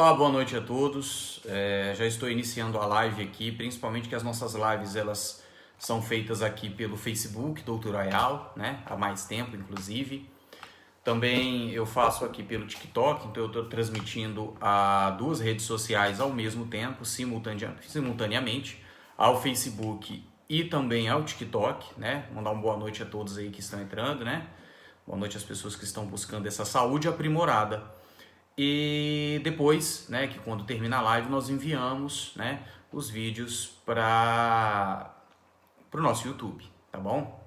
Olá, boa noite a todos. Já estou iniciando a live aqui, principalmente que as nossas lives elas são feitas aqui pelo Facebook, Doutor Ayal, né? Há mais tempo, inclusive. Também eu faço aqui pelo TikTok, então eu estou transmitindo a duas redes sociais ao mesmo tempo, simultaneamente, ao Facebook e também ao TikTok, né? Mandar uma boa noite a todos aí que estão entrando, né? Boa noite às pessoas que estão buscando essa saúde aprimorada. E depois, né, que quando termina a live, nós enviamos, né, os vídeos para o nosso YouTube, tá bom?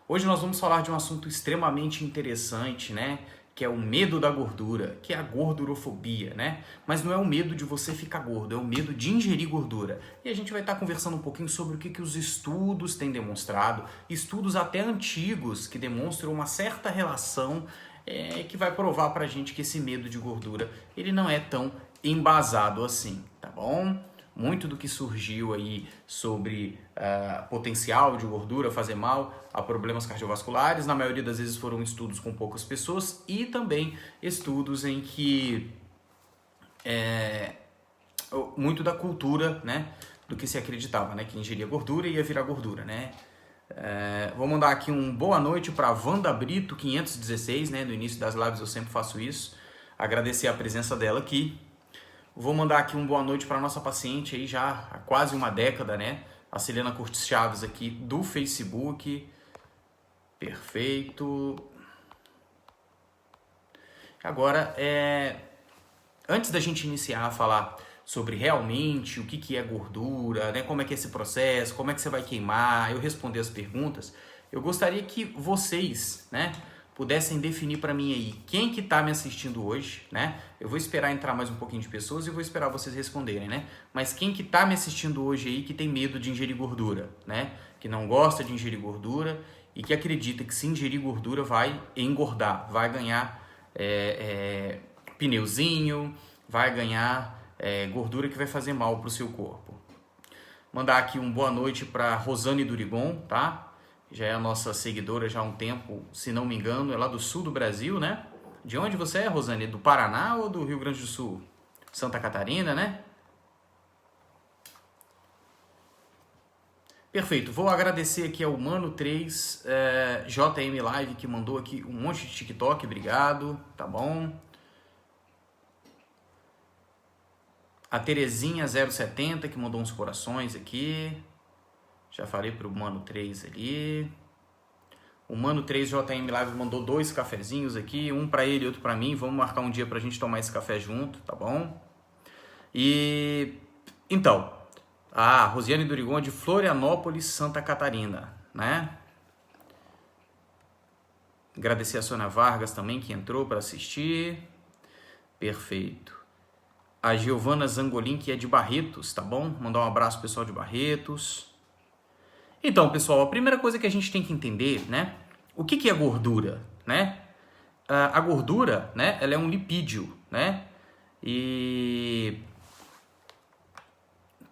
Hoje nós vamos falar de um assunto extremamente interessante, né, que é o medo da gordura, que é a gordurofobia, né? Mas não é o medo de você ficar gordo, é o medo de ingerir gordura. E a gente vai estar conversando um pouquinho sobre o que os estudos têm demonstrado, estudos até antigos que demonstram uma certa relação que vai provar pra gente que esse medo de gordura, ele não é tão embasado assim, tá bom? Muito do que surgiu aí sobre potencial de gordura fazer mal a problemas cardiovasculares, na maioria das vezes foram estudos com poucas pessoas e também estudos em que muito da cultura, né, do que se acreditava, né, que ingeria gordura e ia virar gordura, né? Vou mandar aqui um boa noite para Wanda Brito 516, né? No início das lives eu sempre faço isso. Agradecer a presença dela aqui. Vou mandar aqui um boa noite para nossa paciente aí já há quase uma década, né? A Selena Curtis Chaves aqui do Facebook. Perfeito. Agora, antes da gente iniciar a falar sobre realmente o que é gordura, né? Como é que é esse processo, como é que você vai queimar, eu responder as perguntas, eu gostaria que vocês, né, pudessem definir para mim aí quem que está me assistindo hoje, né? Eu vou esperar entrar mais um pouquinho de pessoas e vou esperar vocês responderem, né? Mas quem que está me assistindo hoje aí que tem medo de ingerir gordura, né? Que não gosta de ingerir gordura e que acredita que se ingerir gordura vai engordar, vai ganhar pneuzinho, vai ganhar gordura que vai fazer mal para o seu corpo. Mandar aqui um boa noite para Rosane Durigon, tá? Já é a nossa seguidora já há um tempo, se não me engano, é lá do sul do Brasil, né? De onde você é, Rosane? Do Paraná ou do Rio Grande do Sul? Santa Catarina, né? Perfeito, vou agradecer aqui ao Mano3, JM Live, que mandou aqui um monte de TikTok, obrigado, tá bom? A Terezinha070, que mandou uns corações aqui. Já falei pro Mano3 ali. O Mano3 JM Live mandou 2 cafezinhos aqui. Um para ele e outro para mim. Vamos marcar um dia pra gente tomar esse café junto, tá bom? E então, a Rosiane Durigon de Florianópolis, Santa Catarina, né? Agradecer a Sônia Vargas também, que entrou para assistir. Perfeito. A Giovana Zangolin, que é de Barretos, tá bom? Mandar um abraço pro pessoal de Barretos. Então, pessoal, a primeira coisa que a gente tem que entender, né? O que é gordura, né? A gordura, né? Ela é um lipídio, né? E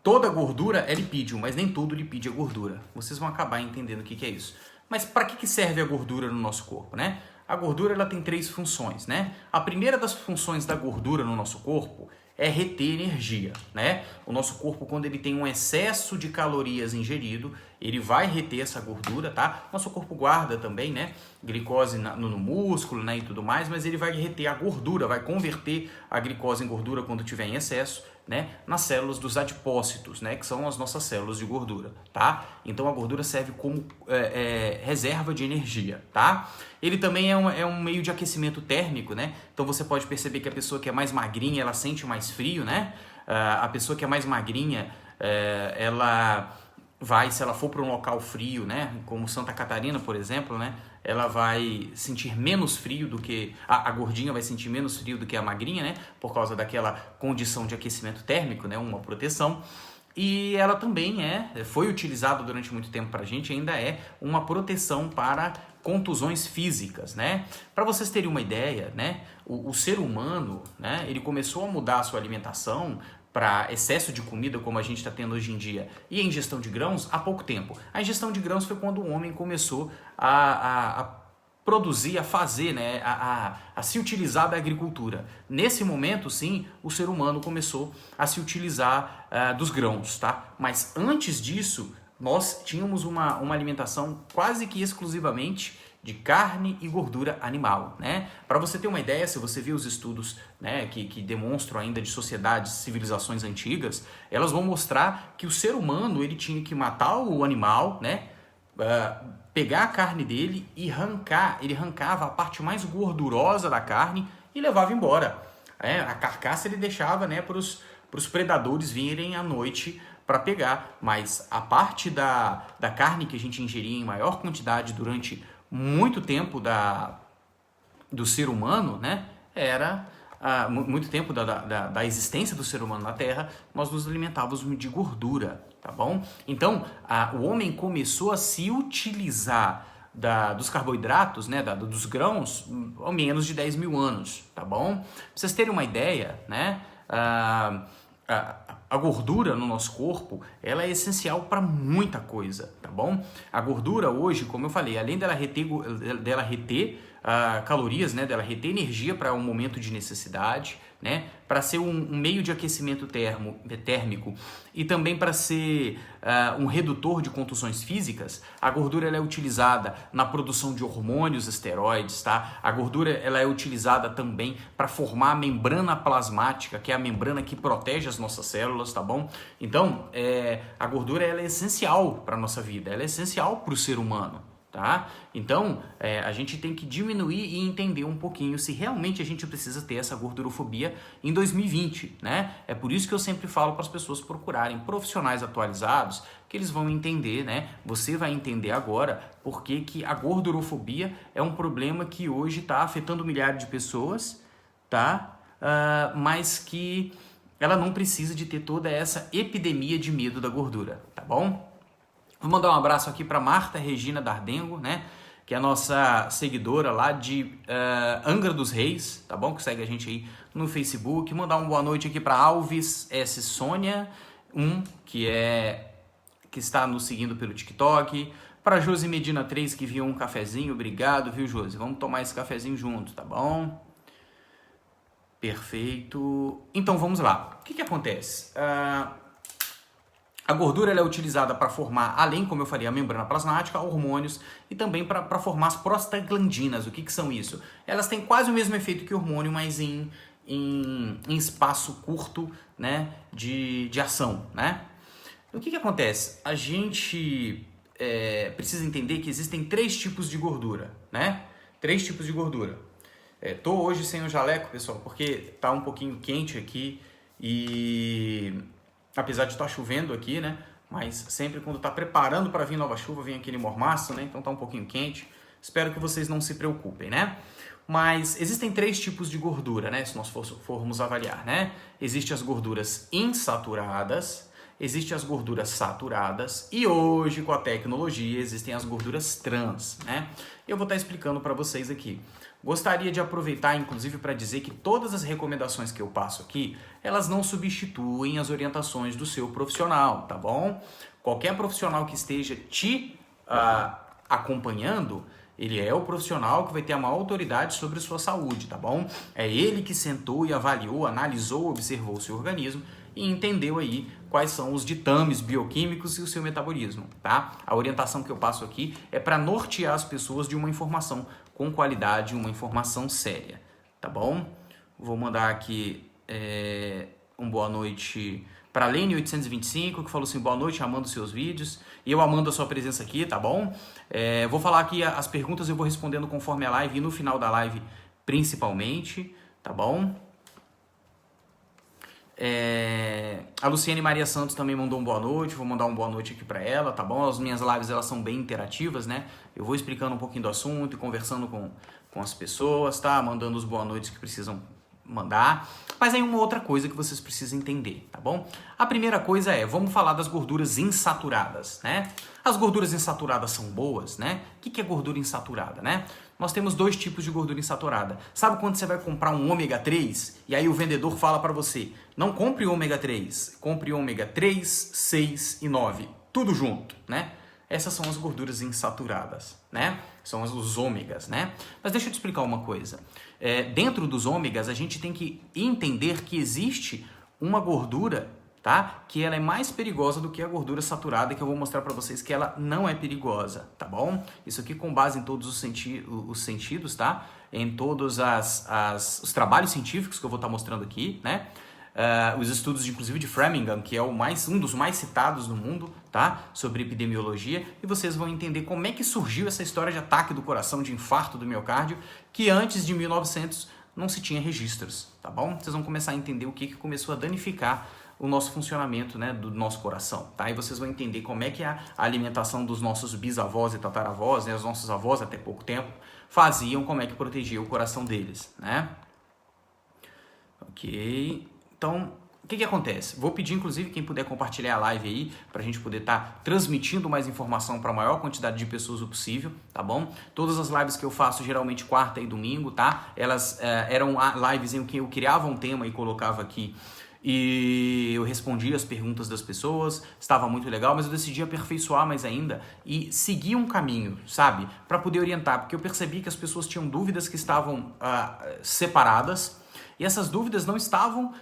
toda gordura é lipídio, mas nem todo lipídio é gordura. Vocês vão acabar entendendo o que é isso. Mas para que serve a gordura no nosso corpo, né? A gordura ela tem 3 funções, né? A primeira das funções da gordura no nosso corpo é reter energia, né? O nosso corpo, quando ele tem um excesso de calorias ingerido, ele vai reter essa gordura, tá? Nosso corpo guarda também, né? Glicose no músculo, né? E tudo mais, mas ele vai reter a gordura, vai converter a glicose em gordura quando tiver em excesso, né? Nas células dos adipócitos, né? Que são as nossas células de gordura, tá? Então a gordura serve como reserva de energia, tá? Ele também é um meio de aquecimento térmico, né? Então você pode perceber que a pessoa que é mais magrinha, ela sente mais frio, né? A pessoa que é mais magrinha, ela vai, se ela for para um local frio, né? Como Santa Catarina, por exemplo, né? Ela vai sentir menos frio do que... A gordinha vai sentir menos frio do que a magrinha, né? Por causa daquela condição de aquecimento térmico, né? Uma proteção. E ela também foi utilizada durante muito tempo pra gente, ainda é uma proteção para contusões físicas, né? Para vocês terem uma ideia, né? O ser humano, né? Ele começou a mudar a sua alimentação para excesso de comida como a gente está tendo hoje em dia e a ingestão de grãos há pouco tempo. A ingestão de grãos foi quando o homem começou a produzir, a fazer, né, a se utilizar da agricultura. Nesse momento, sim, o ser humano começou a se utilizar dos grãos, tá? Mas antes disso, nós tínhamos uma alimentação quase que exclusivamente de carne e gordura animal, né? Para você ter uma ideia, se você viu os estudos, né, que demonstram ainda de sociedades, civilizações antigas, elas vão mostrar que o ser humano ele tinha que matar o animal, né? Pegar a carne dele e arrancar, ele arrancava a parte mais gordurosa da carne e levava embora. A carcaça ele deixava, né, para os predadores virem à noite para pegar, mas a parte da carne que a gente ingeria em maior quantidade durante muito tempo do ser humano, né, era muito tempo da existência do ser humano na Terra, nós nos alimentávamos de gordura, tá bom? Então, o homem começou a se utilizar dos carboidratos, né, dos grãos, há menos de 10 mil anos, tá bom? Pra vocês terem uma ideia, né, a gordura no nosso corpo, ela é essencial para muita coisa, tá bom? A gordura hoje, como eu falei, além dela reter calorias, né, dela reter energia para um momento de necessidade, né, para ser um meio de aquecimento térmico e também para ser um redutor de contusões físicas, a gordura ela é utilizada na produção de hormônios esteroides, tá? A gordura ela é utilizada também para formar a membrana plasmática, que é a membrana que protege as nossas células, tá bom? Então, a gordura ela é essencial para a nossa vida, ela é essencial para o ser humano. Tá? Então, a gente tem que diminuir e entender um pouquinho se realmente a gente precisa ter essa gordurofobia em 2020, né? É por isso que eu sempre falo para as pessoas procurarem profissionais atualizados, que eles vão entender, né? Você vai entender agora porque que a gordurofobia é um problema que hoje está afetando milhares de pessoas, tá? Mas que ela não precisa de ter toda essa epidemia de medo da gordura, tá bom? Vou mandar um abraço aqui para Marta Regina Dardengo, né? Que é a nossa seguidora lá de Angra dos Reis, tá bom? Que segue a gente aí no Facebook. Mandar uma boa noite aqui para Alves S. Sônia, que está nos seguindo pelo TikTok. Para Josi Medina 3, que viu um cafezinho. Obrigado, viu, Josi? Vamos tomar esse cafezinho junto, tá bom? Perfeito. Então, vamos lá. O que acontece? A gordura ela é utilizada para formar, além, como eu falei, a membrana plasmática, hormônios e também para formar as prostaglandinas. O que são isso? Elas têm quase o mesmo efeito que o hormônio, mas em espaço curto, né, de ação, né? O que acontece? A gente precisa entender que existem 3 tipos de gordura, né? 3 tipos de gordura. Tô hoje sem o jaleco, pessoal, porque tá um pouquinho quente aqui e... apesar de estar chovendo aqui, né? Mas sempre quando está preparando para vir nova chuva, vem aquele mormaço, né? Então tá um pouquinho quente. Espero que vocês não se preocupem, né? Mas existem 3 tipos de gordura, né? Se nós formos avaliar, né? Existem as gorduras insaturadas, existem as gorduras saturadas e hoje, com a tecnologia, existem as gorduras trans, né? Eu vou estar explicando para vocês aqui. Gostaria de aproveitar, inclusive, para dizer que todas as recomendações que eu passo aqui, elas não substituem as orientações do seu profissional, tá bom? Qualquer profissional que esteja te acompanhando, ele é o profissional que vai ter uma autoridade sobre a sua saúde, tá bom? É ele que sentou e avaliou, analisou, observou o seu organismo e entendeu aí quais são os ditames bioquímicos e o seu metabolismo, tá? A orientação que eu passo aqui é para nortear as pessoas de uma informação com qualidade, uma informação séria, tá bom? Vou mandar aqui uma boa noite para a Lene825, que falou assim, boa noite, amando seus vídeos, e eu amando a sua presença aqui, tá bom? Vou falar aqui as perguntas, eu vou respondendo conforme a live e no final da live principalmente, tá bom? A Luciane Maria Santos também mandou um boa noite, vou mandar uma boa noite aqui para ela, tá bom? As minhas lives elas são bem interativas, né? Eu vou explicando um pouquinho do assunto e conversando com as pessoas, tá? Mandando os boa noites que precisam mandar. Mas aí uma outra coisa que vocês precisam entender, tá bom? A primeira coisa vamos falar das gorduras insaturadas, né? As gorduras insaturadas são boas, né? O que é gordura insaturada, né? Nós temos 2 tipos de gordura insaturada. Sabe quando você vai comprar um ômega 3 e aí o vendedor fala para você, não compre ômega 3, compre ômega 3, 6 e 9, tudo junto, né? Essas são as gorduras insaturadas, né? São os ômegas, né? Mas deixa eu te explicar uma coisa. Dentro dos ômegas, a gente tem que entender que existe uma gordura, tá? Que ela é mais perigosa do que a gordura saturada, que eu vou mostrar para vocês que ela não é perigosa, tá bom? Isso aqui com base em todos os sentidos, tá? Em todos os trabalhos científicos que eu vou estar mostrando aqui, né? Os estudos, inclusive, de Framingham, que é um dos mais citados no mundo, tá? Sobre epidemiologia, e vocês vão entender como é que surgiu essa história de ataque do coração, de infarto do miocárdio, que antes de 1900 não se tinha registros, tá bom? Vocês vão começar a entender o que começou a danificar o nosso funcionamento, né, do nosso coração, tá? E vocês vão entender como é que a alimentação dos nossos bisavós e tataravós, né, os nossos avós até pouco tempo, faziam, como é que protegia o coração deles, né? Ok. Então, o que acontece? Vou pedir, inclusive, quem puder compartilhar a live aí, para a gente poder estar transmitindo mais informação para a maior quantidade de pessoas o possível, tá bom? Todas as lives que eu faço, geralmente quarta e domingo, tá? Elas eram lives em que eu criava um tema e colocava aqui, e eu respondia as perguntas das pessoas, estava muito legal, mas eu decidi aperfeiçoar mais ainda e seguir um caminho, sabe? Para poder orientar, porque eu percebi que as pessoas tinham dúvidas que estavam separadas, e essas dúvidas não estavam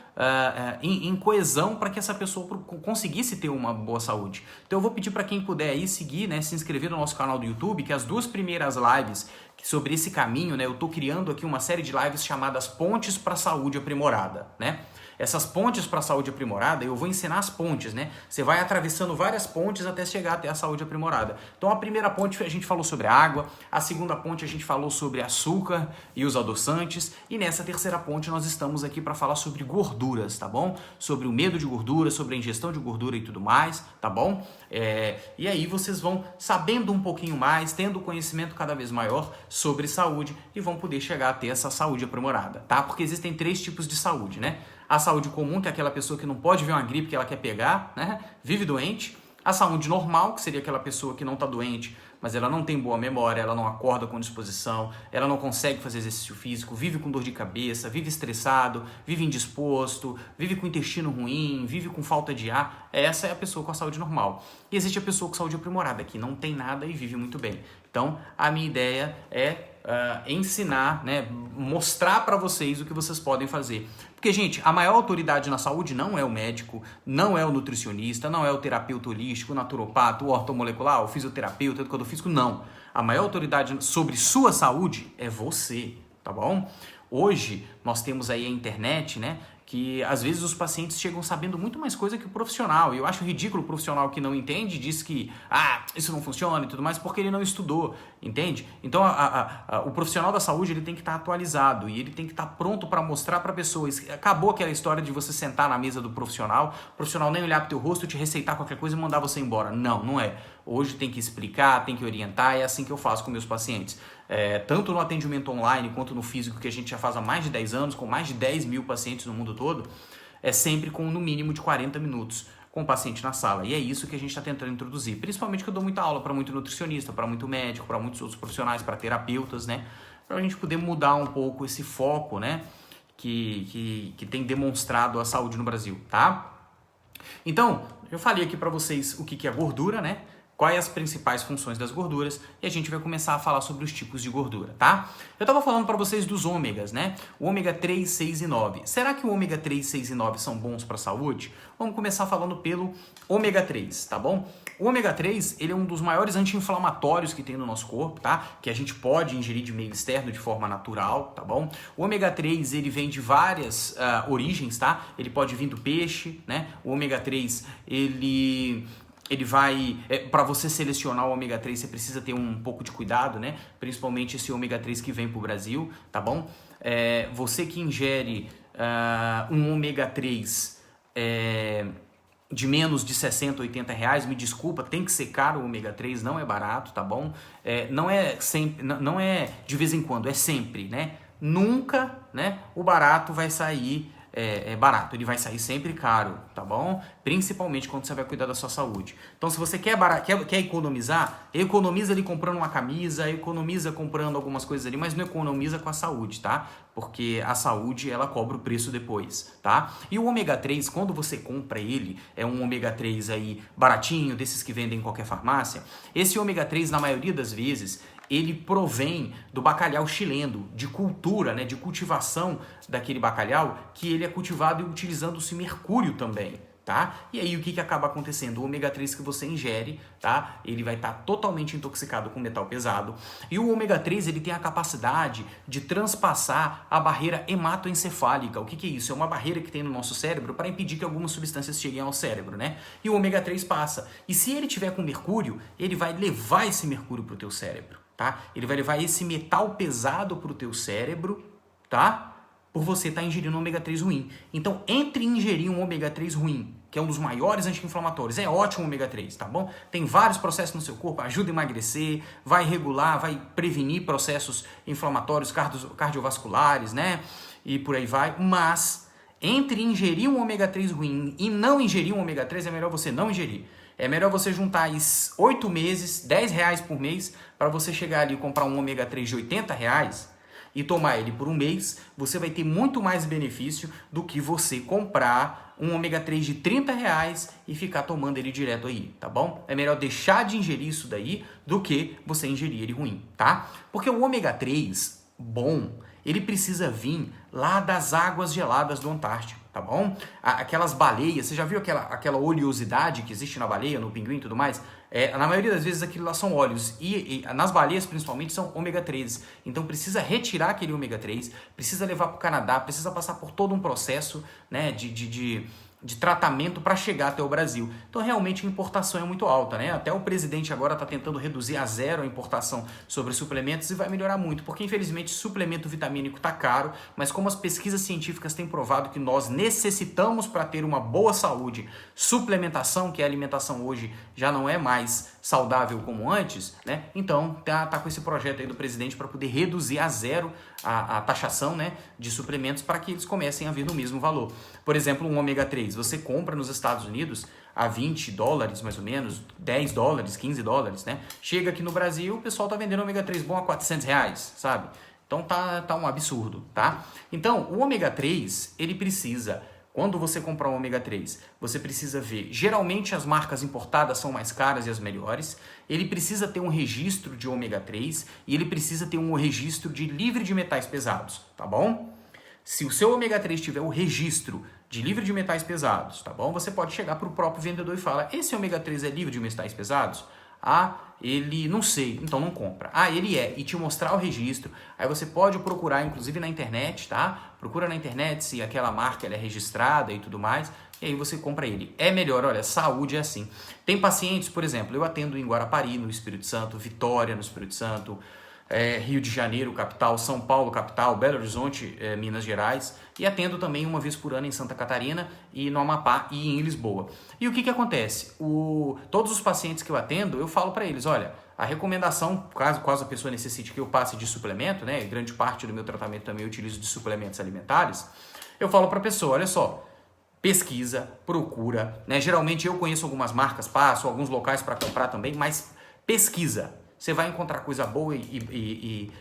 em coesão para que essa pessoa conseguisse ter uma boa saúde. Então eu vou pedir para quem puder aí seguir, né, se inscrever no nosso canal do YouTube, que as 2 primeiras lives sobre esse caminho, né, eu estou criando aqui uma série de lives chamadas Pontes para a Saúde Aprimorada, né? Essas pontes para a saúde aprimorada, eu vou ensinar as pontes, né? Você vai atravessando várias pontes até chegar até a saúde aprimorada. Então a primeira ponte a gente falou sobre a água, a segunda ponte a gente falou sobre açúcar e os adoçantes, e nessa terceira ponte nós estamos aqui para falar sobre gorduras, tá bom? Sobre o medo de gordura, sobre a ingestão de gordura e tudo mais, tá bom? E aí vocês vão sabendo um pouquinho mais, tendo conhecimento cada vez maior sobre saúde e vão poder chegar a ter essa saúde aprimorada, tá? Porque existem 3 tipos de saúde, né? A saúde comum, que é aquela pessoa que não pode ver uma gripe que ela quer pegar, né? Vive doente. A saúde normal, que seria aquela pessoa que não está doente, mas ela não tem boa memória, ela não acorda com disposição, ela não consegue fazer exercício físico, vive com dor de cabeça, vive estressado, vive indisposto, vive com intestino ruim, vive com falta de ar. Essa é a pessoa com a saúde normal. E existe a pessoa com saúde aprimorada, que não tem nada e vive muito bem. Então, a minha ideia é ensinar, né, mostrar para vocês o que vocês podem fazer. Porque, gente, a maior autoridade na saúde não é o médico, não é o nutricionista, não é o terapeuta holístico, o naturopata, o ortomolecular, o fisioterapeuta, o educador físico, não. A maior autoridade sobre sua saúde é você, tá bom? Hoje, nós temos aí a internet, né? Que às vezes os pacientes chegam sabendo muito mais coisa que o profissional. E eu acho ridículo o profissional que não entende, diz que isso não funciona e tudo mais, porque ele não estudou, entende? Então o profissional da saúde ele tem que estar atualizado e ele tem que estar pronto para mostrar para pessoas. Acabou aquela história de você sentar na mesa do profissional, o profissional nem olhar para o teu rosto, te receitar qualquer coisa e mandar você embora. Não, não é. Hoje tem que explicar, tem que orientar, é assim que eu faço com meus pacientes. Tanto no atendimento online quanto no físico, que a gente já faz há mais de 10 anos, com mais de 10 mil pacientes no mundo todo, é sempre com no mínimo de 40 minutos com o paciente na sala. E é isso que a gente está tentando introduzir. Principalmente que eu dou muita aula para muito nutricionista, para muito médico, para muitos outros profissionais, para terapeutas, né? Para a gente poder mudar um pouco esse foco, né? Que tem demonstrado a saúde no Brasil, tá? Então, eu falei aqui para vocês o que é gordura, né? Quais as principais funções das gorduras e a gente vai começar a falar sobre os tipos de gordura, tá? Eu estava falando para vocês dos ômegas, né? O ômega 3, 6 e 9. Será que o ômega 3, 6 e 9 são bons para a saúde? Vamos começar falando pelo ômega 3, tá bom? O ômega 3, ele é um dos maiores anti-inflamatórios que tem no nosso corpo, tá? Que a gente pode ingerir de meio externo de forma natural, tá bom? O ômega 3, ele vem de várias origens, tá? Ele pode vir do peixe, né? O ômega 3, ele vai, para você selecionar o ômega 3, você precisa ter um pouco de cuidado, né? Principalmente esse ômega 3 que vem pro Brasil, tá bom? Você que ingere um ômega 3 de menos de 60, 80 reais, me desculpa, tem que ser caro o ômega 3, não é barato, tá bom? Não é sempre, não é de vez em quando, é sempre, né? Nunca, né, o barato vai sair barato, ele vai sair sempre caro, tá bom? Principalmente quando você vai cuidar da sua saúde. Então, se você quer economizar, economiza ali comprando uma camisa, economiza comprando algumas coisas ali, mas não economiza com a saúde, tá? porque a saúde, ela cobra o preço depois, tá? E o ômega 3, quando você compra ele, é um ômega 3 aí baratinho, desses que vendem em qualquer farmácia, esse ômega 3, na maioria das vezes, ele provém do bacalhau chileno, de cultura, né, de cultivação daquele bacalhau, que ele é cultivado utilizando-se mercúrio também, tá? E aí o que acaba acontecendo? O ômega 3 que você ingere, tá? Ele vai estar totalmente intoxicado com metal pesado. E o ômega 3, ele tem a capacidade de transpassar a barreira hematoencefálica. O que é isso? É uma barreira que tem no nosso cérebro para impedir que algumas substâncias cheguem ao cérebro, né? E o ômega 3 passa. E se ele tiver com mercúrio, ele vai levar esse mercúrio para o teu cérebro, tá? Ele vai levar esse metal pesado para o teu cérebro, tá? Por você estar ingerindo um ômega 3 ruim. Então, entre ingerir um ômega 3 ruim, que é um dos maiores anti-inflamatórios, é ótimo o ômega 3, tá bom? Tem vários processos no seu corpo, ajuda a emagrecer, vai regular, vai prevenir processos inflamatórios cardiovasculares, né? E por aí vai. Mas, entre ingerir um ômega 3 ruim e não ingerir um ômega 3, é melhor você não ingerir. É melhor você juntar 8 meses, R$10 por mês, para você chegar ali e comprar um ômega 3 de R$80, e tomar ele por um mês, você vai ter muito mais benefício do que você comprar um ômega 3 de R$30 e ficar tomando ele direto aí, tá bom? É melhor deixar de ingerir isso daí do que você ingerir ele ruim, tá? Porque o ômega 3 bom, ele precisa vir lá das águas geladas do Antártico, tá bom? Aquelas baleias, você já viu aquela oleosidade que existe na baleia, no pinguim e tudo mais? Na maioria das vezes aquilo lá são óleos e nas baleias principalmente são ômega 3. Então precisa retirar aquele ômega 3, precisa levar para o Canadá, precisa passar por todo um processo, né, de tratamento para chegar até o Brasil. Então realmente a importação é muito alta, né? Até o presidente agora está tentando reduzir a zero a importação sobre suplementos e vai melhorar muito, porque infelizmente suplemento vitamínico está caro, mas como as pesquisas científicas têm provado que nós necessitamos para ter uma boa saúde, suplementação, que a alimentação hoje já não é mais saudável como antes, né? Então tá com esse projeto aí do presidente para poder reduzir a zero a taxação, né, de suplementos para que eles comecem a vir no mesmo valor. Por exemplo, um ômega 3, você compra nos Estados Unidos a $20 mais ou menos, $10, $15, né? Chega aqui no Brasil, o pessoal tá vendendo ômega 3 bom a R$400, sabe? Então tá um absurdo, tá? Então, o ômega 3, ele precisa, quando você comprar um ômega 3, você precisa ver, geralmente as marcas importadas são mais caras e as melhores, ele precisa ter um registro de ômega 3 e ele precisa ter um registro de livre de metais pesados, tá bom? Se o seu ômega 3 tiver o registro de livre de metais pesados, tá bom? Você pode chegar para o próprio vendedor e falar, esse ômega 3 é livre de metais pesados? Ah, ele não sei, então não compra. Ah, ele é, e te mostrar o registro. Aí você pode procurar, inclusive na internet, tá? Procura na internet se aquela marca ela é registrada e tudo mais, e aí você compra ele. É melhor, olha, saúde é assim. Tem pacientes, por exemplo, eu atendo em Guarapari, no Espírito Santo, Vitória, no Espírito Santo, Rio de Janeiro, capital, São Paulo, capital, Belo Horizonte, Minas Gerais, e atendo também uma vez por ano em Santa Catarina e no Amapá e em Lisboa. E o que acontece? Todos os pacientes que eu atendo, eu falo para eles, olha, a recomendação, caso a pessoa necessite que eu passe de suplemento, né, grande parte do meu tratamento também eu utilizo de suplementos alimentares, eu falo para a pessoa, olha só, pesquisa, procura, né, geralmente eu conheço algumas marcas, passo alguns locais para comprar também, mas pesquisa. Você vai encontrar coisa boa e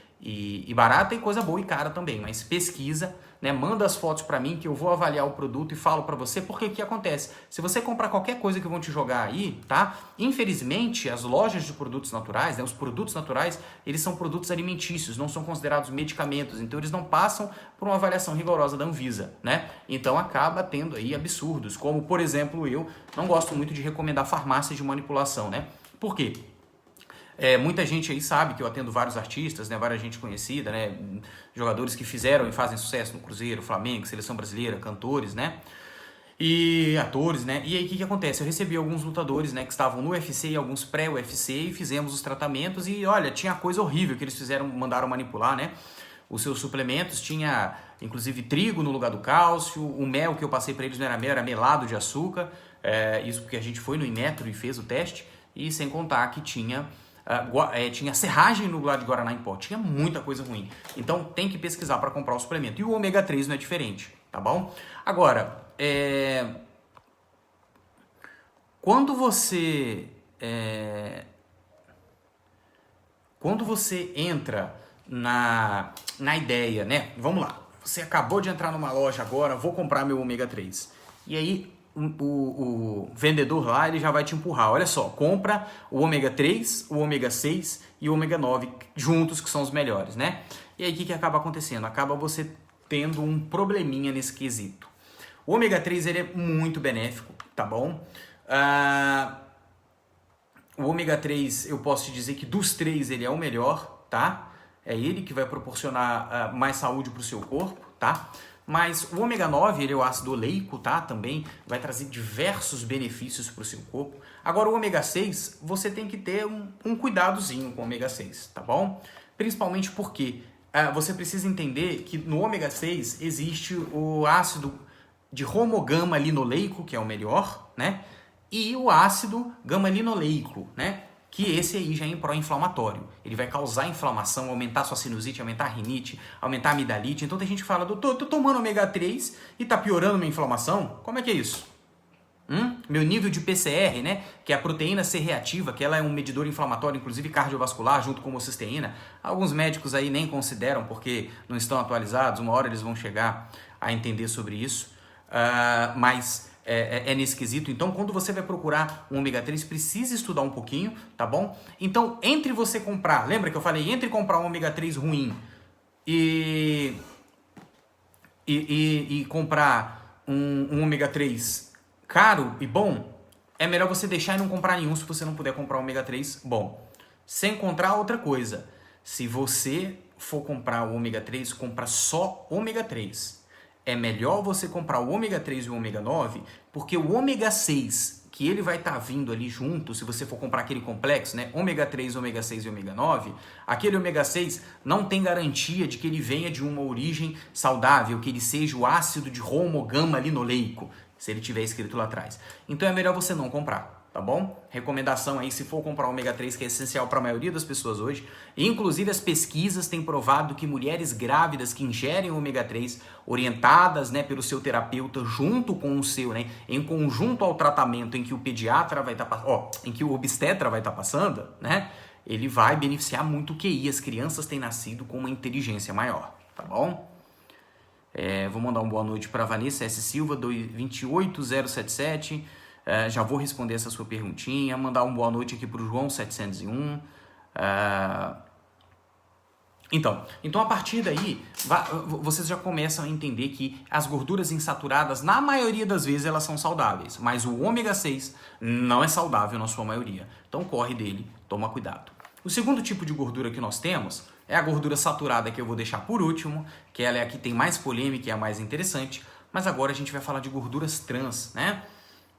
barata e coisa boa e cara também, mas pesquisa, né? Manda as fotos para mim que eu vou avaliar o produto e falo para você, porque o que acontece? Se você comprar qualquer coisa que vão te jogar aí, tá? Infelizmente, as lojas de produtos naturais, né? Os produtos naturais, eles são produtos alimentícios, não são considerados medicamentos, então eles não passam por uma avaliação rigorosa da Anvisa, né? Então acaba tendo aí absurdos, como por exemplo, eu não gosto muito de recomendar farmácias de manipulação, né? Por quê? Muita gente aí sabe que eu atendo vários artistas, né, várias gente conhecida, né, jogadores que fizeram e fazem sucesso no Cruzeiro, Flamengo, Seleção Brasileira, cantores, né, e atores, né, e aí o que acontece? Eu recebi alguns lutadores, né, que estavam no UFC e alguns pré-UFC e fizemos os tratamentos e olha, tinha coisa horrível que eles mandaram manipular, né, os seus suplementos, tinha inclusive trigo no lugar do cálcio, o mel que eu passei para eles não era mel, era melado de açúcar, isso porque a gente foi no Inmetro e fez o teste, e sem contar que tinha serragem no lugar de Guaraná em pó, tinha muita coisa ruim. Então tem que pesquisar para comprar o suplemento. E o ômega 3 não é diferente, tá bom? Agora, quando você entra na ideia, né? Vamos lá. você acabou de entrar numa loja agora, vou comprar meu ômega 3. E aí o vendedor lá, ele já vai te empurrar. Olha só, compra o ômega 3, o ômega 6 e o ômega 9 juntos, que são os melhores, né? E aí o que acaba acontecendo? Acaba você tendo um probleminha nesse quesito. O ômega 3 ele é muito benéfico, tá bom? O ômega 3, eu posso te dizer que dos três ele é o melhor, tá? É ele que vai proporcionar mais saúde para o seu corpo, tá? Mas o ômega 9, ele é o ácido oleico, tá? Também vai trazer diversos benefícios para o seu corpo. Agora o ômega 6, você tem que ter um cuidadozinho com o ômega 6, tá bom? Principalmente porque você precisa entender que no ômega 6 existe o ácido de homogama-linoleico, que é o melhor, né? E o ácido gama-linoleico, né? Que esse aí já é pró-inflamatório. Ele vai causar inflamação, aumentar sua sinusite, aumentar a rinite, aumentar a amidalite. Então tem gente que fala, doutor, tô tomando ômega 3 e tá piorando minha inflamação? Como é que é isso? Meu nível de PCR, né? Que é a proteína C reativa, que ela é um medidor inflamatório, inclusive cardiovascular, junto com homocisteína. Alguns médicos aí nem consideram porque não estão atualizados. Uma hora eles vão chegar a entender sobre isso. Mas é nesse quesito. Então, quando você vai procurar um ômega 3, precisa estudar um pouquinho, tá bom? Então, entre você comprar, lembra que eu falei, entre comprar um ômega 3 ruim e comprar um ômega 3 caro e bom, é melhor você deixar e não comprar nenhum se você não puder comprar um ômega 3 bom. Sem encontrar outra coisa, se você for comprar o ômega 3, compra só ômega 3. É melhor você comprar o ômega 3 e o ômega 9, porque o ômega 6, que ele vai estar vindo ali junto, se você for comprar aquele complexo, né? Ômega 3, ômega 6 e ômega 9, aquele ômega 6 não tem garantia de que ele venha de uma origem saudável, que ele seja o ácido de homogama-linoleico, se ele tiver escrito lá atrás. Então é melhor você não comprar. Tá bom? Recomendação aí, se for comprar ômega 3, que é essencial para a maioria das pessoas hoje. Inclusive, as pesquisas têm provado que mulheres grávidas que ingerem ômega 3, orientadas, né, pelo seu terapeuta, junto com o seu, né, em conjunto ao tratamento em que o pediatra vai estar, em que o obstetra vai estar passando, né, ele vai beneficiar muito o QI. As crianças têm nascido com uma inteligência maior, tá bom? Vou mandar uma boa noite para Vanessa S. Silva, 28077. Já vou responder essa sua perguntinha, mandar uma boa noite aqui para o João 701. Então, a partir daí, vocês já começam a entender que as gorduras insaturadas, na maioria das vezes, elas são saudáveis, mas o ômega 6 não é saudável na sua maioria. Então, corre dele, toma cuidado. O segundo tipo de gordura que nós temos é a gordura saturada, que eu vou deixar por último, que ela é a que tem mais polêmica e é a mais interessante, mas agora a gente vai falar de gorduras trans, né?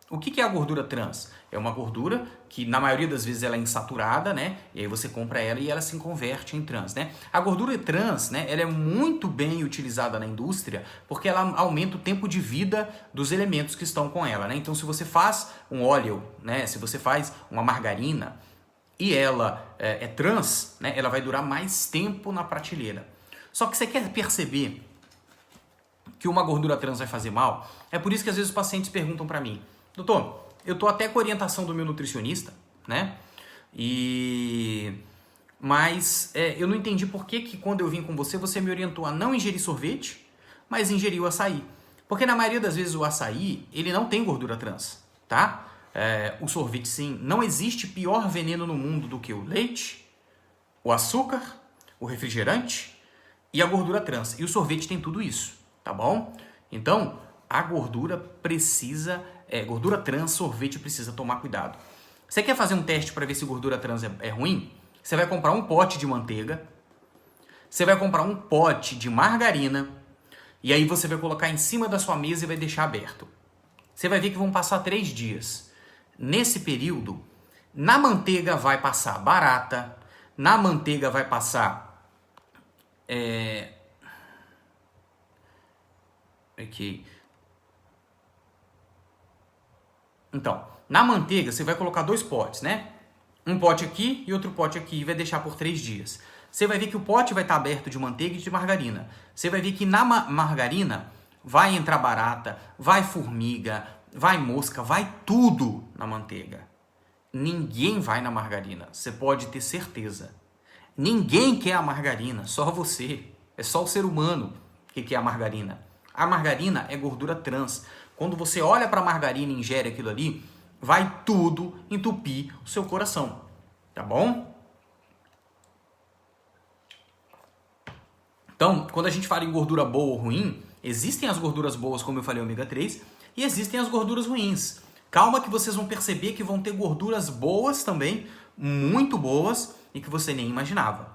O que é a gordura trans? É uma gordura que, na maioria das vezes, ela é insaturada, né? E aí você compra ela e ela se converte em trans, né? A gordura trans, né? Ela é muito bem utilizada na indústria porque ela aumenta o tempo de vida dos elementos que estão com ela, né? Então, se você faz um óleo, né? Se você faz uma margarina e ela é trans, né? Ela vai durar mais tempo na prateleira. Só que você quer perceber que uma gordura trans vai fazer mal? É por isso que, às vezes, os pacientes perguntam para mim: doutor, eu tô até com a orientação do meu nutricionista, né? Mas eu não entendi por que quando eu vim com você, você me orientou a não ingerir sorvete, mas ingerir o açaí. Porque na maioria das vezes o açaí, ele não tem gordura trans, tá? O sorvete sim. Não existe pior veneno no mundo do que o leite, o açúcar, o refrigerante e a gordura trans. E o sorvete tem tudo isso, tá bom? Então, a gordura precisa... gordura trans, sorvete, precisa tomar cuidado. Você quer fazer um teste para ver se gordura trans é ruim? Você vai comprar um pote de manteiga, você vai comprar um pote de margarina, e aí você vai colocar em cima da sua mesa e vai deixar aberto. Você vai ver que vão passar 3 dias. Nesse período, na manteiga vai passar barata, na manteiga vai passar... Ok... Então, na manteiga você vai colocar 2 potes, né? Um pote aqui e outro pote aqui, e vai deixar por 3 dias. Você vai ver que o pote vai estar aberto de manteiga e de margarina. Você vai ver que na margarina vai entrar barata, vai formiga, vai mosca, vai tudo na manteiga. Ninguém vai na margarina, você pode ter certeza. Ninguém quer a margarina, só você. É só o ser humano que é a margarina? A margarina é gordura trans. Quando você olha para a margarina e ingere aquilo ali, vai tudo entupir o seu coração, tá bom? Então, quando a gente fala em gordura boa ou ruim, existem as gorduras boas, como eu falei, ômega 3, e existem as gorduras ruins. Calma que vocês vão perceber que vão ter gorduras boas também, muito boas, e que você nem imaginava.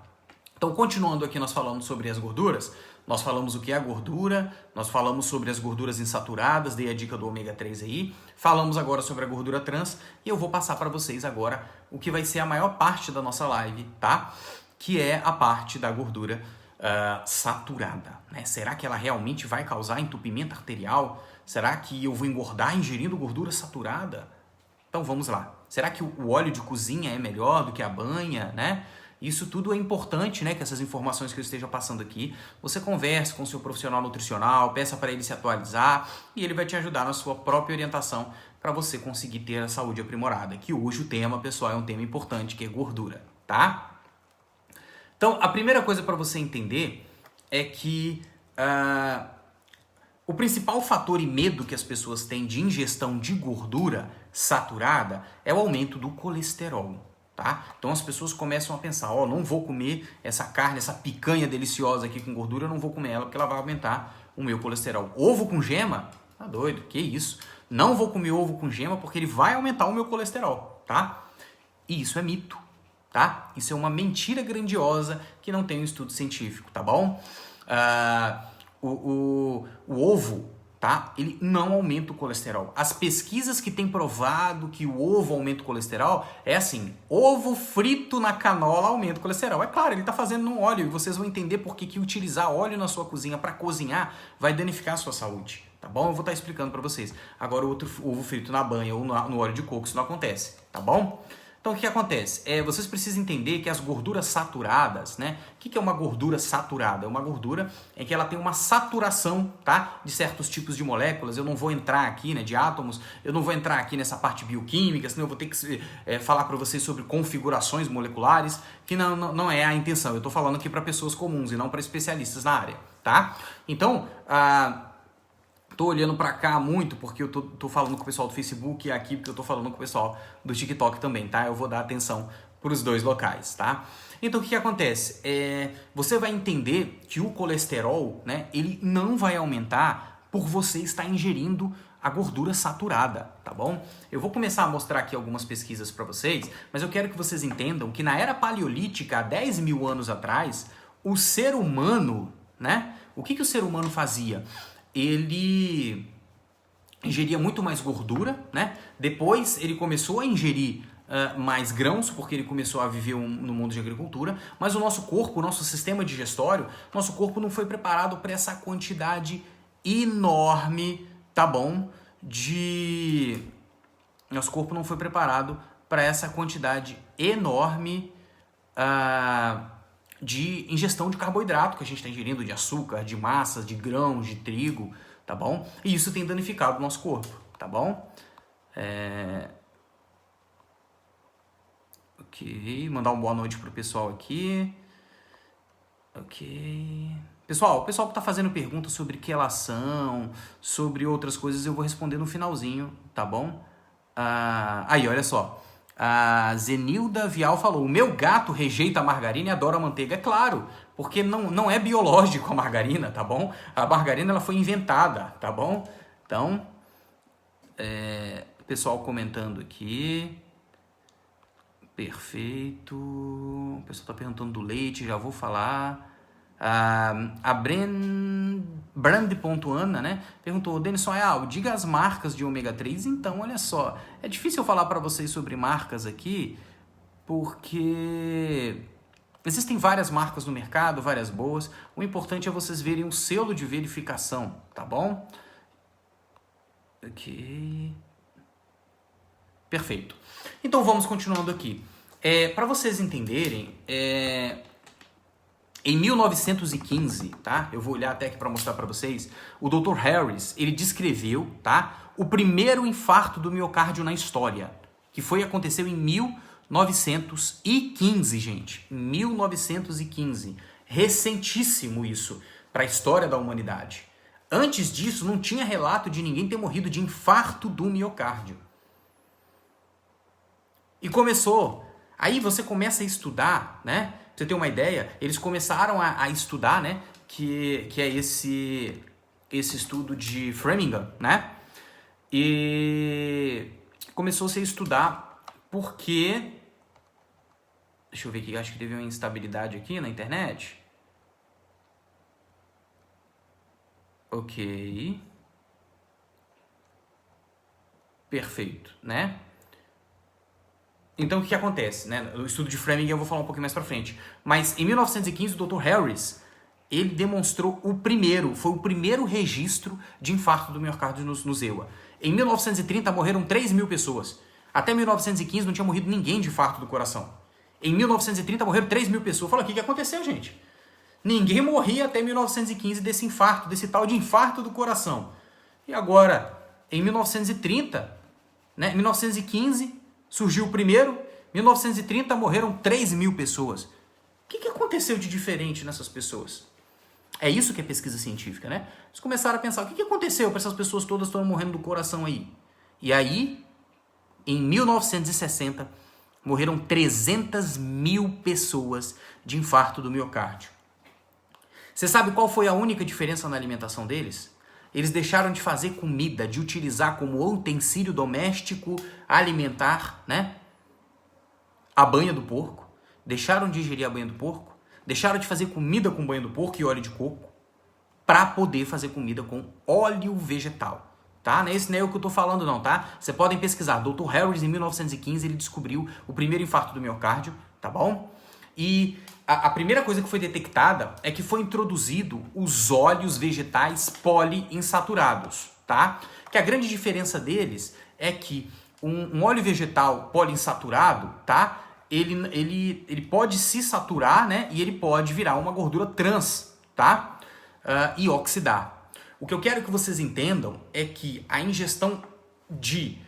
Então, continuando aqui, nós falamos sobre as gorduras, nós falamos o que é a gordura, nós falamos sobre as gorduras insaturadas, dei a dica do ômega 3 aí, falamos agora sobre a gordura trans, e eu vou passar para vocês agora o que vai ser a maior parte da nossa live, tá? Que é a parte da gordura saturada, né? Será que ela realmente vai causar entupimento arterial? Será que eu vou engordar ingerindo gordura saturada? Então vamos lá. Será que o óleo de cozinha é melhor do que a banha, né? Isso tudo é importante, né? Que essas informações que eu esteja passando aqui, você converse com o seu profissional nutricional, peça para ele se atualizar e ele vai te ajudar na sua própria orientação para você conseguir ter a saúde aprimorada. Que hoje o tema, pessoal, é um tema importante, que é gordura, tá? Então, a primeira coisa para você entender é que o principal fator e medo que as pessoas têm de ingestão de gordura saturada é o aumento do colesterol, tá? Então as pessoas começam a pensar, não vou comer essa carne, essa picanha deliciosa aqui com gordura, eu não vou comer ela porque ela vai aumentar o meu colesterol. Ovo com gema? Tá doido, que isso? Não vou comer ovo com gema porque ele vai aumentar o meu colesterol, tá? E isso é mito. Tá? Isso é uma mentira grandiosa que não tem um estudo científico, tá bom? O ovo, tá? Ele não aumenta o colesterol. As pesquisas que têm provado que o ovo aumenta o colesterol é assim, ovo frito na canola aumenta o colesterol. É claro, ele está fazendo no óleo e vocês vão entender por que utilizar óleo na sua cozinha para cozinhar vai danificar a sua saúde, tá bom? Eu vou estar explicando para vocês. Agora, o outro ovo frito na banha ou no óleo de coco, isso não acontece, tá bom? Então, o que acontece? Vocês precisam entender que as gorduras saturadas, né? O que é uma gordura saturada? É uma gordura em que ela tem uma saturação, tá? De certos tipos de moléculas. Eu não vou entrar aqui, né? De átomos. Eu não vou entrar aqui nessa parte bioquímica, senão eu vou ter que falar para vocês sobre configurações moleculares, que não é a intenção. Eu estou falando aqui para pessoas comuns e não para especialistas na área, tá? Então, tô olhando para cá muito porque eu tô falando com o pessoal do Facebook e aqui porque eu tô falando com o pessoal do TikTok também, tá? Eu vou dar atenção para os dois locais, tá? Então o que acontece? Você vai entender que o colesterol, né, ele não vai aumentar por você estar ingerindo a gordura saturada, tá bom? Eu vou começar a mostrar aqui algumas pesquisas para vocês, mas eu quero que vocês entendam que na era paleolítica, há 10 mil anos atrás, o ser humano, né? O que o ser humano fazia? Ele ingeria muito mais gordura, né? Depois ele começou a ingerir mais grãos, porque ele começou a viver no mundo de agricultura, mas o nosso corpo, o nosso sistema digestório, nosso corpo não foi preparado para essa quantidade enorme, tá bom? Nosso corpo não foi preparado para essa quantidade enorme de ingestão de carboidrato que a gente está ingerindo, de açúcar, de massas, de grãos, de trigo, tá bom? E isso tem danificado o nosso corpo, tá bom? Ok, mandar uma boa noite pro pessoal aqui. Ok. Pessoal, o pessoal que está fazendo perguntas sobre quelação, sobre outras coisas, eu vou responder no finalzinho, tá bom? Aí, olha só. A Zenilda Vial falou, o meu gato rejeita a margarina e adora a manteiga. É claro, porque não é biológico a margarina, tá bom? A margarina ela foi inventada, tá bom? Então, pessoal comentando aqui. Perfeito. O pessoal está perguntando do leite, já vou falar. A Brand.ana, né, perguntou, Denison Ayal, diga as marcas de ômega 3. Então, olha só, é difícil eu falar para vocês sobre marcas aqui, porque existem várias marcas no mercado, várias boas. O importante é vocês verem o selo de verificação, tá bom? Ok. Perfeito. Então, vamos continuando aqui. Para vocês entenderem, em 1915, tá? Eu vou olhar até aqui para mostrar para vocês. O Dr. Harris, ele descreveu, tá? O primeiro infarto do miocárdio na história, que aconteceu em 1915, gente. 1915. Recentíssimo isso, para a história da humanidade. Antes disso, não tinha relato de ninguém ter morrido de infarto do miocárdio. E começou. Aí você começa a estudar, né? Pra você ter uma ideia, eles começaram a estudar, né? Que é esse estudo de Framingham, né? E começou-se a estudar porque... Deixa eu ver aqui, acho que teve uma instabilidade aqui na internet. Ok. Perfeito, né? Então, o que acontece, né? O estudo de Framingham eu vou falar um pouquinho mais pra frente. Mas, em 1915, o Dr. Harris, ele demonstrou foi o primeiro registro de infarto do miocárdio no ZEUA. Em 1930, morreram 3 mil pessoas. Até 1915, não tinha morrido ninguém de infarto do coração. Em 1930, morreram 3 mil pessoas. Fala, o que aconteceu, gente? Ninguém morria até 1915 desse infarto, desse tal de infarto do coração. E agora, em 1930, né? 1915... surgiu o primeiro, 1930 morreram 3 mil pessoas. O que aconteceu de diferente nessas pessoas? É isso que é pesquisa científica, né? Eles começaram a pensar, o que aconteceu para essas pessoas todas estão morrendo do coração aí? E aí, em 1960, morreram 300 mil pessoas de infarto do miocárdio. Você sabe qual foi a única diferença na alimentação deles? Eles deixaram de fazer comida, de utilizar como utensílio doméstico alimentar, né? A banha do porco. Deixaram de ingerir a banha do porco. Deixaram de fazer comida com banha do porco e óleo de coco para poder fazer comida com óleo vegetal, tá? Esse não é o que eu tô falando não, tá? Vocês podem pesquisar. Dr. Harris, em 1915, ele descobriu o primeiro infarto do miocárdio, tá bom? E a primeira coisa que foi detectada é que foi introduzido os óleos vegetais poliinsaturados, tá? Que a grande diferença deles é que um óleo vegetal poliinsaturado, tá? Ele pode se saturar, né? E ele pode virar uma gordura trans, tá? E oxidar. O que eu quero que vocês entendam é que a ingestão de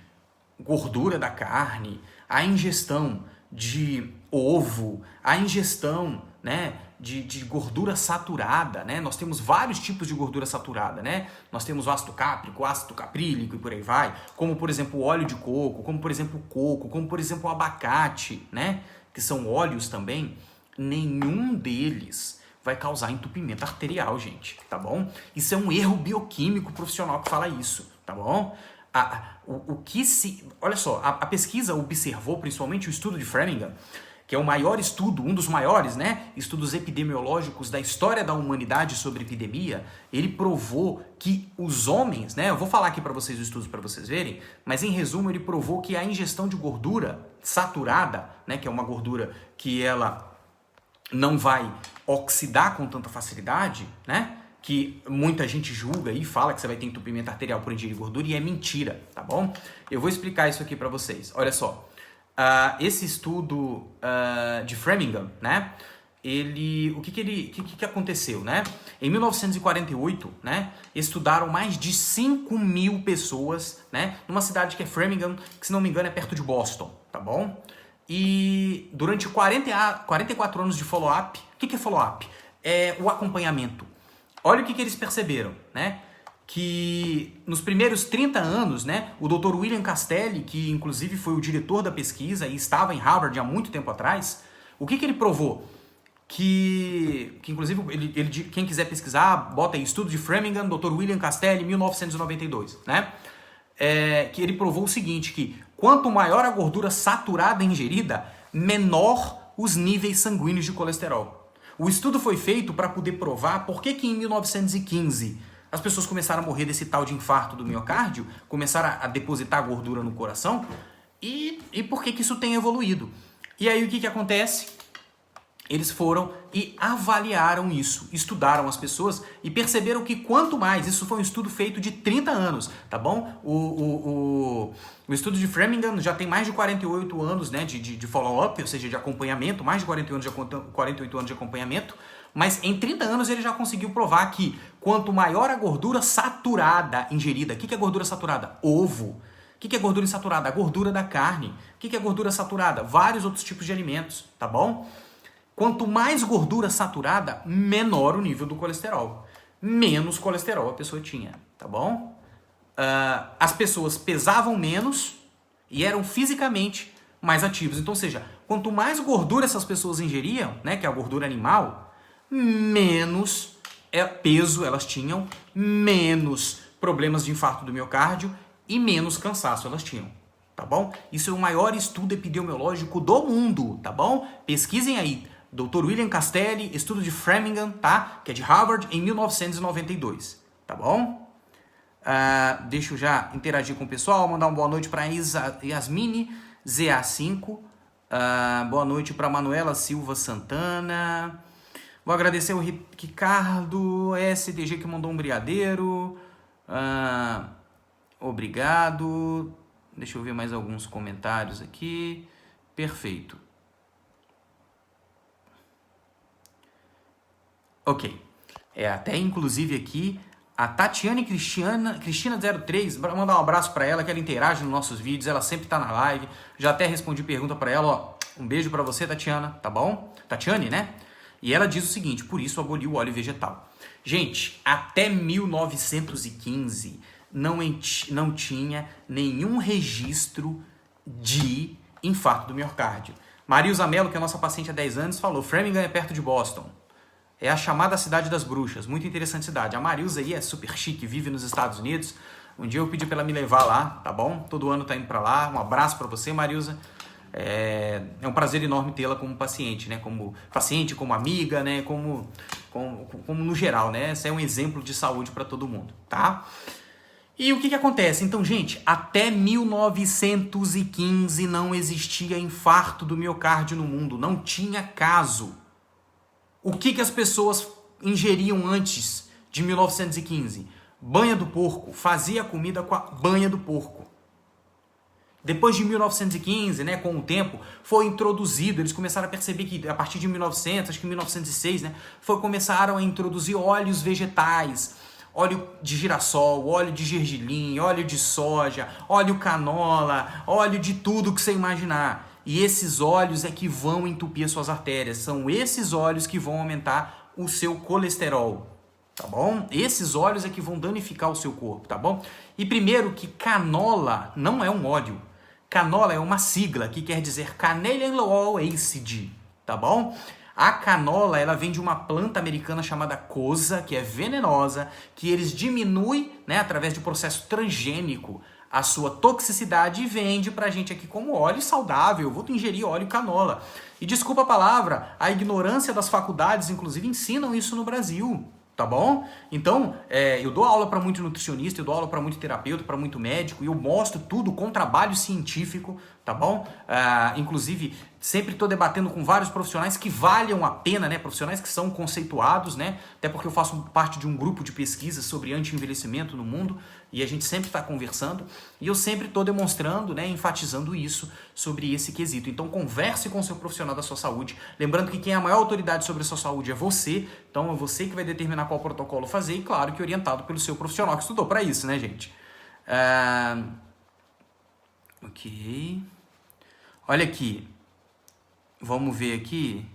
gordura da carne, a ingestão de ovo, a ingestão, né, de gordura saturada, né? Nós temos vários tipos de gordura saturada, né? Nós temos o ácido cáprico, o ácido caprílico e por aí vai, como por exemplo o óleo de coco, como por exemplo o coco, como por exemplo o abacate, né? Que são óleos também. Nenhum deles vai causar entupimento arterial, gente, tá bom? Isso é um erro bioquímico profissional que fala isso, tá bom? Olha só, a pesquisa observou, principalmente o estudo de Framingham, que é o maior estudo, um dos maiores, né, estudos epidemiológicos da história da humanidade sobre epidemia. Ele provou que os homens, né, eu vou falar aqui para vocês os estudos para vocês verem, mas em resumo ele provou que a ingestão de gordura saturada, né, que é uma gordura que ela não vai oxidar com tanta facilidade, né, que muita gente julga e fala que você vai ter entupimento arterial por ingerir gordura, e é mentira, tá bom? Eu vou explicar isso aqui para vocês. Olha só, esse estudo de Framingham, né? O que aconteceu, né? Em 1948, né? Estudaram mais de 5 mil pessoas, né? Numa cidade que é Framingham, que se não me engano é perto de Boston, tá bom? E durante 44 anos de follow-up, o que é follow-up? É o acompanhamento. Olha o que eles perceberam, né? Que nos primeiros 30 anos, né, o Dr. William Castelli, que inclusive foi o diretor da pesquisa e estava em Harvard há muito tempo atrás, o que ele provou? Que inclusive, quem quiser pesquisar, bota aí, estudo de Framingham, Dr. William Castelli, 1992, né? Que ele provou o seguinte, que quanto maior a gordura saturada ingerida, menor os níveis sanguíneos de colesterol. O estudo foi feito para poder provar por que em 1915 as pessoas começaram a morrer desse tal de infarto do miocárdio, começaram a depositar gordura no coração, e por que isso tem evoluído. E aí o que acontece? Eles foram e avaliaram isso, estudaram as pessoas e perceberam que quanto mais, isso foi um estudo feito de 30 anos, tá bom? O estudo de Framingham já tem mais de 48 anos, né, de follow-up, ou seja, de acompanhamento, mais de 48 anos de acompanhamento, mas em 30 anos ele já conseguiu provar que quanto maior a gordura saturada ingerida, o que é gordura saturada? Ovo. O que é gordura insaturada? A gordura da carne. O que é gordura saturada? Vários outros tipos de alimentos, tá bom? Quanto mais gordura saturada, menor o nível do colesterol. menos colesterol a pessoa tinha, tá bom? As pessoas pesavam menos e eram fisicamente mais ativos. Então, ou seja, quanto mais gordura essas pessoas ingeriam, né, que é a gordura animal, menos peso elas tinham, menos problemas de infarto do miocárdio e menos cansaço elas tinham, tá bom? Isso é o maior estudo epidemiológico do mundo, tá bom? Pesquisem aí, Dr. William Castelli, estudo de Framingham, tá? Que é de Harvard, em 1992, tá bom? Deixa eu já interagir com o pessoal, mandar uma boa noite para Yasmine ZA5, boa noite para Manuela Silva Santana, vou agradecer o Ricardo SDG que mandou um brigadeiro, obrigado, deixa eu ver mais alguns comentários aqui, perfeito. Ok, até inclusive aqui a Tatiane Cristina03, mandar um abraço para ela, que ela interage nos nossos vídeos, ela sempre tá na live, já até respondi pergunta para ela, ó, um beijo para você, Tatiana, tá bom? Tatiane, né? E ela diz o seguinte, por isso aboliu o óleo vegetal. Gente, até 1915 não tinha nenhum registro de infarto do miocárdio. Marilza Mello, que é a nossa paciente há 10 anos, falou, Framingham é perto de Boston. É a chamada Cidade das Bruxas, muito interessante cidade. A Marilza aí é super chique, vive nos Estados Unidos. Um dia eu pedi para ela me levar lá, tá bom? Todo ano tá indo para lá. Um abraço para você, Marilza. É um prazer enorme tê-la como paciente, né? Como paciente, como amiga, né? Como no geral, né? Esse é um exemplo de saúde para todo mundo, tá? E o que acontece? Então, gente, até 1915 não existia infarto do miocárdio no mundo, não tinha caso. O que as pessoas ingeriam antes de 1915? Banha do porco. Fazia comida com a banha do porco. Depois de 1915, né, com o tempo, foi introduzido, eles começaram a perceber que a partir de 1900, acho que 1906, né, começaram a introduzir óleos vegetais, óleo de girassol, óleo de gergelim, óleo de soja, óleo canola, óleo de tudo que você imaginar. E esses óleos é que vão entupir as suas artérias. São esses óleos que vão aumentar o seu colesterol, tá bom? Esses óleos é que vão danificar o seu corpo, tá bom? E primeiro que canola não é um óleo. Canola é uma sigla que quer dizer Canadian Acid, tá bom? A canola, ela vem de uma planta americana chamada cosa, que é venenosa, que eles diminuem, né, através de processo transgênico, a sua toxicidade e vende pra gente aqui como óleo saudável. Eu vou ingerir óleo canola. E desculpa a palavra, a ignorância das faculdades, inclusive, ensinam isso no Brasil, tá bom? Então, eu dou aula para muito nutricionista, eu dou aula para muito terapeuta, para muito médico, e eu mostro tudo com trabalho científico, tá bom? Inclusive, sempre estou debatendo com vários profissionais que valham a pena, né? Profissionais que são conceituados, né? Até porque eu faço parte de um grupo de pesquisa sobre anti-envelhecimento no mundo, e a gente sempre está conversando, e eu sempre estou demonstrando, né, enfatizando isso sobre esse quesito. Então converse com o seu profissional da sua saúde, lembrando que quem é a maior autoridade sobre a sua saúde é você, então é você que vai determinar qual protocolo fazer, e claro que orientado pelo seu profissional que estudou para isso, né, gente? Ok. Olha aqui, vamos ver aqui.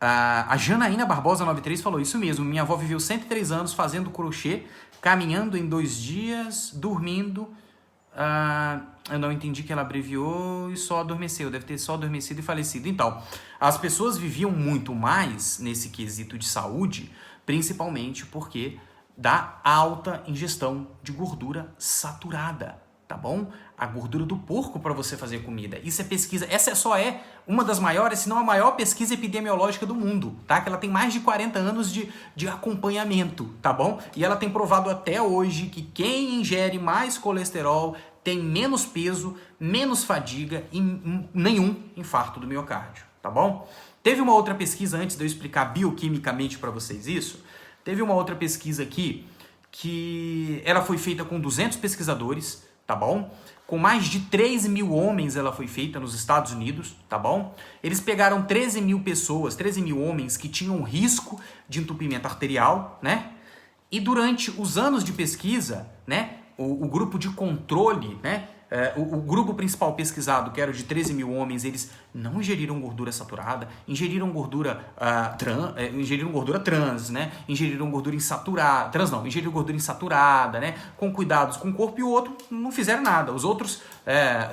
A Janaína Barbosa 93 falou isso mesmo. Minha avó viveu 103 anos fazendo crochê, caminhando em 2 dias, dormindo. Eu não entendi que ela abreviou e só adormeceu. Deve ter só adormecido e falecido. Então, as pessoas viviam muito mais nesse quesito de saúde, principalmente porque da alta ingestão de gordura saturada, tá bom? A gordura do porco para você fazer comida. Isso é pesquisa, essa só é uma das maiores, se não a maior pesquisa epidemiológica do mundo, tá? Que ela tem mais de 40 anos de acompanhamento, tá bom? E ela tem provado até hoje que quem ingere mais colesterol tem menos peso, menos fadiga e nenhum infarto do miocárdio, tá bom? Teve uma outra pesquisa, antes de eu explicar bioquimicamente para vocês isso, teve uma outra pesquisa aqui que ela foi feita com 200 pesquisadores, tá bom? Com mais de 3 mil homens ela foi feita nos Estados Unidos, tá bom? Eles pegaram 13 mil pessoas, 13 mil homens que tinham risco de entupimento arterial, né? E durante os anos de pesquisa, né, o grupo de controle, né, O grupo principal pesquisado, que era de 13 mil homens, eles não ingeriram gordura saturada, ingeriram gordura trans, né? Ingeriram gordura insaturada, ingeriram gordura insaturada, né? Com cuidados com o corpo, e o outro não fizeram nada. Os outros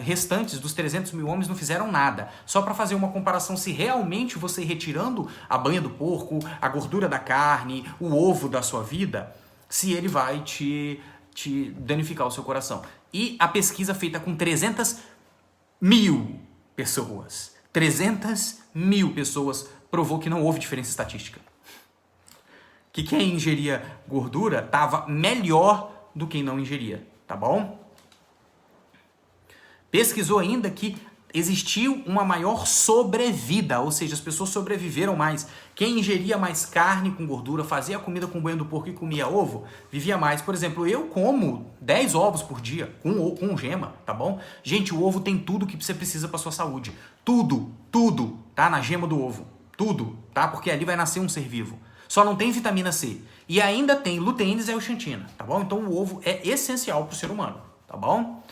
restantes dos 300 mil homens não fizeram nada. Só para fazer uma comparação, se realmente você retirando a banha do porco, a gordura da carne, o ovo da sua vida, se ele vai te danificar o seu coração. E a pesquisa feita com 300 mil pessoas. 300 mil pessoas provou que não houve diferença estatística. Que quem ingeria gordura estava melhor do que quem não ingeria, tá bom? Pesquisou ainda que existiu uma maior sobrevida, ou seja, as pessoas sobreviveram mais. Quem ingeria mais carne com gordura, fazia comida com banha do porco e comia ovo, vivia mais. Por exemplo, eu como 10 ovos por dia com gema, tá bom? Gente, o ovo tem tudo que você precisa para sua saúde. Tudo, tá na gema do ovo. Tudo, tá? Porque ali vai nascer um ser vivo. Só não tem vitamina C. E ainda tem luteína e zeoxantina, tá bom? Então o ovo é essencial para o ser humano, tá bom?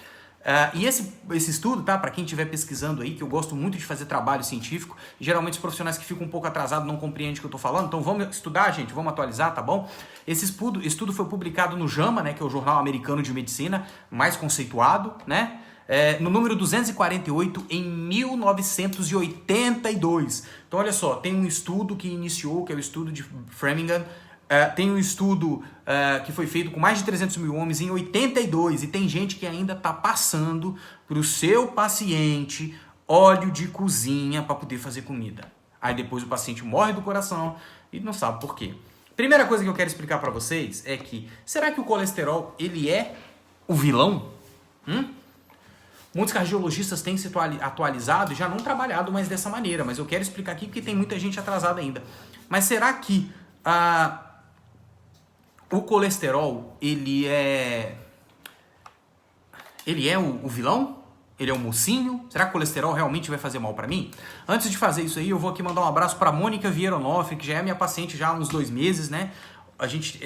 E esse estudo, tá? Para quem estiver pesquisando aí, que eu gosto muito de fazer trabalho científico, geralmente os profissionais que ficam um pouco atrasados não compreendem o que eu estou falando, então vamos estudar, gente, vamos atualizar, tá bom? Esse estudo foi publicado no JAMA, né, que é o Jornal Americano de Medicina, mais conceituado, né? No número 248 em 1982. Então, olha só, tem um estudo que iniciou, que é o estudo de Framingham. Tem um estudo que foi feito com mais de 300 mil homens em 82, e tem gente que ainda está passando para o seu paciente óleo de cozinha para poder fazer comida. Aí depois o paciente morre do coração e não sabe por quê. Primeira coisa que eu quero explicar para vocês é que, será que o colesterol, ele é o vilão? Muitos cardiologistas têm se atualizado e já não trabalhado mais dessa maneira, mas eu quero explicar aqui porque tem muita gente atrasada ainda. Mas será que o colesterol, ele é o vilão? Ele é o mocinho? Será que o colesterol realmente vai fazer mal para mim? Antes de fazer isso aí, eu vou aqui mandar um abraço para Mônica Vieira Onofre, que já é minha paciente já há uns 2 meses, né? A gente,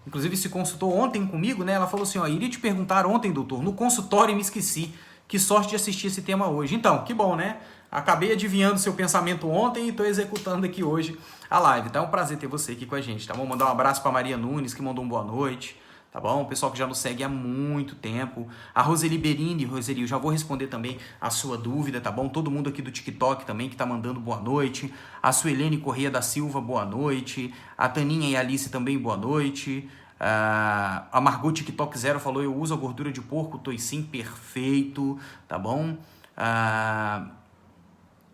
inclusive, se consultou ontem comigo, né? Ela falou assim, iria te perguntar ontem, doutor, no consultório e me esqueci. Que sorte de assistir esse tema hoje. Então, que bom, né? Acabei adivinhando seu pensamento ontem e estou executando aqui hoje a live, tá? É um prazer ter você aqui com a gente, tá bom? Mandar um abraço para Maria Nunes, que mandou um boa noite, tá bom? O pessoal que já nos segue há muito tempo. A Roseli Berini, Roseli, eu já vou responder também a sua dúvida, tá bom? Todo mundo aqui do TikTok também que tá mandando boa noite. A Suelene Correia da Silva, boa noite. A Taninha e a Alice também, boa noite. A Margot TikTok Zero falou, eu uso a gordura de porco, toicinho, perfeito, tá bom?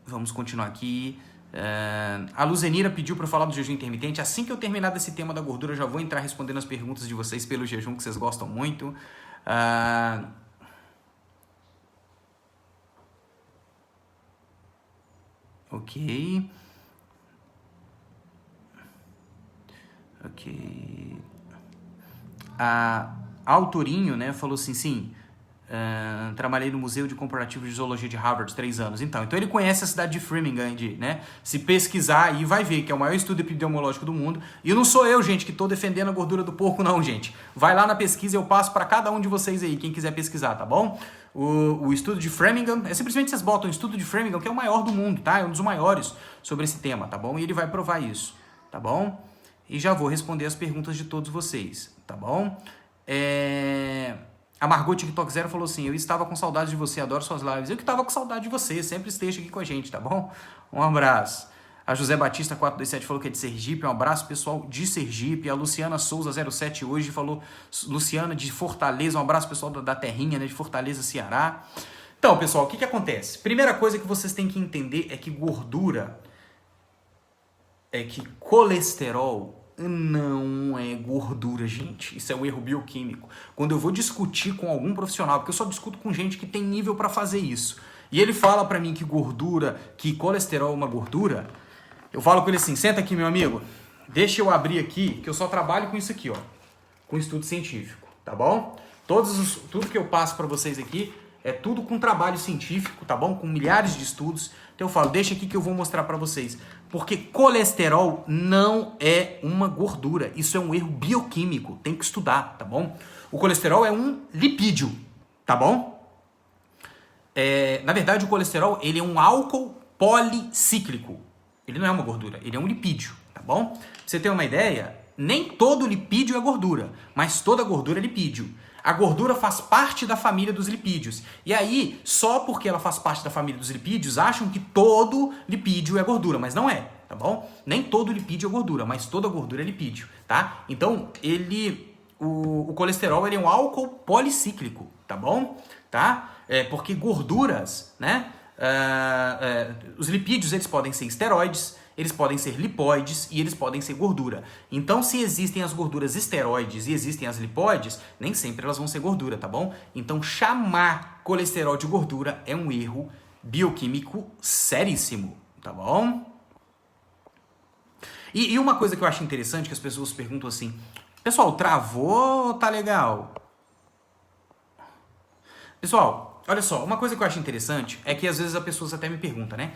Vamos continuar aqui. A Luzenira pediu para eu falar do jejum intermitente. Assim que eu terminar desse tema da gordura, eu já vou entrar respondendo as perguntas de vocês pelo jejum, que vocês gostam muito. Ok. A Autorinho, né, falou assim, sim, trabalhei no Museu de Comparativo de Zoologia de Harvard 3 anos. Então ele conhece a cidade de Framingham, né? Se pesquisar aí vai ver que é o maior estudo epidemiológico do mundo. E não sou eu, gente, que estou defendendo a gordura do porco, não, gente. Vai lá na pesquisa, eu passo para cada um de vocês aí, quem quiser pesquisar, tá bom? O estudo de Framingham, simplesmente vocês botam o estudo de Framingham, que é o maior do mundo, tá? É um dos maiores sobre esse tema, tá bom? E ele vai provar isso, tá bom? E já vou responder as perguntas de todos vocês, tá bom? A Margot TikTok Zero falou assim, eu estava com saudade de você, adoro suas lives. Eu que estava com saudade de você, sempre esteja aqui com a gente, tá bom? Um abraço. A José Batista 427 falou que é de Sergipe, um abraço pessoal de Sergipe. A Luciana Souza 07 hoje falou, Luciana de Fortaleza, um abraço pessoal da terrinha, né, de Fortaleza, Ceará. Então, pessoal, o que acontece? Primeira coisa que vocês têm que entender é que colesterol não é gordura, gente. Isso é um erro bioquímico. Quando eu vou discutir com algum profissional, porque eu só discuto com gente que tem nível para fazer isso, e ele fala para mim que colesterol é uma gordura, eu falo com ele assim, senta aqui, meu amigo, deixa eu abrir aqui, que eu só trabalho com isso aqui, ó, com estudo científico, tá bom? Tudo que eu passo para vocês aqui é tudo com trabalho científico, tá bom? Com milhares de estudos. Então eu falo, deixa aqui que eu vou mostrar para vocês. Porque colesterol não é uma gordura. Isso é um erro bioquímico. Tem que estudar, tá bom? O colesterol é um lipídio, tá bom? Na verdade, o colesterol ele é um álcool policíclico. Ele não é uma gordura, ele é um lipídio, tá bom? Pra você ter uma ideia, nem todo lipídio é gordura, mas toda gordura é lipídio. A gordura faz parte da família dos lipídios. E aí, só porque ela faz parte da família dos lipídios, acham que todo lipídio é gordura, mas não é, tá bom? Nem todo lipídio é gordura, mas toda gordura é lipídio, tá? Então, o colesterol ele é um álcool policíclico, tá bom? Tá? Porque gorduras, né? Os lipídios eles podem ser esteroides, eles podem ser lipóides e eles podem ser gordura. Então, se existem as gorduras esteroides e existem as lipóides, nem sempre elas vão ser gordura, tá bom? Então, chamar colesterol de gordura é um erro bioquímico seríssimo, tá bom? E uma coisa que eu acho interessante, que as pessoas perguntam assim, pessoal, travou ou tá legal? Pessoal, olha só, uma coisa que eu acho interessante é que às vezes as pessoas até me perguntam, né?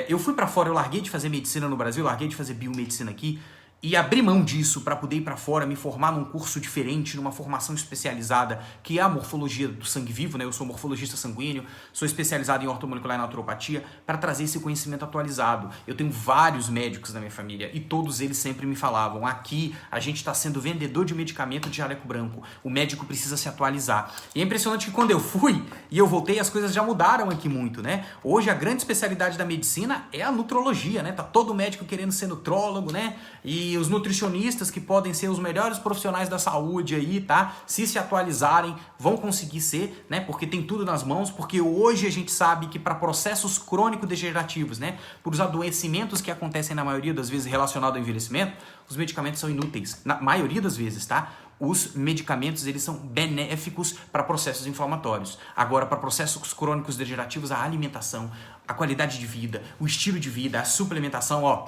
Eu fui pra fora, eu larguei de fazer medicina no Brasil, larguei de fazer biomedicina aqui e abri mão disso para poder ir para fora, me formar num curso diferente, numa formação especializada, que é a morfologia do sangue vivo, né? Eu sou morfologista sanguíneo, sou especializado em ortomolecular e naturopatia, para trazer esse conhecimento atualizado. Eu tenho vários médicos na minha família e todos eles sempre me falavam, aqui a gente está sendo vendedor de medicamento de jaleco branco, o médico precisa se atualizar. E é impressionante que quando eu fui e eu voltei, as coisas já mudaram aqui muito, né? Hoje a grande especialidade da medicina é a nutrologia, né? Tá todo médico querendo ser nutrólogo, né? E os nutricionistas, que podem ser os melhores profissionais da saúde aí, tá? Se atualizarem, vão conseguir ser, né? Porque tem tudo nas mãos, porque hoje a gente sabe que para processos crônico-degenerativos, né? Por os adoecimentos que acontecem na maioria das vezes relacionados ao envelhecimento, os medicamentos são inúteis. Na maioria das vezes, tá? Os medicamentos, eles são benéficos para processos inflamatórios. Agora, para processos crônicos degenerativos, a alimentação, a qualidade de vida, o estilo de vida, a suplementação, ó,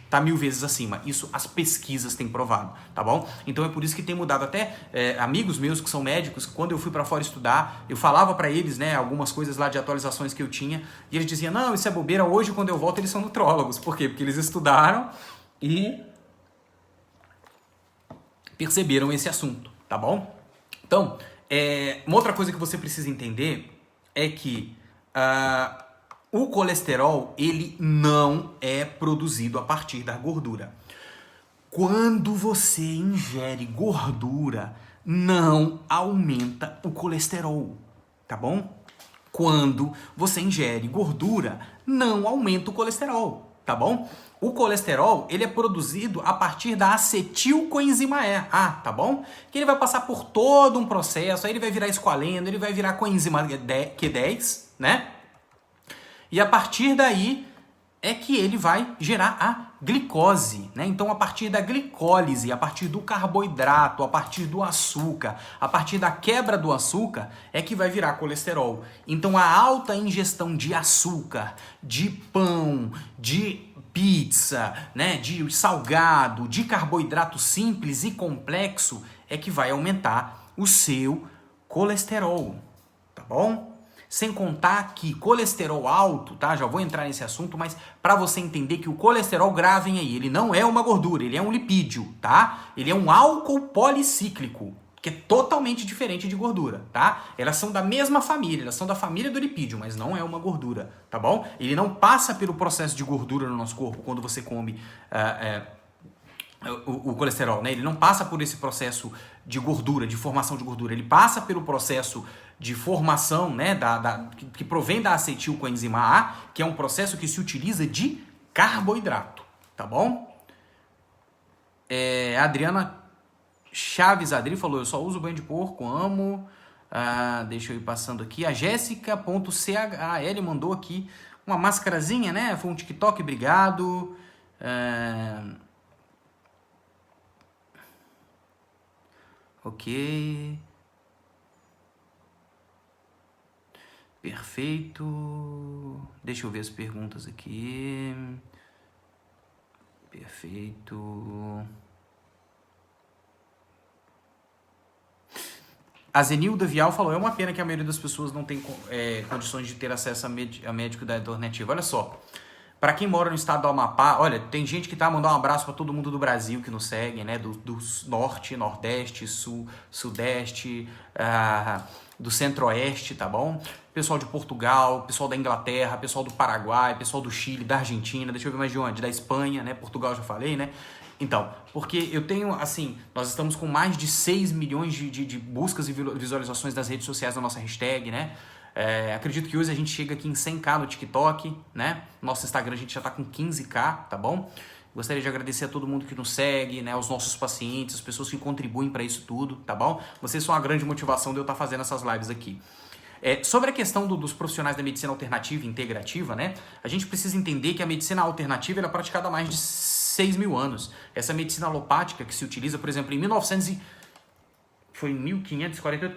tá 1000 vezes acima. Isso as pesquisas têm provado, tá bom? Então é por isso que tem mudado. Até amigos meus que são médicos, quando eu fui para fora estudar, eu falava para eles, né, algumas coisas lá de atualizações que eu tinha, e eles diziam, não, isso é bobeira, hoje quando eu volto eles são nutrólogos. Por quê? Porque eles estudaram e perceberam esse assunto, tá bom? Então, uma outra coisa que você precisa entender é que o colesterol, ele não é produzido a partir da gordura. Quando você ingere gordura, não aumenta o colesterol, tá bom? Quando você ingere gordura, não aumenta o colesterol, tá bom? O colesterol, ele é produzido a partir da acetilcoenzima E, tá bom? Que ele vai passar por todo um processo, aí ele vai virar esqualeno, ele vai virar coenzima Q10, né? E a partir daí é que ele vai gerar a glicose, né? Então, a partir da glicólise, a partir do carboidrato, a partir do açúcar, a partir da quebra do açúcar, é que vai virar colesterol. Então, a alta ingestão de açúcar, de pão, de pizza, né? De salgado, de carboidrato simples e complexo, é que vai aumentar o seu colesterol, tá bom? Sem contar que colesterol alto, tá? Já vou entrar nesse assunto, mas para você entender que o colesterol, gravem aí, ele não é uma gordura, ele é um lipídio, tá? Ele é um álcool policíclico, que é totalmente diferente de gordura, tá? Elas são da mesma família, elas são da família do lipídio, mas não é uma gordura, tá bom? Ele não passa pelo processo de gordura no nosso corpo quando você come o colesterol, né? Ele não passa por esse processo de gordura, de formação de gordura, ele passa pelo processo de formação, né, que provém da acetilcoenzima A, que é um processo que se utiliza de carboidrato, tá bom? A Adriana Chaves Adri falou, eu só uso banho de porco, amo. Deixa eu ir passando aqui. A Jéssica.chal mandou aqui uma máscarazinha, né? Foi um TikTok, obrigado. Ok. Perfeito. Deixa eu ver as perguntas aqui. Perfeito. A Zenilda Vial falou, é uma pena que a maioria das pessoas não tem condições de ter acesso a médico da alternativa. Olha só, Para quem mora no estado do Amapá, olha, tem gente que tá mandando um abraço para todo mundo do Brasil que nos segue, né? Do norte, nordeste, sul, sudeste, do centro-oeste, tá bom? Pessoal de Portugal, pessoal da Inglaterra, pessoal do Paraguai, pessoal do Chile, da Argentina, deixa eu ver mais de onde, da Espanha, né? Portugal já falei, né? Então, porque eu tenho, assim, nós estamos com mais de 6 milhões de buscas e visualizações das redes sociais da nossa hashtag, né? Acredito que hoje a gente chega aqui em 100k no TikTok, né? Nosso Instagram a gente já tá com 15k, tá bom? Gostaria de agradecer a todo mundo que nos segue, né? Os nossos pacientes, as pessoas que contribuem para isso tudo, tá bom? Vocês são a grande motivação de eu estar fazendo essas lives aqui. Sobre a questão dos profissionais da medicina alternativa e integrativa, né? A gente precisa entender que a medicina alternativa ela é praticada há mais de 6 mil anos. Essa medicina alopática que se utiliza, por exemplo, em 1548,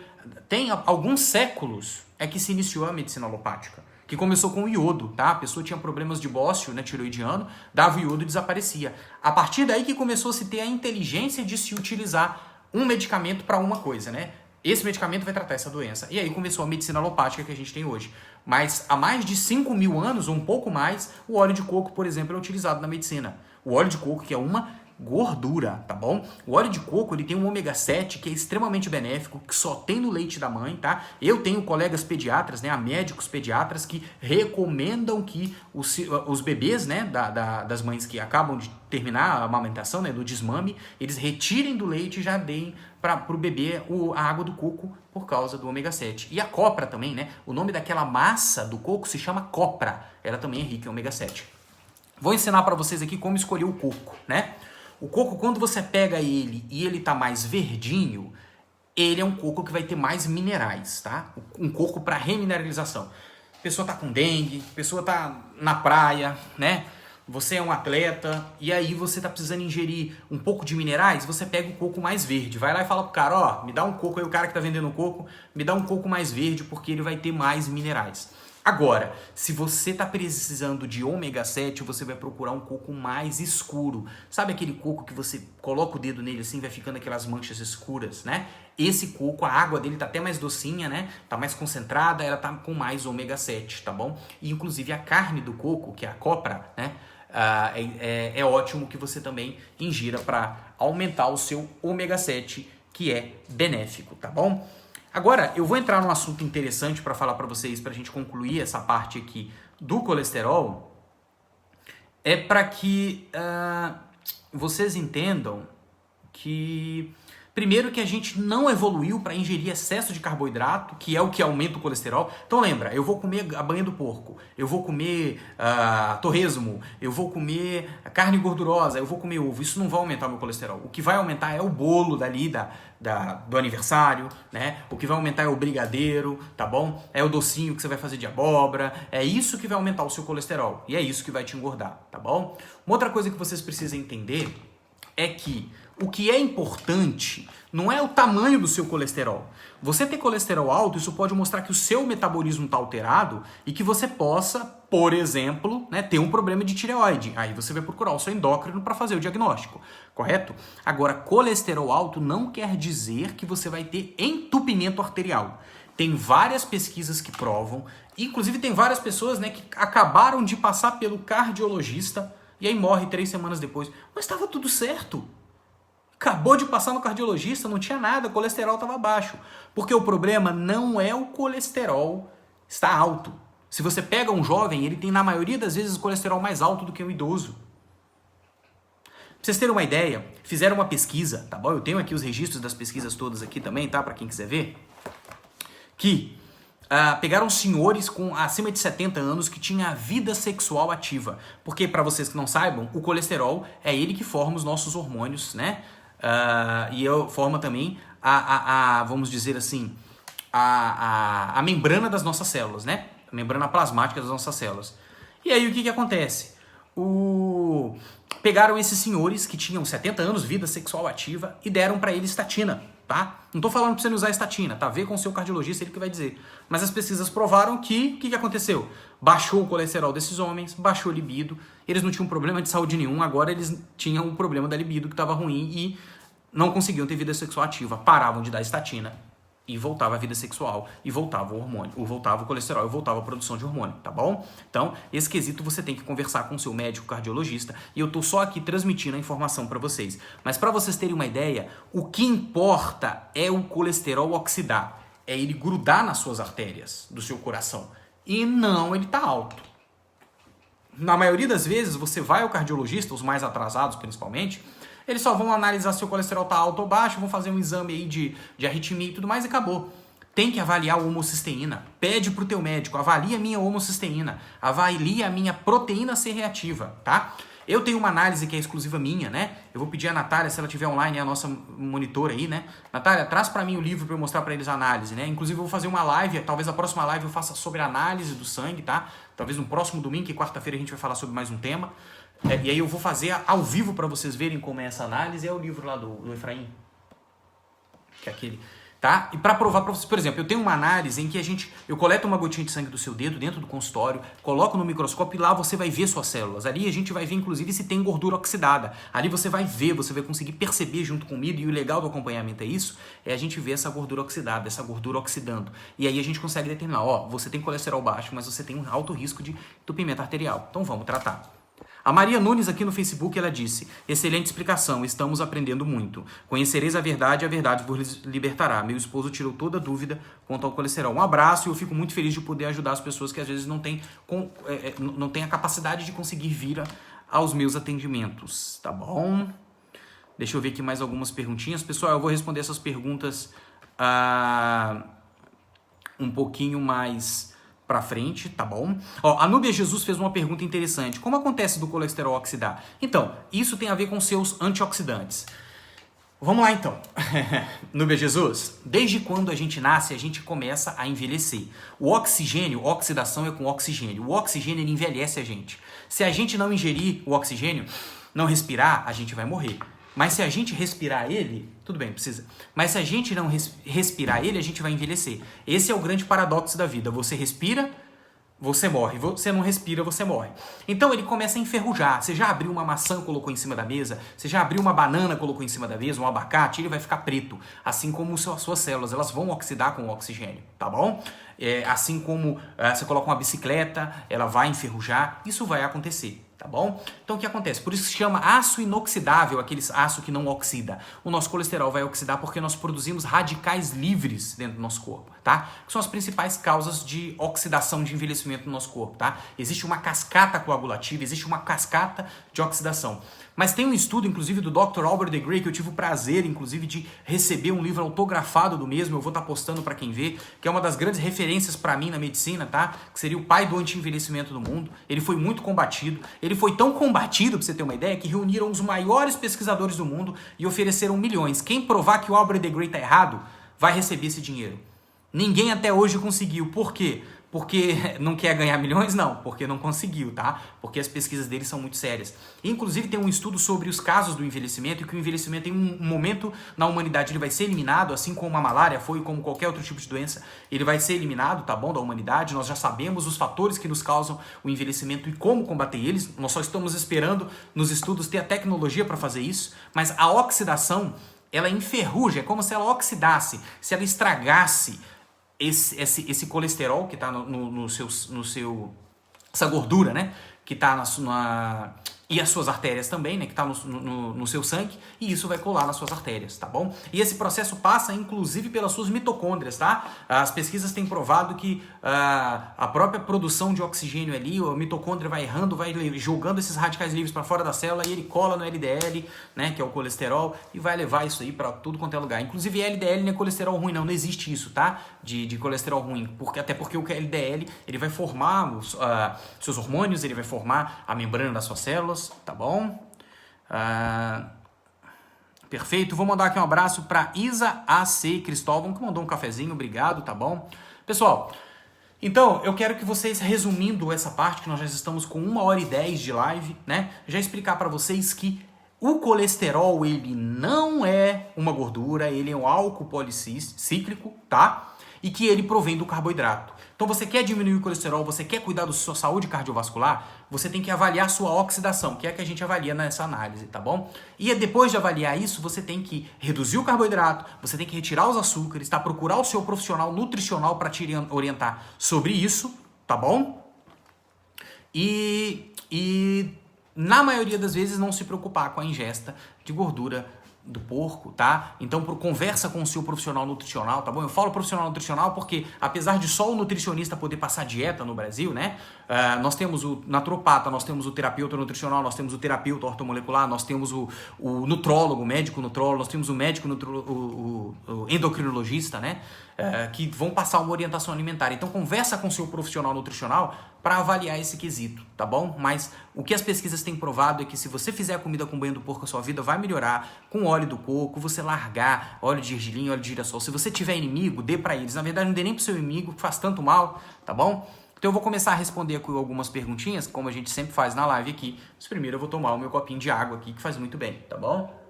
tem alguns séculos que se iniciou a medicina alopática, que começou com o iodo, tá? A pessoa tinha problemas de bócio, né, tiroidiano, dava o iodo e desaparecia. A partir daí que começou a se ter a inteligência de se utilizar um medicamento para uma coisa, né? Esse medicamento vai tratar essa doença. E aí começou a medicina alopática que a gente tem hoje. Mas há mais de 5 mil anos, ou um pouco mais, o óleo de coco, por exemplo, é utilizado na medicina. O óleo de coco, que é uma gordura, tá bom? O óleo de coco, ele tem um ômega 7 que é extremamente benéfico, que só tem no leite da mãe, tá? Eu tenho colegas pediatras, né, médicos pediatras que recomendam que os bebês, né, das mães que acabam de terminar a amamentação, né, do desmame, eles retirem do leite e já deem para o bebê a água do coco por causa do ômega 7. E a copra também, né? O nome daquela massa do coco se chama copra. Ela também é rica em ômega 7. Vou ensinar para vocês aqui como escolher o coco, né? O coco, quando você pega ele e ele tá mais verdinho, ele é um coco que vai ter mais minerais, tá? Um coco para remineralização. A pessoa tá com dengue, a pessoa tá na praia, né? Você é um atleta e aí você tá precisando ingerir um pouco de minerais, você pega o coco mais verde. Vai lá e fala pro cara, ó, me dá um coco aí, o cara que tá vendendo o coco, me dá um coco mais verde porque ele vai ter mais minerais. Agora, se você está precisando de ômega 7, você vai procurar um coco mais escuro. Sabe aquele coco que você coloca o dedo nele assim, vai ficando aquelas manchas escuras, né? Esse coco, a água dele tá até mais docinha, né? Tá mais concentrada, ela tá com mais ômega 7, tá bom? E inclusive a carne do coco, que é a copra, né? É ótimo que você também ingira para aumentar o seu ômega 7, que é benéfico, tá bom? Agora, eu vou entrar num assunto interessante para falar para vocês, para a gente concluir essa parte aqui do colesterol, para que vocês entendam que, primeiro, que a gente não evoluiu para ingerir excesso de carboidrato, que é o que aumenta o colesterol. Então lembra, eu vou comer a banha do porco, eu vou comer torresmo, eu vou comer carne gordurosa, eu vou comer ovo. Isso não vai aumentar o meu colesterol. O que vai aumentar é o bolo dali do aniversário, né? O que vai aumentar é o brigadeiro, tá bom? É o docinho que você vai fazer de abóbora. É isso que vai aumentar o seu colesterol. E é isso que vai te engordar, tá bom? Uma outra coisa que vocês precisam entender é que o que é importante não é o tamanho do seu colesterol. Você ter colesterol alto, isso pode mostrar que o seu metabolismo está alterado e que você possa, por exemplo, né, ter um problema de tireoide. Aí você vai procurar o seu endócrino para fazer o diagnóstico, correto? Agora, colesterol alto não quer dizer que você vai ter entupimento arterial. Tem várias pesquisas que provam, inclusive tem várias pessoas, né, que acabaram de passar pelo cardiologista e aí morre 3 semanas depois. Mas estava tudo certo. Acabou de passar no cardiologista, não tinha nada, o colesterol estava baixo. Porque o problema não é o colesterol estar alto. Se você pega um jovem, ele tem na maioria das vezes o colesterol mais alto do que um idoso. Pra vocês terem uma ideia, fizeram uma pesquisa, tá bom? Eu tenho aqui os registros das pesquisas todas aqui também, tá? Para quem quiser ver. Que pegaram senhores com acima de 70 anos que tinham a vida sexual ativa. Porque, para vocês que não saibam, o colesterol é ele que forma os nossos hormônios, né? E forma também vamos dizer assim, a membrana das nossas células, né? A membrana plasmática das nossas células. E aí o que acontece? Pegaram esses senhores que tinham 70 anos, vida sexual ativa, e deram para eles estatina, tá? Não tô falando para você não usar estatina, tá? Vê com o seu cardiologista, ele que vai dizer. Mas as pesquisas provaram que, o que aconteceu? Baixou o colesterol desses homens, baixou a libido, eles não tinham problema de saúde nenhum, agora eles tinham o problema da libido que estava ruim e não conseguiam ter vida sexual ativa, paravam de dar estatina E voltava a vida sexual, e voltava o hormônio, ou voltava o colesterol, e voltava a produção de hormônio, tá bom? Então, esse quesito você tem que conversar com o seu médico cardiologista, e eu tô só aqui transmitindo a informação para vocês. Mas para vocês terem uma ideia, o que importa é o colesterol oxidar, é ele grudar nas suas artérias do seu coração, e não ele tá alto. Na maioria das vezes, você vai ao cardiologista, os mais atrasados principalmente, eles só vão analisar se o colesterol está alto ou baixo, vão fazer um exame aí de arritmia e tudo mais e acabou. Tem que avaliar a homocisteína. Pede pro teu médico, avalia a minha homocisteína, avalia a minha proteína C reativa, tá? Eu tenho uma análise que é exclusiva minha, né? Eu vou pedir a Natália, se ela tiver online, é a nossa monitora aí, né? Natália, traz para mim o livro para eu mostrar para eles a análise, né? Inclusive eu vou fazer uma live, talvez a próxima live eu faça sobre a análise do sangue, tá? Talvez no próximo domingo, que quarta-feira a gente vai falar sobre mais um tema. E aí eu vou fazer ao vivo para vocês verem como é essa análise. É o livro lá do Efraim, que é aquele, tá? E para provar para vocês, por exemplo, eu tenho uma análise em que eu coleto uma gotinha de sangue do seu dedo dentro do consultório, coloco no microscópio e lá você vai ver suas células. Ali a gente vai ver inclusive se tem gordura oxidada. Ali você vai ver, você vai conseguir perceber junto comigo, e o legal do acompanhamento é isso, é a gente ver essa gordura oxidada, essa gordura oxidando. E aí a gente consegue determinar, ó, você tem colesterol baixo, mas você tem um alto risco de entupimento arterial. Então vamos tratar. A Maria Nunes aqui no Facebook, ela disse: excelente explicação, estamos aprendendo muito. Conhecereis a verdade vos libertará. Meu esposo tirou toda dúvida quanto ao colesterol. Um abraço, e eu fico muito feliz de poder ajudar as pessoas que às vezes não têm a capacidade de conseguir vir aos meus atendimentos, tá bom? Deixa eu ver aqui mais algumas perguntinhas. Pessoal, eu vou responder essas perguntas um pouquinho mais pra frente, tá bom? Ó, a Núbia Jesus fez uma pergunta interessante. Como acontece do colesterol oxidar? Então, isso tem a ver com seus antioxidantes. Vamos lá então. Núbia Jesus, desde quando a gente nasce, a gente começa a envelhecer. O oxigênio, oxidação é com oxigênio. O oxigênio, ele envelhece a gente. Se a gente não ingerir o oxigênio, não respirar, a gente vai morrer. Mas se a gente respirar ele, tudo bem, precisa. Mas se a gente não respirar ele, a gente vai envelhecer. Esse é o grande paradoxo da vida. Você respira, você morre. Você não respira, você morre. Então ele começa a enferrujar. Você já abriu uma maçã, colocou em cima da mesa. Você já abriu uma banana, colocou em cima da mesa. Um abacate, ele vai ficar preto. Assim como as suas células, elas vão oxidar com o oxigênio, tá bom? Assim como você coloca uma bicicleta, ela vai enferrujar. Isso vai acontecer. Tá bom? Então o que acontece? Por isso se chama aço inoxidável, aqueles aço que não oxida. O nosso colesterol vai oxidar porque nós produzimos radicais livres dentro do nosso corpo, tá? Que são as principais causas de oxidação, de envelhecimento no nosso corpo, tá? Existe uma cascata coagulativa, existe uma cascata de oxidação. Mas tem um estudo, inclusive, do Dr. Albert de Grey, que eu tive o prazer, inclusive, de receber um livro autografado do mesmo, eu vou estar postando para quem vê, que é uma das grandes referências para mim na medicina, tá? Que seria o pai do anti-envelhecimento do mundo. Ele foi muito combatido. Ele foi tão combatido, para você ter uma ideia, que reuniram os maiores pesquisadores do mundo e ofereceram milhões. Quem provar que o Albert de Grey está errado, vai receber esse dinheiro. Ninguém até hoje conseguiu. Por quê? Porque não quer ganhar milhões? Não, porque não conseguiu, tá? Porque as pesquisas dele são muito sérias. Inclusive tem um estudo sobre os casos do envelhecimento e que o envelhecimento em um momento na humanidade ele vai ser eliminado, assim como a malária foi, como qualquer outro tipo de doença, ele vai ser eliminado, tá bom, da humanidade. Nós já sabemos os fatores que nos causam o envelhecimento e como combater eles. Nós só estamos esperando nos estudos ter a tecnologia para fazer isso, mas a oxidação, ela enferruja, é como se ela oxidasse, se ela estragasse esse colesterol que está no seu essa gordura, né, que está e as suas artérias também, né, que está no seu sangue, e isso vai colar nas suas artérias, tá bom? E esse processo passa, inclusive, pelas suas mitocôndrias, tá? As pesquisas têm provado que a própria produção de oxigênio ali, a mitocôndria vai errando, vai jogando esses radicais livres para fora da célula e ele cola no LDL, né, que é o colesterol, e vai levar isso aí para tudo quanto é lugar. Inclusive, LDL não é colesterol ruim, não existe isso, tá? De colesterol ruim, até porque o LDL, ele vai formar os seus hormônios, ele vai formar a membrana das suas células, tá bom? Perfeito, vou mandar aqui um abraço para Isa AC Cristóvão, que mandou um cafezinho, obrigado, tá bom? Pessoal, então eu quero que vocês, resumindo essa parte, que nós já estamos com 1h10 de live, né? Já explicar para vocês que o colesterol, ele não é uma gordura, ele é um álcool policíclico, tá? e que ele provém do carboidrato. Então você quer diminuir o colesterol, você quer cuidar da sua saúde cardiovascular, você tem que avaliar a sua oxidação, que é a que a gente avalia nessa análise, tá bom? E depois de avaliar isso, você tem que reduzir o carboidrato, você tem que retirar os açúcares, tá? Procurar o seu profissional nutricional para te orientar sobre isso, tá bom? E na maioria das vezes não se preocupar com a ingesta de gordura do porco, tá? Então conversa com o seu profissional nutricional, tá bom? Eu falo profissional nutricional porque apesar de só o nutricionista poder passar dieta no Brasil, né? Nós temos o naturopata, nós temos o terapeuta nutricional, nós temos o terapeuta ortomolecular, nós temos o nutrólogo, o médico nutrólogo, nós temos o médico o endocrinologista, né? Que vão passar uma orientação alimentar. Então conversa com o seu profissional nutricional para avaliar esse quesito, tá bom? Mas o que as pesquisas têm provado é que se você fizer a comida com banho do porco, a sua vida vai melhorar. Com óleo do coco, você largar óleo de gergelim, óleo de girassol. Se você tiver inimigo, dê para eles. Na verdade, não dê nem pro seu inimigo, que faz tanto mal, tá bom? Então eu vou começar a responder aqui algumas perguntinhas, como a gente sempre faz na live aqui. Mas primeiro eu vou tomar o meu copinho de água aqui, que faz muito bem, tá bom?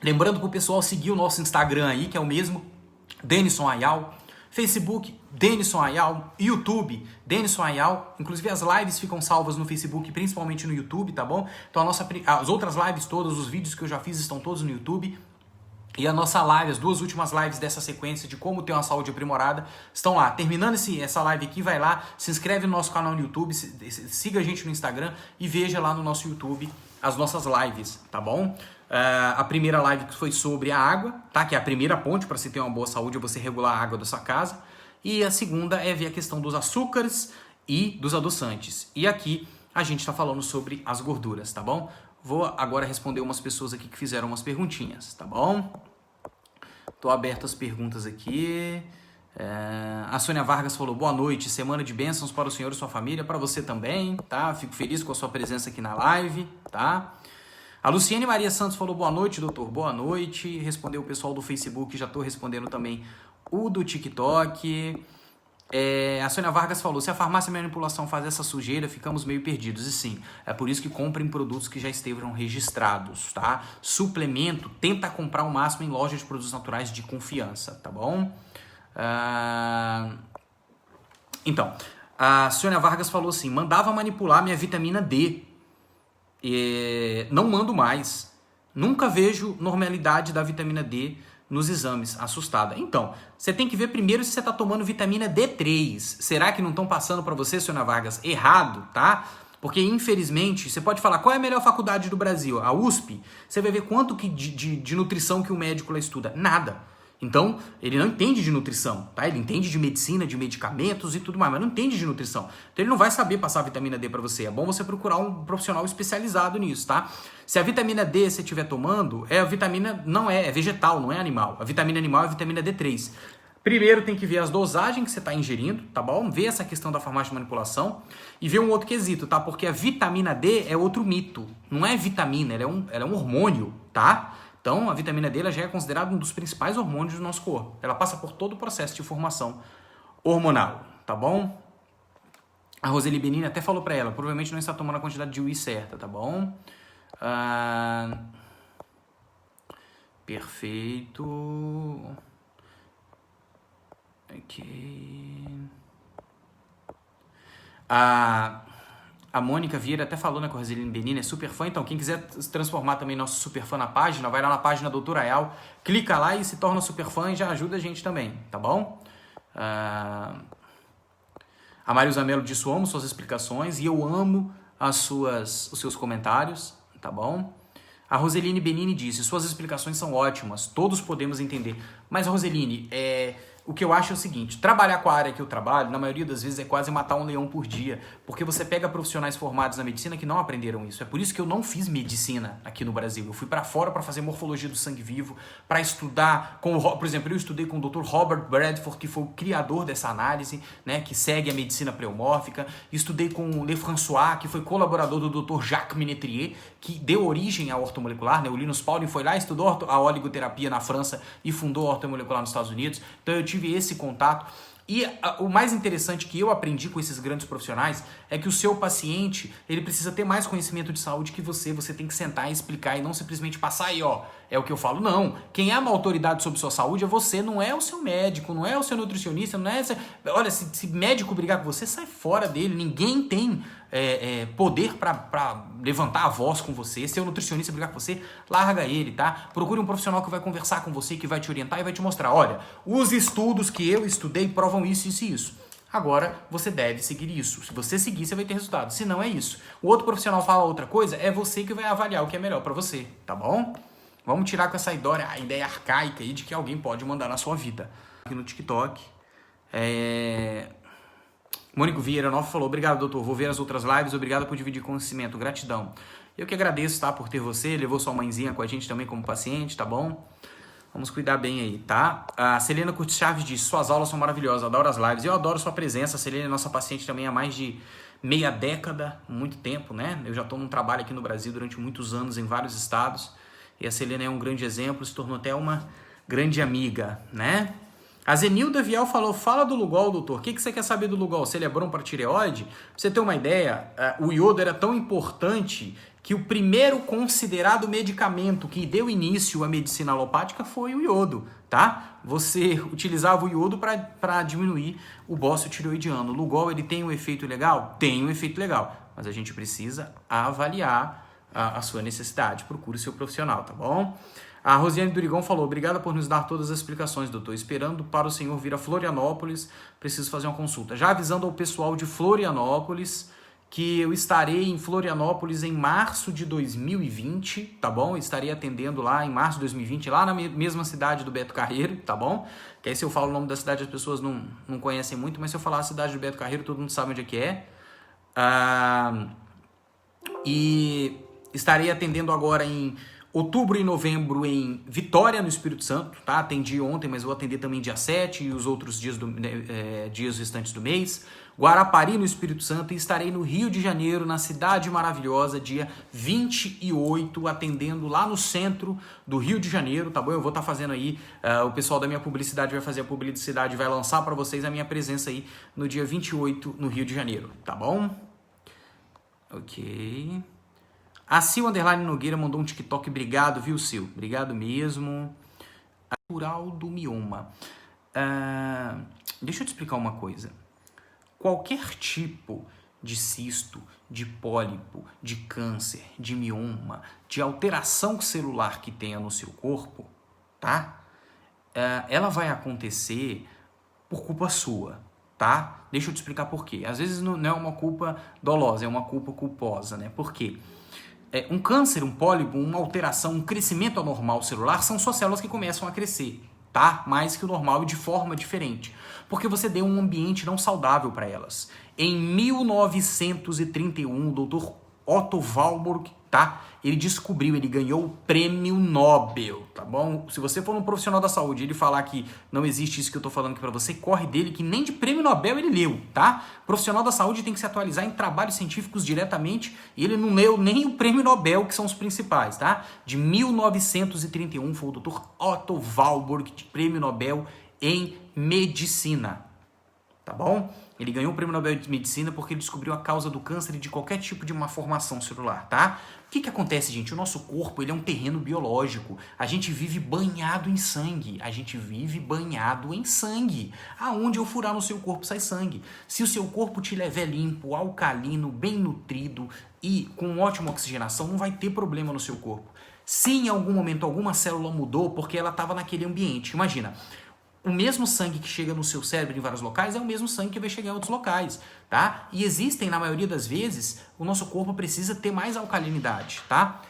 Lembrando pro pessoal seguir o nosso Instagram aí, que é o mesmo, Denison Ayal. Facebook, Denison Ayal. YouTube, Denison Ayal. Inclusive as lives ficam salvas no Facebook, principalmente no YouTube, tá bom? Então as outras lives todas, os vídeos que eu já fiz estão todos no YouTube. E a nossa live, as duas últimas lives dessa sequência de como ter uma saúde aprimorada, estão lá. Terminando essa live aqui, vai lá, se inscreve no nosso canal no YouTube, siga a gente no Instagram e veja lá no nosso YouTube as nossas lives, tá bom? A primeira live que foi sobre a água, tá? Que é a primeira ponte para se ter uma boa saúde, é você regular a água da sua casa. E a segunda é ver a questão dos açúcares e dos adoçantes. E aqui a gente está falando sobre as gorduras, tá bom? Vou agora responder umas pessoas aqui que fizeram umas perguntinhas, tá bom? Tô aberto às perguntas aqui. A Sônia Vargas falou, boa noite, semana de bênçãos para o senhor e sua família, para você também, tá? Fico feliz com a sua presença aqui na live, tá? A Luciane Maria Santos falou, boa noite, doutor, boa noite. Respondeu o pessoal do Facebook, já estou respondendo também o do TikTok. A Sônia Vargas falou, se a farmácia e manipulação faz essa sujeira, ficamos meio perdidos. E sim, é por isso que comprem produtos que já estejam registrados, tá? Suplemento, tenta comprar o máximo em lojas de produtos naturais de confiança, tá bom? Então, a Sônia Vargas falou assim, mandava manipular minha vitamina D. Não mando mais. Nunca vejo normalidade da vitamina D nos exames, assustada. Então, você tem que ver primeiro se você está tomando vitamina D3. Será que não estão passando para você, Sônia Vargas, errado, tá? Porque, infelizmente, você pode falar, qual é a melhor faculdade do Brasil? A USP? Você vai ver quanto de nutrição que o médico lá estuda. Nada. Então, ele não entende de nutrição, tá? Ele entende de medicina, de medicamentos e tudo mais, mas não entende de nutrição. Então, ele não vai saber passar a vitamina D para você. É bom você procurar um profissional especializado nisso, tá? Se a vitamina D você estiver tomando, a vitamina não é vegetal, não é animal. A vitamina animal é a vitamina D3. Primeiro tem que ver as dosagens que você está ingerindo, tá bom? Ver essa questão da farmácia de manipulação e ver um outro quesito, tá? Porque a vitamina D é outro mito. Não é vitamina, ela é um hormônio, tá? Então, a vitamina D ela já é considerada um dos principais hormônios do nosso corpo. Ela passa por todo o processo de formação hormonal, tá bom? A Roseli Benini até falou para ela, provavelmente não está tomando a quantidade de whey certa, tá bom? Perfeito. Ok. A Mônica Vieira até falou, né, que a Roseline Benini é super fã. Então, quem quiser se transformar também nosso super fã na página, vai lá na página Doutor Ayal, clica lá e se torna super fã e já ajuda a gente também, tá bom? A Mário Zamelo disse, eu amo suas explicações e eu amo os seus comentários, tá bom? A Roseline Benini disse, suas explicações são ótimas, todos podemos entender. Mas, Roseline, o que eu acho é o seguinte, trabalhar com a área que eu trabalho, na maioria das vezes é quase matar um leão por dia, porque você pega profissionais formados na medicina que não aprenderam isso. É por isso que eu não fiz medicina aqui no Brasil. Eu fui para fora para fazer morfologia do sangue vivo, para estudar, por exemplo, eu estudei com o Dr. Robert Bradford, que foi o criador dessa análise, né, que segue a medicina pleomórfica. Estudei com o Lefrançois, que foi colaborador do Dr. Jacques Ménetrier, que deu origem à ortomolecular, né? O Linus Pauling foi lá, estudou a oligoterapia na França e fundou a ortomolecular nos Estados Unidos. Então eu tive esse contato E o mais interessante que eu aprendi com esses grandes profissionais é que o seu paciente, ele precisa ter mais conhecimento de saúde que você tem que sentar e explicar e não simplesmente passar aí, ó, é o que eu falo. Não, quem é uma autoridade sobre sua saúde é você, não é o seu médico, não é o seu nutricionista, não é... Olha, se médico brigar com você, sai fora dele, ninguém tem poder para levantar a voz com você. Se é o nutricionista brigar com você, larga ele, tá? Procure um profissional que vai conversar com você, que vai te orientar e vai te mostrar, olha, os estudos que eu estudei provam isso, isso e isso. Agora, você deve seguir isso. Se você seguir, você vai ter resultado. Se não, é isso. O outro profissional fala outra coisa, é você que vai avaliar o que é melhor para você, tá bom? Vamos tirar com essa ideia arcaica aí de que alguém pode mandar na sua vida. Aqui no TikTok, Mônico Vieira Nova falou, obrigado, doutor, vou ver as outras lives, obrigado por dividir conhecimento, gratidão. Eu que agradeço, tá, por ter você, levou sua mãezinha com a gente também como paciente, tá bom? Vamos cuidar bem aí, tá? A Selena Curtis Chaves diz, suas aulas são maravilhosas, adoro as lives. Eu adoro sua presença, a Selena é nossa paciente também há mais de meia década, muito tempo, né? Eu já estou num trabalho aqui no Brasil durante muitos anos em vários estados. E a Selena é um grande exemplo, se tornou até uma grande amiga, né? A Zenilda Vial falou, fala do Lugol, doutor. O que você quer saber do Lugol? Se ele é bom para tireoide? Pra você ter uma ideia, o iodo era tão importante que o primeiro considerado medicamento que deu início à medicina alopática foi o iodo, tá? Você utilizava o iodo para diminuir o bócio tireoidiano. O Lugol, ele tem um efeito legal? Tem um efeito legal, mas a gente precisa avaliar a sua necessidade. Procure o seu profissional, tá bom? A Rosiane Durigão falou, obrigada por nos dar todas as explicações, doutor. Esperando para o senhor vir a Florianópolis, preciso fazer uma consulta. Já avisando ao pessoal de Florianópolis que eu estarei em Florianópolis em março de 2020, tá bom? Estarei atendendo lá em março de 2020, lá na mesma cidade do Beto Carreiro, tá bom? Que aí se eu falo o nome da cidade as pessoas não conhecem muito, mas se eu falar a cidade do Beto Carreiro todo mundo sabe onde é que é. E estarei atendendo agora em outubro e novembro em Vitória, no Espírito Santo, tá? Atendi ontem, mas vou atender também dia 7 e os outros dias, dias restantes do mês. Guarapari, no Espírito Santo, e estarei no Rio de Janeiro, na cidade maravilhosa, dia 28, atendendo lá no centro do Rio de Janeiro, tá bom? Eu vou estar fazendo aí, o pessoal da minha publicidade vai fazer a publicidade, vai lançar para vocês a minha presença aí no dia 28 no Rio de Janeiro, tá bom? Ok. A Sil Underline Nogueira mandou um TikTok, obrigado, viu, Sil? Obrigado mesmo. Natural do mioma. Deixa eu te explicar uma coisa. Qualquer tipo de cisto, de pólipo, de câncer, de mioma, de alteração celular que tenha no seu corpo, tá? Ela vai acontecer por culpa sua, tá? Deixa eu te explicar por quê. Às vezes não é uma culpa dolosa, é uma culpa culposa, né? Por quê? Um câncer, um pólipo, uma alteração, um crescimento anormal celular são suas células que começam a crescer, tá? Mais que o normal e de forma diferente. Porque você deu um ambiente não saudável para elas. Em 1931, o Dr. Otto Warburg, tá? Ele descobriu, ele ganhou o prêmio Nobel, tá bom? Se você for um profissional da saúde e ele falar que não existe isso que eu tô falando aqui para você, corre dele que nem de prêmio Nobel ele leu, tá? Profissional da saúde tem que se atualizar em trabalhos científicos diretamente e ele não leu nem o prêmio Nobel, que são os principais, tá? De 1931 foi o Dr. Otto Warburg, de prêmio Nobel em medicina, tá bom? Ele ganhou o prêmio Nobel de Medicina porque ele descobriu a causa do câncer e de qualquer tipo de malformação celular, tá? O que acontece, gente? O nosso corpo, ele é um terreno biológico. A gente vive banhado em sangue. A gente vive banhado em sangue. Aonde eu furar no seu corpo sai sangue. Se o seu corpo tiver limpo, alcalino, bem nutrido e com ótima oxigenação, não vai ter problema no seu corpo. Se em algum momento alguma célula mudou porque ela estava naquele ambiente, imagina... O mesmo sangue que chega no seu cérebro em vários locais é o mesmo sangue que vai chegar em outros locais, tá? E existem, na maioria das vezes, o nosso corpo precisa ter mais alcalinidade, tá?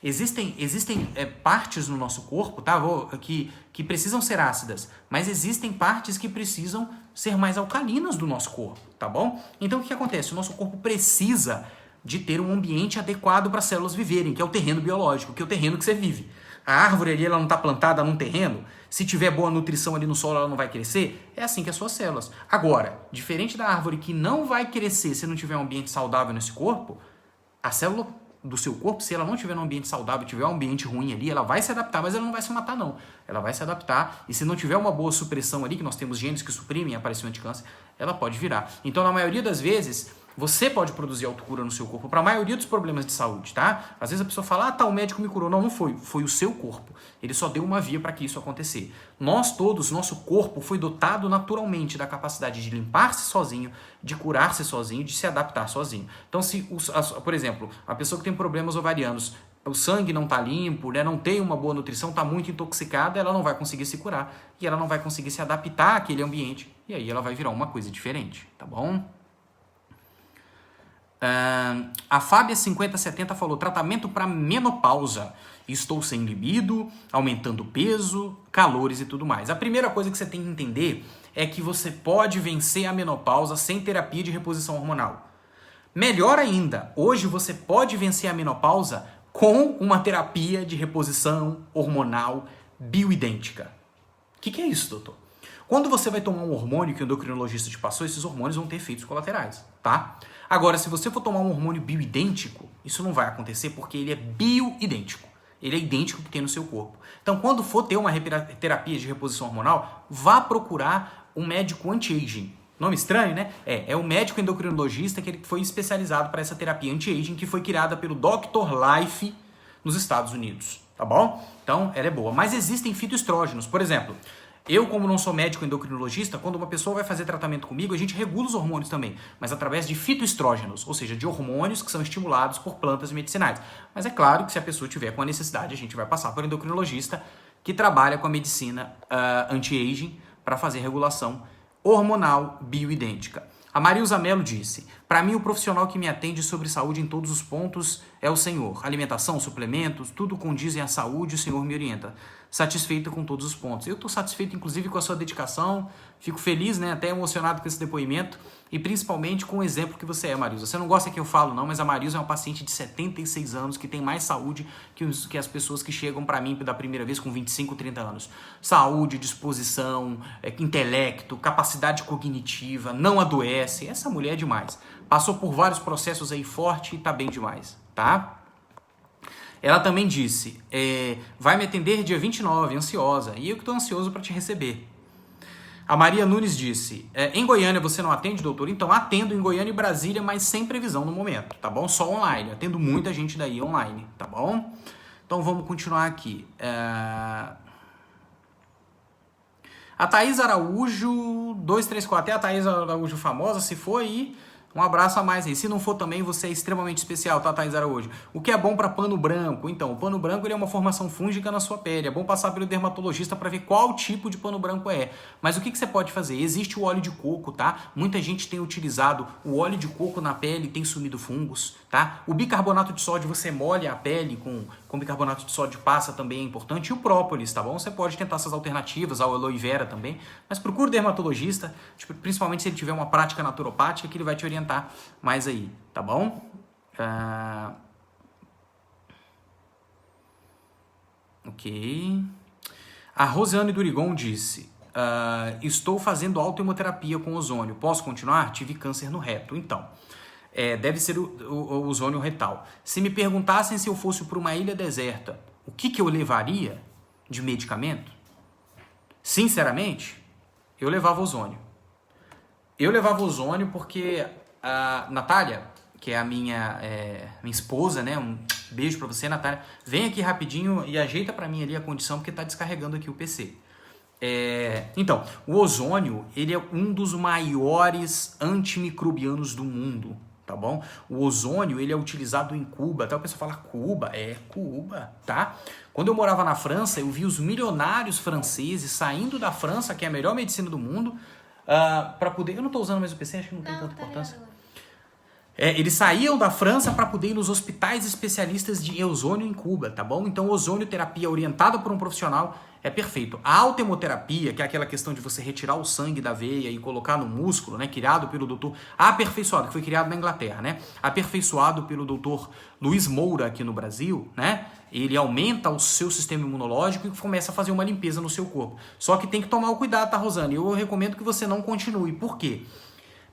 Existem partes no nosso corpo, tá? Que precisam ser ácidas, mas existem partes que precisam ser mais alcalinas do nosso corpo, tá bom? Então, o que acontece? O nosso corpo precisa de ter um ambiente adequado para as células viverem, que é o terreno biológico, que é o terreno que você vive. A árvore ali, ela não está plantada num terreno, se tiver boa nutrição ali no solo, ela não vai crescer. É assim que as suas células. Agora, diferente da árvore que não vai crescer se não tiver um ambiente saudável nesse corpo, a célula do seu corpo, se ela não estiver num ambiente saudável, tiver um ambiente ruim ali, ela vai se adaptar, mas ela não vai se matar não. Ela vai se adaptar e se não tiver uma boa supressão ali, que nós temos genes que suprimem aparecimento de câncer, ela pode virar. Então, na maioria das vezes, você pode produzir autocura no seu corpo para a maioria dos problemas de saúde, tá? Às vezes a pessoa fala, o médico me curou. Não, não foi. Foi o seu corpo. Ele só deu uma via para que isso acontecer. Nós todos, nosso corpo foi dotado naturalmente da capacidade de limpar-se sozinho, de curar-se sozinho, de se adaptar sozinho. Então, se, por exemplo, a pessoa que tem problemas ovarianos, o sangue não está limpo, né, não tem uma boa nutrição, está muito intoxicada, ela não vai conseguir se curar e ela não vai conseguir se adaptar àquele ambiente e aí ela vai virar uma coisa diferente, tá bom? A Fábia 5070 falou, tratamento para menopausa. Estou sem libido, aumentando peso, calores e tudo mais. A primeira coisa que você tem que entender é que você pode vencer a menopausa sem terapia de reposição hormonal. Melhor ainda, hoje você pode vencer a menopausa com uma terapia de reposição hormonal bioidêntica. O que é isso, doutor? Quando você vai tomar um hormônio que o endocrinologista te passou, esses hormônios vão ter efeitos colaterais, tá? Agora, se você for tomar um hormônio bioidêntico, isso não vai acontecer porque ele é bioidêntico. Ele é idêntico ao que tem no seu corpo. Então, quando for ter uma terapia de reposição hormonal, vá procurar um médico anti-aging. Nome estranho, né? É o médico endocrinologista que ele foi especializado para essa terapia anti-aging que foi criada pelo Dr. Life nos Estados Unidos, tá bom? Então, ela é boa. Mas existem fitoestrógenos. Por exemplo, eu, como não sou médico endocrinologista, quando uma pessoa vai fazer tratamento comigo, a gente regula os hormônios também, mas através de fitoestrógenos, ou seja, de hormônios que são estimulados por plantas medicinais. Mas é claro que se a pessoa tiver com a necessidade, a gente vai passar por um endocrinologista que trabalha com a medicina anti-aging para fazer regulação hormonal bioidêntica. A Marilza Mello disse, para mim o profissional que me atende sobre saúde em todos os pontos é o Senhor. Alimentação, suplementos, tudo condizem à saúde, o Senhor me orienta. Satisfeita com todos os pontos. Eu estou satisfeito, inclusive, com a sua dedicação, fico feliz, né, até emocionado com esse depoimento e principalmente com o exemplo que você é, Marilza. Você não gosta que eu falo, não, mas a Marilza é uma paciente de 76 anos que tem mais saúde que as pessoas que chegam para mim da primeira vez com 25, 30 anos. Saúde, disposição, intelecto, capacidade cognitiva, não adoece. Essa mulher é demais. Passou por vários processos aí forte e tá bem demais, tá? Ela também disse, vai me atender dia 29, ansiosa, e eu que estou ansioso para te receber. A Maria Nunes disse, em Goiânia você não atende, doutor? Então, atendo em Goiânia e Brasília, mas sem previsão no momento, tá bom? Só online, atendo muita gente daí online, tá bom? Então, vamos continuar aqui. A Thaís Araújo, 234, é a Thaís Araújo famosa, se for aí... Um abraço a mais aí. Se não for também, você é extremamente especial, tá, Thaís Araújo? O que é bom para pano branco? Então, o pano branco ele é uma formação fúngica na sua pele. É bom passar pelo dermatologista para ver qual tipo de pano branco é. Mas o que você pode fazer? Existe o óleo de coco, tá? Muita gente tem utilizado o óleo de coco na pele e tem sumido fungos, tá? O bicarbonato de sódio, você molha a pele com bicarbonato de sódio, passa também é importante. E o própolis, tá bom? Você pode tentar essas alternativas, a aloe vera também. Mas procure o dermatologista, principalmente se ele tiver uma prática naturopática, que ele vai te orientar mais aí, tá bom? Ok. A Rosiane Durigon disse, estou fazendo autoimuterapia com ozônio. Posso continuar? Tive câncer no reto. Então, deve ser o ozônio retal. Se me perguntassem se eu fosse para uma ilha deserta, o que eu levaria de medicamento? Sinceramente, eu levava ozônio. Eu levava ozônio porque a Natália, que é a minha esposa, né? Um beijo pra você, Natália. Vem aqui rapidinho e ajeita pra mim ali a condição, porque tá descarregando aqui o PC. Então, o ozônio, ele é um dos maiores antimicrobianos do mundo, tá bom? O ozônio, ele é utilizado em Cuba. Até o pessoal fala Cuba, Cuba, tá? Quando eu morava na França, eu vi os milionários franceses saindo da França, que é a melhor medicina do mundo, para poder... Eu não tô usando mais o PC, acho que não tem tanta importância. Eles saíam da França para poder ir nos hospitais especialistas de ozônio em Cuba, tá bom? Então, ozonioterapia orientada por um profissional é perfeito. A autohemoterapia, que é aquela questão de você retirar o sangue da veia e colocar no músculo, né? Criado pelo doutor... Aperfeiçoado, que foi criado na Inglaterra, né? Aperfeiçoado pelo doutor Luiz Moura aqui no Brasil, né? Ele aumenta o seu sistema imunológico e começa a fazer uma limpeza no seu corpo. Só que tem que tomar o cuidado, tá, Rosane? Eu recomendo que você não continue. Por quê?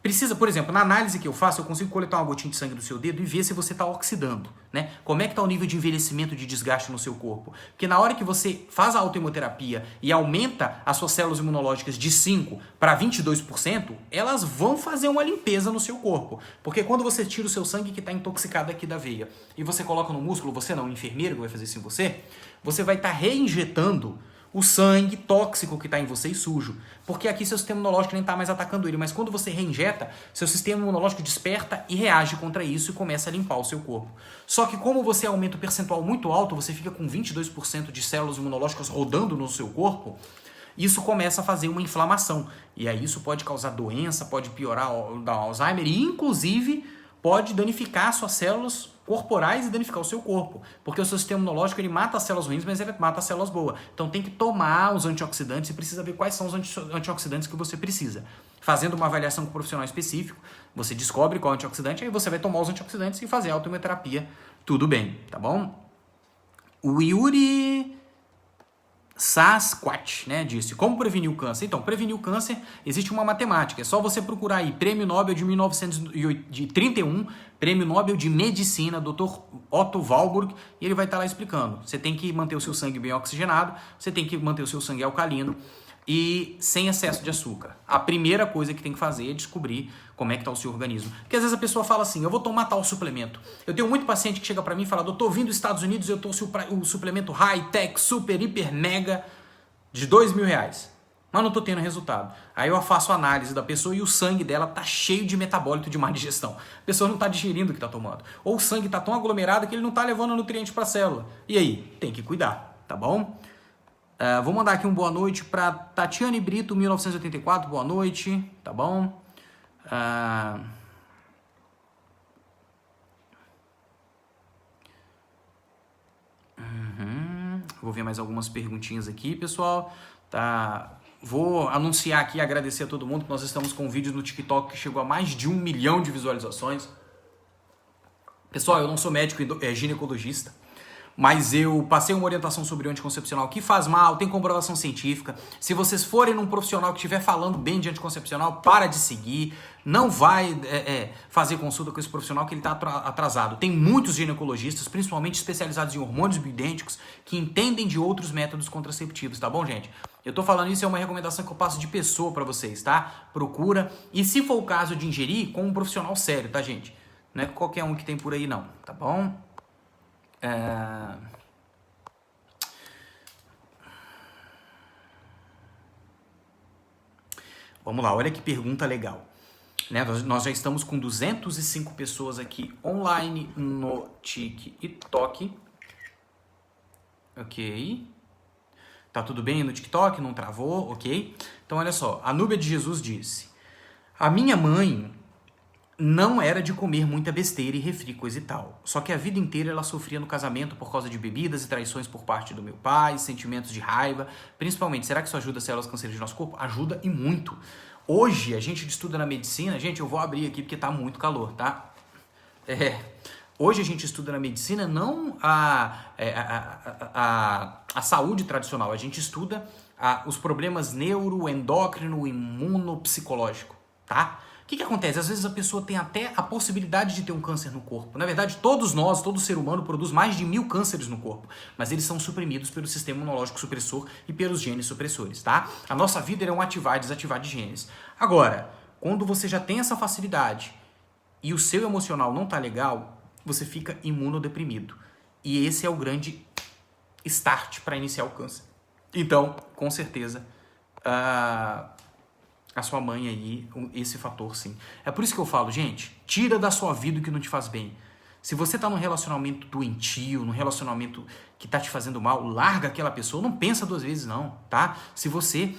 Precisa, por exemplo, na análise que eu faço, eu consigo coletar uma gotinha de sangue do seu dedo e ver se você está oxidando, né? Como é que está o nível de envelhecimento, de desgaste no seu corpo. Porque na hora que você faz a autoimunoterapia e aumenta as suas células imunológicas de 5 para 22%, elas vão fazer uma limpeza no seu corpo. Porque quando você tira o seu sangue que está intoxicado aqui da veia e você coloca no músculo, você não, o enfermeiro que vai fazer isso em você vai estar reinjetando o sangue tóxico que está em você e sujo. Porque aqui seu sistema imunológico nem está mais atacando ele. Mas quando você reinjeta, seu sistema imunológico desperta e reage contra isso e começa a limpar o seu corpo. Só que como você aumenta o percentual muito alto, você fica com 22% de células imunológicas rodando no seu corpo, isso começa a fazer uma inflamação. E aí isso pode causar doença, pode piorar o Alzheimer e inclusive pode danificar suas células corporais e danificar o seu corpo. Porque o seu sistema imunológico ele mata as células ruins, mas ele mata as células boas. Então tem que tomar os antioxidantes e precisa ver quais são os antioxidantes que você precisa. Fazendo uma avaliação com um profissional específico, você descobre qual é o antioxidante, aí você vai tomar os antioxidantes e fazer a autoimunoterapia. Tudo bem, tá bom? O Yuri Sasquatch, né, disse, como prevenir o câncer? Então, prevenir o câncer, existe uma matemática, é só você procurar aí, Prêmio Nobel de 1931, Prêmio Nobel de Medicina, Dr. Otto Warburg, e ele vai estar lá explicando. Você tem que manter o seu sangue bem oxigenado, você tem que manter o seu sangue alcalino e sem excesso de açúcar. A primeira coisa que tem que fazer é descobrir como é que está o seu organismo. Porque às vezes a pessoa fala assim, eu vou tomar tal suplemento. Eu tenho muito paciente que chega para mim e fala, doutor, vim dos Estados Unidos, eu tô o suplemento high-tech, super, hiper, mega, de R$2.000. Mas não tô tendo resultado. Aí eu faço a análise da pessoa e o sangue dela tá cheio de metabólito de má digestão. A pessoa não tá digerindo o que tá tomando. Ou o sangue tá tão aglomerado que ele não tá levando nutriente para a célula. E aí? Tem que cuidar, tá bom? Vou mandar aqui um boa noite para Tatiane Brito, 1984, boa noite, tá bom? Vou ver mais algumas perguntinhas aqui, pessoal. Tá. Vou anunciar aqui, agradecer a todo mundo que nós estamos com um vídeo no TikTok que chegou a mais de 1 milhão de visualizações. Pessoal, eu não sou médico ginecologista, mas eu passei uma orientação sobre o anticoncepcional que faz mal, tem comprovação científica. Se vocês forem num profissional que estiver falando bem de anticoncepcional, para de seguir. Não vai fazer consulta com esse profissional que ele está atrasado. Tem muitos ginecologistas, principalmente especializados em hormônios bioidênticos, que entendem de outros métodos contraceptivos, tá bom, gente? Eu tô falando isso, é uma recomendação que eu passo de pessoa para vocês, tá? Procura. E se for o caso de ingerir, com um profissional sério, tá, gente? Não é qualquer um que tem por aí, não, tá bom? Vamos lá, olha que pergunta legal. Né? Nós já estamos com 205 pessoas aqui online no TikTok. Ok. Tá tudo bem no TikTok? Não travou? Ok. Então, olha só. A Núbia de Jesus disse: a minha mãe não era de comer muita besteira e refri, coisa e tal. Só que a vida inteira ela sofria no casamento por causa de bebidas e traições por parte do meu pai, sentimentos de raiva. Principalmente, será que isso ajuda as células cancerígenas do nosso corpo? Ajuda e muito. Hoje, a gente estuda na medicina... Gente, eu vou abrir aqui porque tá muito calor, tá? Hoje a gente estuda na medicina não a saúde tradicional. A gente estuda os problemas neuroendócrino, imunopsicológico, tá? O que acontece? Às vezes a pessoa tem até a possibilidade de ter um câncer no corpo. Na verdade, todos nós, todo ser humano produz mais de 1000 cânceres no corpo, mas eles são suprimidos pelo sistema imunológico supressor e pelos genes supressores, tá? A nossa vida é um ativar e desativar de genes. Agora, quando você já tem essa facilidade e o seu emocional não tá legal, você fica imunodeprimido. E esse é o grande start para iniciar o câncer. Então, com certeza, a sua mãe aí, esse fator sim. É por isso que eu falo, gente, tira da sua vida o que não te faz bem. Se você tá num relacionamento doentio, num relacionamento que tá te fazendo mal, larga aquela pessoa, não pensa 2 vezes não, tá? Se você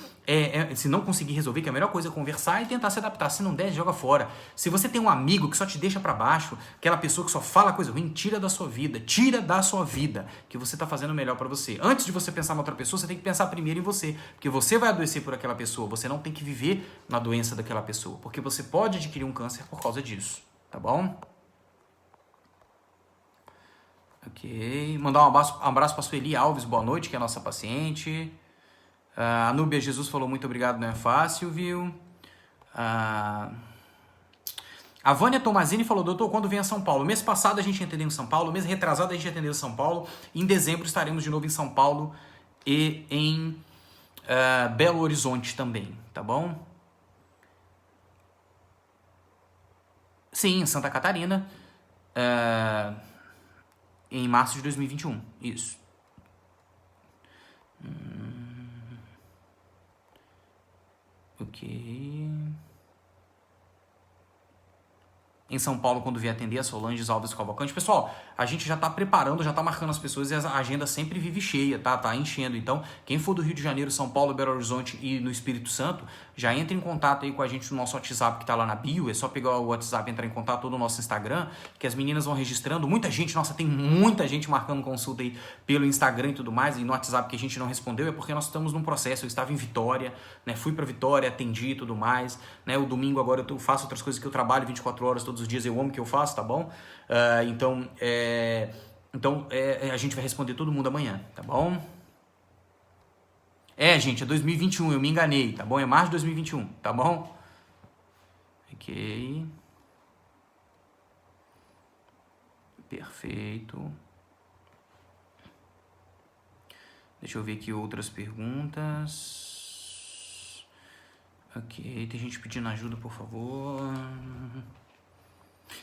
se não conseguir resolver, que a melhor coisa é conversar e tentar se adaptar. Se não der, joga fora. Se você tem um amigo que só te deixa pra baixo, aquela pessoa que só fala coisa ruim, tira da sua vida, que você tá fazendo melhor pra você. Antes de você pensar na outra pessoa, você tem que pensar primeiro em você, porque você vai adoecer por aquela pessoa, você não tem que viver na doença daquela pessoa, porque você pode adquirir um câncer por causa disso, tá bom? Ok, mandar um abraço para a Sueli Alves, boa noite, que é a nossa paciente. A Núbia Jesus falou muito obrigado, não é fácil, viu? A Vânia Tomazini falou, doutor, quando vem a São Paulo? Mês passado a gente atendeu em São Paulo, mês retrasado a gente atendeu em São Paulo, em dezembro estaremos de novo em São Paulo e em Belo Horizonte também, tá bom? Sim, em Santa Catarina, em março de 2021, isso. Ok. Em São Paulo, quando vier atender a Solange Alves Cavalcante. Pessoal, a gente já tá preparando, já tá marcando as pessoas e a agenda sempre vive cheia, tá? Tá enchendo. Então, quem for do Rio de Janeiro, São Paulo, Belo Horizonte e no Espírito Santo, já entra em contato aí com a gente no nosso WhatsApp que tá lá na bio. É só pegar o WhatsApp e entrar em contato ou no nosso Instagram, que as meninas vão registrando. Muita gente, nossa, tem muita gente marcando consulta aí pelo Instagram e tudo mais. E no WhatsApp que a gente não respondeu é porque nós estamos num processo. Eu estava em Vitória, né? Fui pra Vitória, atendi e tudo mais, né? O domingo agora eu faço outras coisas que eu trabalho 24 horas todos os dias. Eu amo o que eu faço, tá bom? Então, a gente vai responder todo mundo amanhã, tá bom? Gente, é 2021, eu me enganei, tá bom? É março de 2021, tá bom? Ok. Perfeito. Deixa eu ver aqui outras perguntas. Ok, tem gente pedindo ajuda, por favor.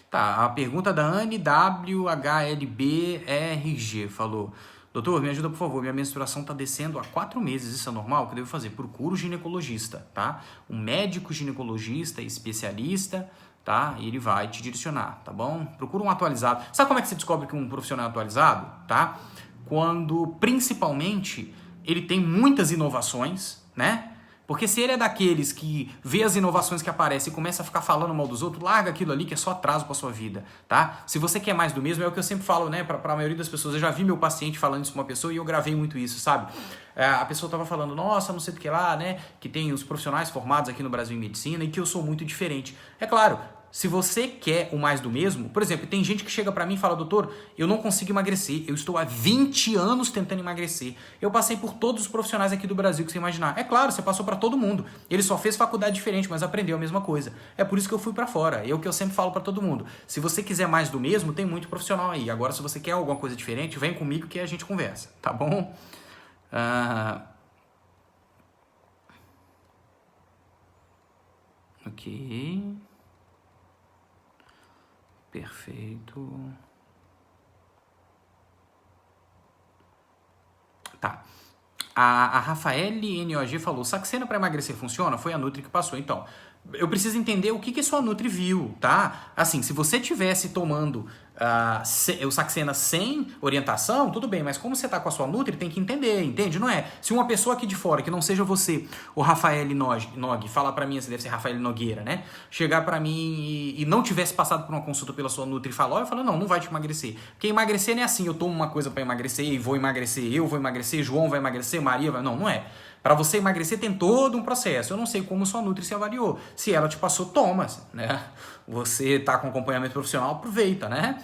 Tá, a pergunta da Anne WHLBRG falou: doutor, me ajuda por favor, minha menstruação tá descendo há 4 meses, isso é normal? O que eu devo fazer? Procura o ginecologista, tá? Um médico ginecologista, especialista, tá? E ele vai te direcionar, tá bom? Procura um atualizado. Sabe como é que você descobre que um profissional é atualizado, tá? Quando, principalmente, ele tem muitas inovações, né? Porque se ele é daqueles que vê as inovações que aparecem e começa a ficar falando mal dos outros, larga aquilo ali que é só atraso para sua vida, tá? Se você quer mais do mesmo, é o que eu sempre falo, né, para a maioria das pessoas. Eu já vi meu paciente falando isso pra uma pessoa e eu gravei muito isso, sabe? A pessoa tava falando, nossa, não sei do que lá, né, que tem os profissionais formados aqui no Brasil em medicina e que eu sou muito diferente. É claro, se você quer o mais do mesmo, por exemplo, tem gente que chega pra mim e fala, doutor, eu não consigo emagrecer, eu estou há 20 anos tentando emagrecer, eu passei por todos os profissionais aqui do Brasil que você imaginar. É claro, você passou pra todo mundo, ele só fez faculdade diferente, mas aprendeu a mesma coisa. É por isso que eu fui pra fora, é o que eu sempre falo pra todo mundo. Se você quiser mais do mesmo, tem muito profissional aí. Agora, se você quer alguma coisa diferente, vem comigo que a gente conversa, tá bom? Ok... Perfeito. Tá. A Rafaele NOG falou, Saxena para emagrecer funciona? Foi a Nutri que passou. Então, eu preciso entender o que sua Nutri viu, tá? Assim, se você tivesse tomando o Saxena sem orientação, tudo bem, mas como você tá com a sua Nutri, tem que entender, entende? Não é? Se uma pessoa aqui de fora, que não seja você, o Rafael Nog, falar pra mim, você deve ser Rafael Nogueira, né? Chegar pra mim e não tivesse passado por uma consulta pela sua Nutri e falar, eu falo, não vai te emagrecer. Porque emagrecer não é assim, eu tomo uma coisa pra emagrecer e vou emagrecer, eu vou emagrecer, João vai emagrecer, Maria vai... Não é. Para você emagrecer tem todo um processo. Eu não sei como sua Nutri se avaliou. Se ela te passou, toma, né? Você tá com acompanhamento profissional, aproveita, né?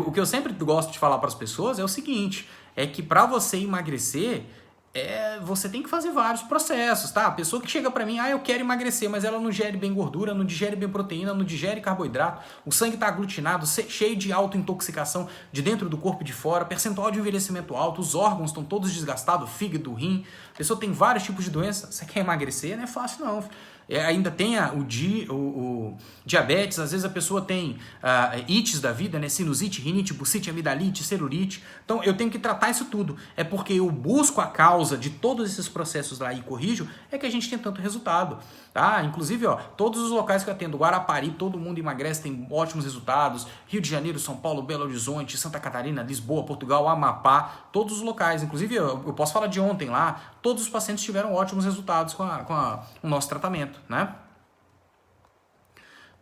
O que eu sempre gosto de falar para as pessoas é o seguinte, é que para você emagrecer, você tem que fazer vários processos, tá? A pessoa que chega para mim, eu quero emagrecer, mas ela não digere bem gordura, não digere bem proteína, não digere carboidrato, o sangue tá aglutinado, cheio de autointoxicação de dentro do corpo e de fora, percentual de envelhecimento alto, os órgãos estão todos desgastados, fígado, rim, a pessoa tem vários tipos de doença, você quer emagrecer? Não é fácil não. Ainda tem o diabetes, às vezes a pessoa tem ites da vida, né? Sinusite, rinite, bursite, amidalite, celulite. Então eu tenho que tratar isso tudo. É porque eu busco a causa de todos esses processos lá e corrijo, é que a gente tem tanto resultado. Tá? Inclusive, todos os locais que eu atendo, Guarapari, todo mundo emagrece, tem ótimos resultados. Rio de Janeiro, São Paulo, Belo Horizonte, Santa Catarina, Lisboa, Portugal, Amapá, todos os locais. Inclusive, eu posso falar de ontem lá, todos os pacientes tiveram ótimos resultados com o nosso tratamento, né?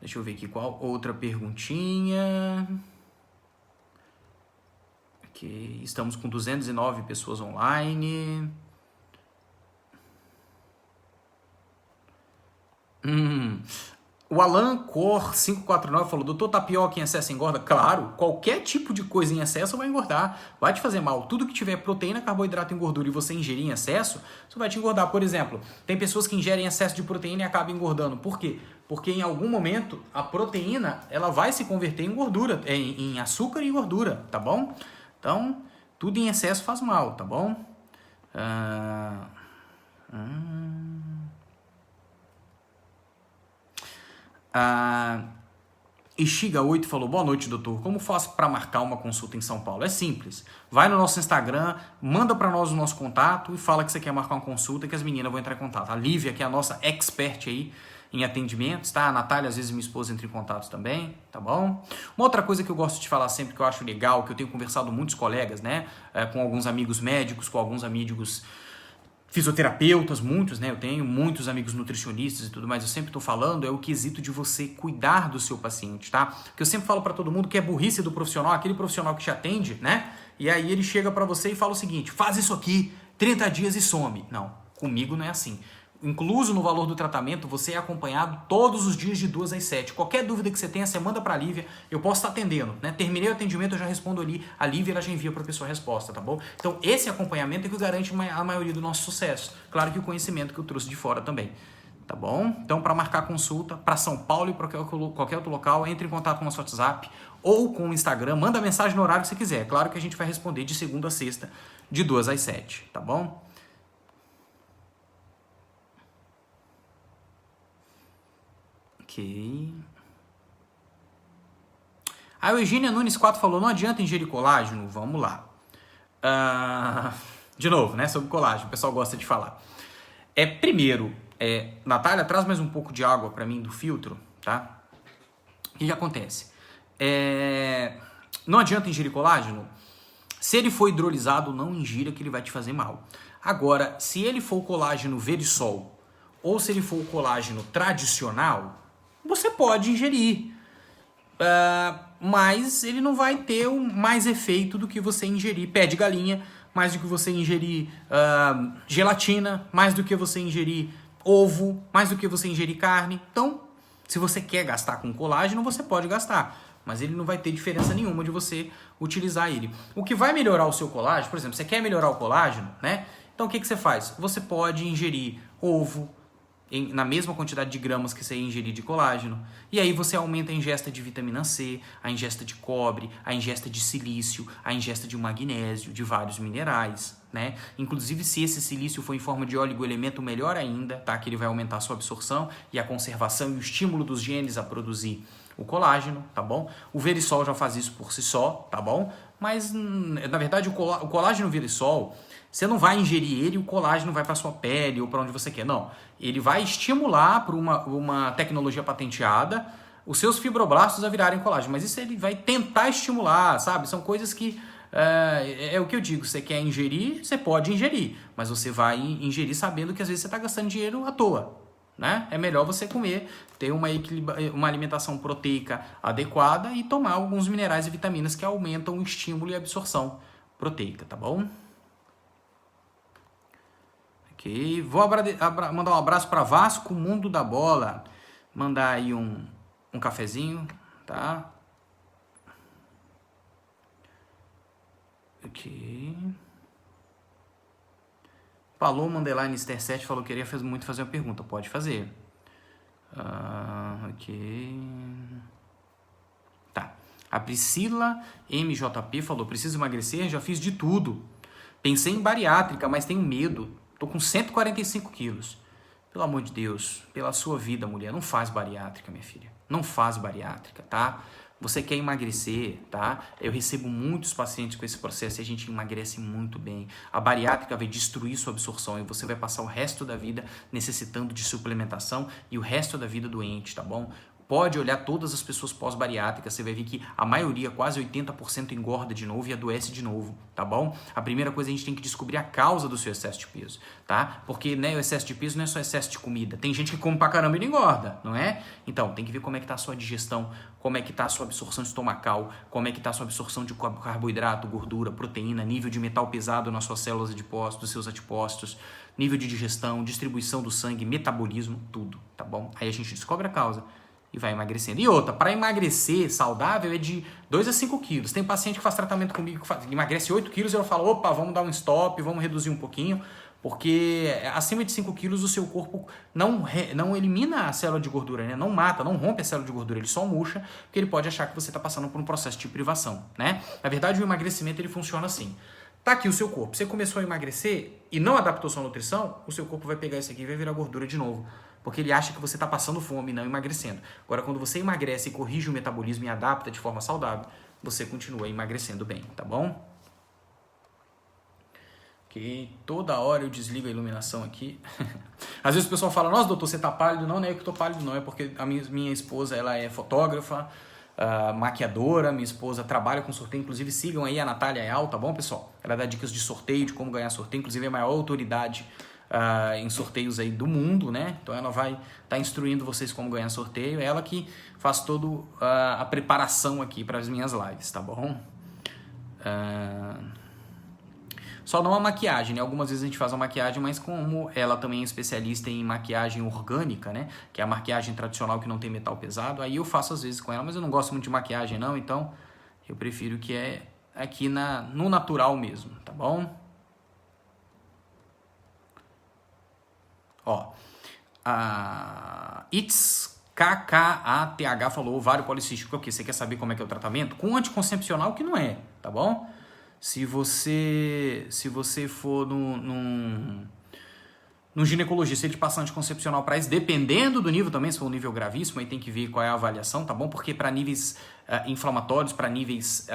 Deixa eu ver aqui qual outra perguntinha. Ok, estamos com 209 pessoas online. O Alan Cor 549 falou, doutor, tapioca em excesso engorda? Claro, qualquer tipo de coisa em excesso vai engordar, vai te fazer mal. Tudo que tiver proteína, carboidrato e gordura e você ingerir em excesso, isso vai te engordar. Por exemplo, tem pessoas que ingerem excesso de proteína e acabam engordando. Por quê? Porque em algum momento a proteína ela vai se converter em gordura, em açúcar e gordura, tá bom? Então, tudo em excesso faz mal, tá bom? Ishiga 8 falou, boa noite, doutor. Como faço para marcar uma consulta em São Paulo? É simples. Vai no nosso Instagram, manda para nós o nosso contato e fala que você quer marcar uma consulta que as meninas vão entrar em contato. A Lívia, que é a nossa expert aí em atendimentos, tá? A Natália, às vezes minha esposa, entra em contato também, tá bom? Uma outra coisa que eu gosto de falar sempre, que eu acho legal, que eu tenho conversado com muitos colegas, né? Com alguns amigos médicos, com alguns amigos fisioterapeutas, muitos, né? Eu tenho muitos amigos nutricionistas e tudo mais. Eu sempre estou falando é o quesito de você cuidar do seu paciente, tá? Que eu sempre falo para todo mundo que é burrice do profissional, aquele profissional que te atende, né? E aí ele chega para você e fala o seguinte: faz isso aqui, 30 dias e some. Não, comigo não é assim. Incluso no valor do tratamento, você é acompanhado todos os dias de 2 às 7. Qualquer dúvida que você tenha, você manda para a Lívia, eu posso estar atendendo, né? Terminei o atendimento, eu já respondo ali, a Lívia ela já envia para a pessoa a resposta, tá bom? Então esse acompanhamento é que garante a maioria do nosso sucesso. Claro que o conhecimento que eu trouxe de fora também, tá bom? Então para marcar consulta para São Paulo e para qualquer outro local, entre em contato com o nosso WhatsApp ou com o Instagram, manda mensagem no horário que você quiser. Claro que a gente vai responder de segunda a sexta, de 2 às 7, tá bom? Ok. A Eugênia Nunes 4 falou, não adianta ingerir colágeno? Vamos lá. De novo, né? Sobre colágeno, o pessoal gosta de falar. Primeiro, Natália, traz mais um pouco de água para mim do filtro, tá? O que acontece? Não adianta ingerir colágeno? Se ele for hidrolisado, não ingira que ele vai te fazer mal. Agora, se ele for o colágeno Verisol ou se ele for o colágeno tradicional, você pode ingerir, mas ele não vai ter mais efeito do que você ingerir pé de galinha, mais do que você ingerir gelatina, mais do que você ingerir ovo, mais do que você ingerir carne. Então, se você quer gastar com colágeno, você pode gastar, mas ele não vai ter diferença nenhuma de você utilizar ele. O que vai melhorar o seu colágeno, por exemplo, você quer melhorar o colágeno, né? Então o que você faz? Você pode ingerir ovo, na mesma quantidade de gramas que você ia ingerir de colágeno, e aí você aumenta a ingesta de vitamina C, a ingesta de cobre, a ingesta de silício, a ingesta de magnésio, de vários minerais, né? Inclusive, se esse silício for em forma de oligoelemento, melhor ainda, tá? Que ele vai aumentar a sua absorção e a conservação e o estímulo dos genes a produzir o colágeno, tá bom? O Verisol já faz isso por si só, tá bom? Mas, na verdade, o colágeno Verisol, você não vai ingerir ele e o colágeno vai para sua pele ou para onde você quer, não. Ele vai estimular por uma tecnologia patenteada os seus fibroblastos a virarem colágeno, mas isso ele vai tentar estimular, sabe? São coisas que, é o que eu digo, você quer ingerir, você pode ingerir, mas você vai ingerir sabendo que às vezes você está gastando dinheiro à toa, né? É melhor você comer, ter uma alimentação proteica adequada e tomar alguns minerais e vitaminas que aumentam o estímulo e a absorção proteica, tá bom? Ok, vou mandar um abraço para Vasco, Mundo da Bola. Mandar aí um cafezinho, tá? Ok. Paloma Underline Ster 7 falou que queria muito fazer uma pergunta. Pode fazer. Ok. Tá. A Priscila MJP falou, preciso emagrecer, já fiz de tudo. Pensei em bariátrica, mas tenho medo. Tô com 145 quilos. Pelo amor de Deus, pela sua vida, mulher, não faz bariátrica, minha filha. Não faz bariátrica, tá? Você quer emagrecer, tá? Eu recebo muitos pacientes com esse processo e a gente emagrece muito bem. A bariátrica vai destruir sua absorção e você vai passar o resto da vida necessitando de suplementação e o resto da vida doente, tá bom? Pode olhar todas as pessoas pós-bariátricas, você vai ver que a maioria, quase 80%, engorda de novo e adoece de novo, tá bom? A primeira coisa, a gente tem que descobrir a causa do seu excesso de peso, tá? Porque, né, o excesso de peso não é só excesso de comida. Tem gente que come pra caramba e não engorda, não é? Então, tem que ver como é que tá a sua digestão, como é que tá a sua absorção estomacal, como é que tá a sua absorção de carboidrato, gordura, proteína, nível de metal pesado nas suas células adipócitas, dos seus adipócitos, nível de digestão, distribuição do sangue, metabolismo, tudo, tá bom? Aí a gente descobre a causa e vai emagrecendo. E outra, para emagrecer saudável é de 2 a 5 quilos. Tem paciente que faz tratamento comigo que emagrece 8 quilos e eu falo, opa, vamos dar um stop, vamos reduzir um pouquinho, porque acima de 5 quilos o seu corpo não elimina a célula de gordura, né? Não mata, não rompe a célula de gordura, ele só murcha, porque ele pode achar que você está passando por um processo de privação, né? Na verdade, o emagrecimento ele funciona assim. Tá aqui o seu corpo, você começou a emagrecer e não adaptou sua nutrição, o seu corpo vai pegar isso aqui e vai virar gordura de novo. Porque ele acha que você está passando fome e não emagrecendo. Agora, quando você emagrece e corrige o metabolismo e adapta de forma saudável, você continua emagrecendo bem, tá bom? Ok, toda hora eu desligo a iluminação aqui. Às vezes o pessoal fala, nossa, doutor, você tá pálido. Não, não é que eu tô pálido, não. É porque a minha esposa, ela é fotógrafa, maquiadora, minha esposa trabalha com sorteio. Inclusive, sigam aí a Natália Ayal, tá bom, pessoal? Ela dá dicas de sorteio, de como ganhar sorteio. Inclusive, é a maior autoridade em sorteios aí do mundo, né? Então ela vai estar instruindo vocês como ganhar sorteio. É ela que faz toda a preparação aqui para as minhas lives, tá bom? Só não a maquiagem, né? Algumas vezes a gente faz a maquiagem, mas como ela também é especialista em maquiagem orgânica, né? Que é a maquiagem tradicional que não tem metal pesado, aí eu faço às vezes com ela, mas eu não gosto muito de maquiagem não, então eu prefiro que é aqui no natural mesmo, tá bom? Ó, a It's KKATH falou ovário policístico. O que? Você quer saber como é que é o tratamento? Com anticoncepcional que não é, tá bom? Se você for num ginecologista, ele te passar anticoncepcional para isso, dependendo do nível também, se for um nível gravíssimo, aí tem que ver qual é a avaliação, tá bom? Porque para níveis inflamatórios, para níveis...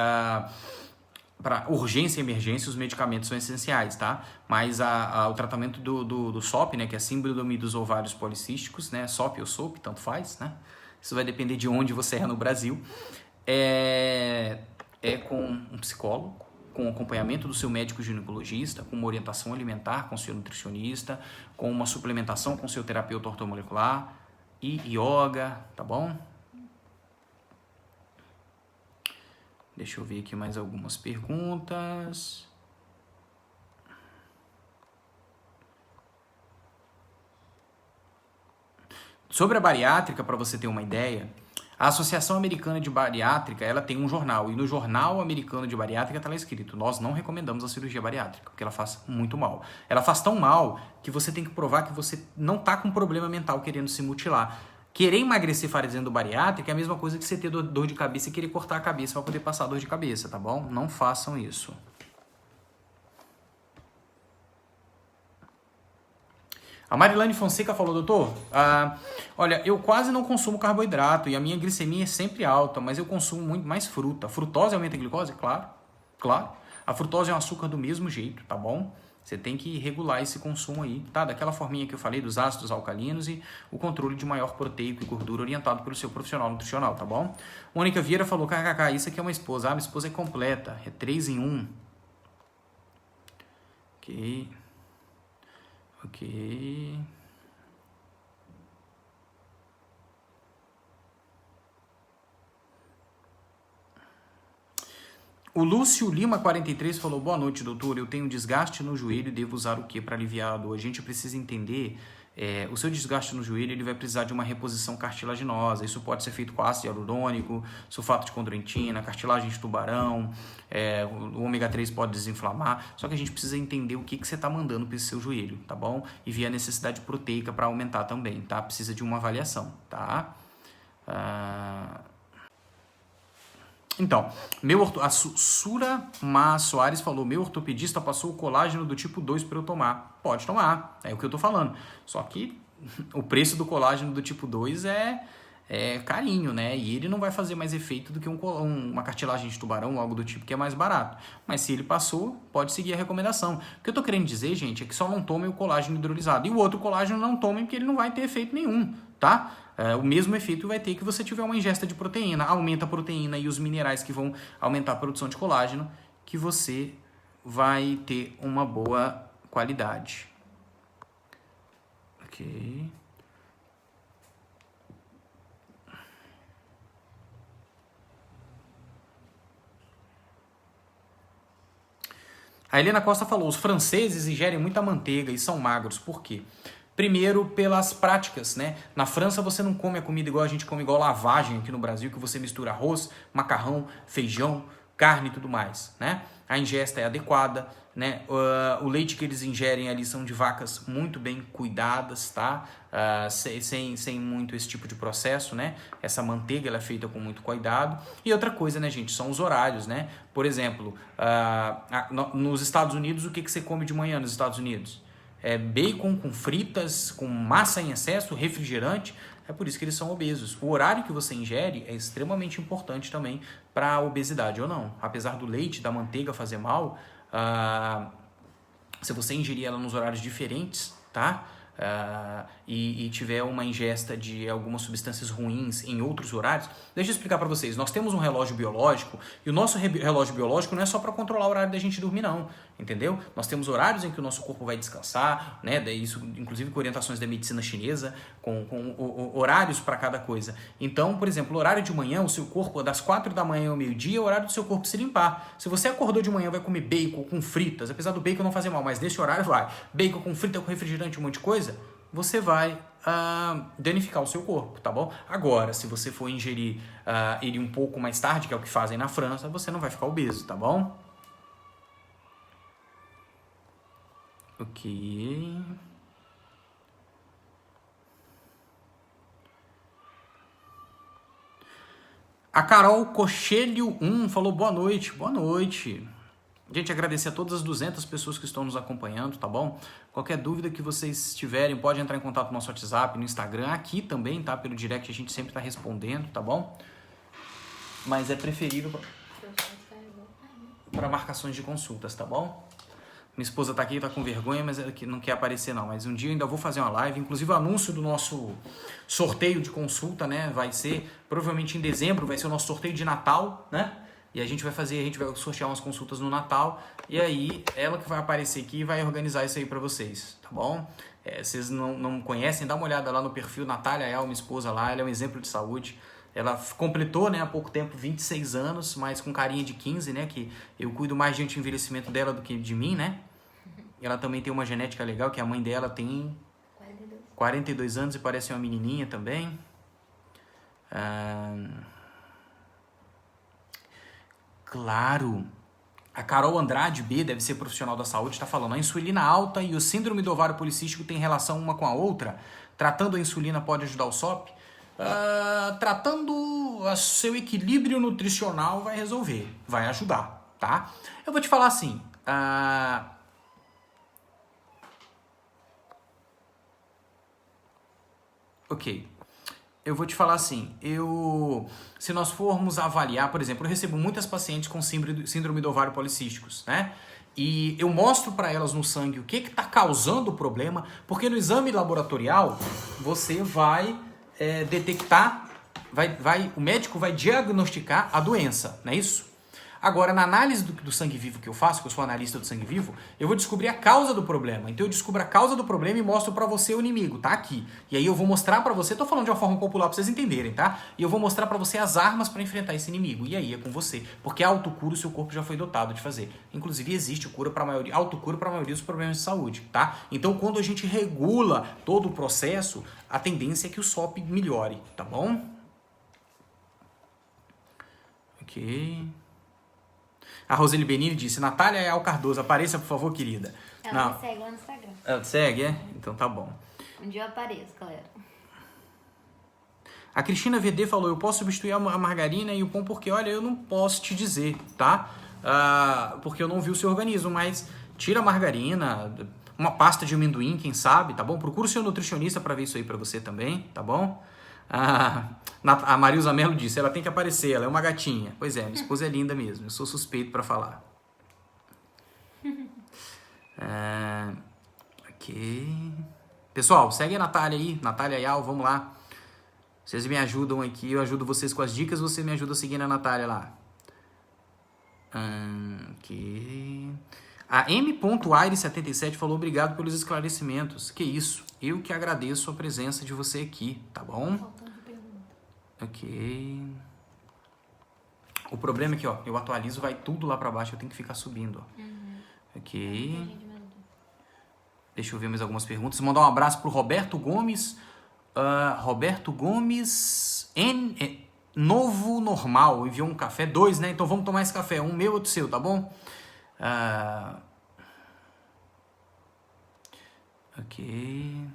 para urgência e emergência, os medicamentos são essenciais, tá? Mas o tratamento do SOP, né, que é a síndrome dos ovários policísticos, né, SOP ou SOP, tanto faz, né? Isso vai depender de onde você é no Brasil. É com um psicólogo, com acompanhamento do seu médico ginecologista, com uma orientação alimentar com o seu nutricionista, com uma suplementação com o seu terapeuta ortomolecular e yoga, tá bom? Deixa eu ver aqui mais algumas perguntas. Sobre a bariátrica, para você ter uma ideia, a Associação Americana de Bariátrica, ela tem um jornal, e no Jornal Americano de Bariátrica está lá escrito, nós não recomendamos a cirurgia bariátrica, porque ela faz muito mal. Ela faz tão mal que você tem que provar que você não está com problema mental querendo se mutilar. Querer emagrecer fazendo bariátrica é a mesma coisa que você ter dor de cabeça e querer cortar a cabeça para poder passar dor de cabeça, tá bom? Não façam isso. A Marilane Fonseca falou, doutor, olha, eu quase não consumo carboidrato e a minha glicemia é sempre alta, mas eu consumo muito mais fruta. Frutose aumenta a glicose? Claro, claro. A frutose é um açúcar do mesmo jeito, tá bom? Você tem que regular esse consumo aí, tá? Daquela forminha que eu falei, dos ácidos alcalinos e o controle de maior proteico e gordura orientado pelo seu profissional nutricional, tá bom? Mônica Vieira falou, kkk, isso aqui é uma esposa. Minha esposa é completa, é 3 em 1. Ok. O Lúcio Lima 43 falou, boa noite, doutor, eu tenho desgaste no joelho e devo usar o que para aliviar a dor? A gente precisa entender, o seu desgaste no joelho ele vai precisar de uma reposição cartilaginosa, isso pode ser feito com ácido hialurônico, sulfato de condroitina, cartilagem de tubarão, o ômega 3 pode desinflamar, só que a gente precisa entender o que você está mandando para esse seu joelho, tá bom? E ver a necessidade proteica para aumentar também, tá? Precisa de uma avaliação, tá? Então, a Surama Soares falou, meu ortopedista passou o colágeno do tipo 2 para eu tomar. Pode tomar, é o que eu tô falando. Só que o preço do colágeno do tipo 2 é carinho, né? E ele não vai fazer mais efeito do que uma cartilagem de tubarão ou algo do tipo que é mais barato. Mas se ele passou, pode seguir a recomendação. O que eu tô querendo dizer, gente, é que só não tomem o colágeno hidrolisado. E o outro colágeno não tomem porque ele não vai ter efeito nenhum, tá? O mesmo efeito vai ter que você tiver uma ingesta de proteína. Aumenta a proteína e os minerais que vão aumentar a produção de colágeno, que você vai ter uma boa qualidade. Ok. A Helena Costa falou, os franceses ingerem muita manteiga e são magros. Por quê? Primeiro, pelas práticas, né? Na França você não come a comida igual a gente come, igual lavagem aqui no Brasil, que você mistura arroz, macarrão, feijão, carne e tudo mais, né? A ingesta é adequada, né? O leite que eles ingerem ali são de vacas muito bem cuidadas, tá? Sem muito esse tipo de processo, né? Essa manteiga ela é feita com muito cuidado. E outra coisa, né, gente? São os horários, né? Por exemplo, nos Estados Unidos, o que você come de manhã nos Estados Unidos? É bacon com fritas, com massa em excesso, refrigerante. É por isso que eles são obesos. O horário que você ingere é extremamente importante também para a obesidade ou não. Apesar do leite, da manteiga fazer mal, se você ingerir ela nos horários diferentes, tá? E tiver uma ingesta de algumas substâncias ruins em outros horários, deixa eu explicar para vocês. Nós temos um relógio biológico e o nosso relógio biológico não é só para controlar o horário da gente dormir, não, entendeu? Nós temos horários em que o nosso corpo vai descansar, né? Isso, inclusive, com orientações da medicina chinesa, com horários para cada coisa. Então, por exemplo, o horário de manhã, o seu corpo, das 4 da manhã ao meio-dia, é o horário do seu corpo se limpar. Se você acordou de manhã, vai comer bacon com fritas, apesar do bacon não fazer mal, mas nesse horário vai. Bacon com frita, com refrigerante, um monte de coisa, você vai danificar o seu corpo, tá bom? Agora, se você for ingerir ele um pouco mais tarde, que é o que fazem na França, você não vai ficar obeso, tá bom? Ok. A Carol Cochelho 1 falou boa noite. Boa noite. Gente, agradecer a todas as 200 pessoas que estão nos acompanhando, tá bom? Qualquer dúvida que vocês tiverem, pode entrar em contato no nosso WhatsApp, no Instagram, aqui também, tá? Pelo direct a gente sempre tá respondendo, tá bom? Mas é preferível para marcações de consultas, tá bom? Minha esposa tá aqui, tá com vergonha, mas ela não quer aparecer não. Mas um dia eu ainda vou fazer uma live, inclusive o anúncio do nosso sorteio de consulta, né? Vai ser, provavelmente em dezembro, vai ser o nosso sorteio de Natal, né? E a gente vai sortear umas consultas no Natal. E aí, ela que vai aparecer aqui e vai organizar isso aí pra vocês, tá bom? Vocês não conhecem, dá uma olhada lá no perfil Natália Ayala, minha esposa lá, ela é um exemplo de saúde. Ela completou, né, há pouco tempo 26 anos, mas com carinha de 15, né, que eu cuido mais de anti-envelhecimento dela do que de mim, né? Ela também tem uma genética legal, que a mãe dela tem 42 anos e parece uma menininha também. Claro. A Carol Andrade B, deve ser profissional da saúde, está falando: a insulina alta e o síndrome do ovário policístico têm relação uma com a outra? Tratando a insulina pode ajudar o SOP? Tratando o seu equilíbrio nutricional vai resolver, vai ajudar, tá? Eu vou te falar assim, ok, eu vou te falar assim, se nós formos avaliar, por exemplo, eu recebo muitas pacientes com síndrome do ovário policísticos, né? E eu mostro para elas no sangue o que está causando o problema, porque no exame laboratorial você vai detectar, o médico vai diagnosticar a doença, não é isso? Agora, na análise do sangue vivo que eu faço, que eu sou analista do sangue vivo, eu vou descobrir a causa do problema. Então eu descubro a causa do problema e mostro pra você o inimigo, tá aqui. E aí eu vou mostrar pra você, tô falando de uma forma popular pra vocês entenderem, tá? E eu vou mostrar pra você as armas pra enfrentar esse inimigo. E aí é com você. Porque a autocura o seu corpo já foi dotado de fazer. Inclusive existe autocura pra maioria dos problemas de saúde, tá? Então quando a gente regula todo o processo, a tendência é que o SOP melhore, tá bom? Ok. A Roseli Benini disse: Natália Ayala Cardoso, apareça, por favor, querida. Ela me segue lá no Instagram. Ela te segue, é? Então tá bom. Um dia eu apareço, galera. A Cristina VD falou: eu posso substituir a margarina e o pão porque, olha, eu não posso te dizer, tá? Porque eu não vi o seu organismo, mas tira a margarina, uma pasta de amendoim, quem sabe, tá bom? Procura o seu nutricionista pra ver isso aí pra você também, tá bom? A Marilza Mello disse: ela tem que aparecer, ela é uma gatinha. Pois é, minha esposa é linda mesmo, eu sou suspeito pra falar. Ok. Pessoal, segue a Natália aí, Natália Ayala, vamos lá. Vocês me ajudam aqui, eu ajudo vocês com as dicas, você me ajuda seguindo a Natália lá. Ok. A M.Aire77 falou: obrigado pelos esclarecimentos. Que isso, eu que agradeço a presença de você aqui, tá bom? Ok. O problema é que, ó, eu atualizo, vai tudo lá pra baixo, eu tenho que ficar subindo, ó. Ok. Deixa eu ver mais algumas perguntas. Mandar um abraço pro Roberto Gomes. Roberto Gomes. Novo Normal. Enviou um café. 2, né? Então vamos tomar esse café. Um meu, outro seu, tá bom? Ok.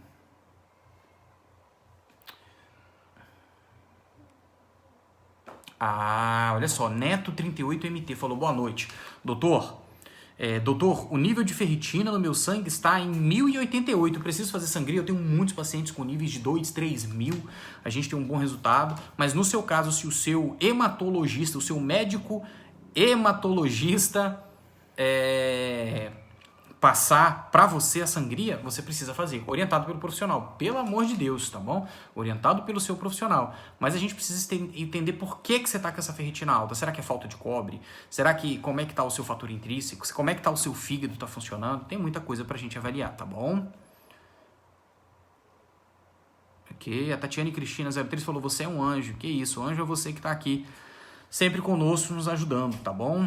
Olha só. Neto38MT falou boa noite. Doutor, o nível de ferritina no meu sangue está em 1088. Eu preciso fazer sangria. Eu tenho muitos pacientes com níveis de 2, 3 mil. A gente tem um bom resultado. Mas no seu caso, se o seu hematologista, o seu médico hematologista passar para você a sangria, você precisa fazer, orientado pelo profissional, pelo amor de Deus, tá bom? Orientado pelo seu profissional. Mas a gente precisa entender por que você tá com essa ferritina alta. Será que é falta de cobre? Será que, como é que tá o seu fator intrínseco? Como é que tá o seu fígado, tá funcionando? Tem muita coisa pra gente avaliar, tá bom? Ok, a Tatiane Cristina 03 falou, você é um anjo. Que isso, anjo é você que tá aqui sempre conosco, nos ajudando, tá bom?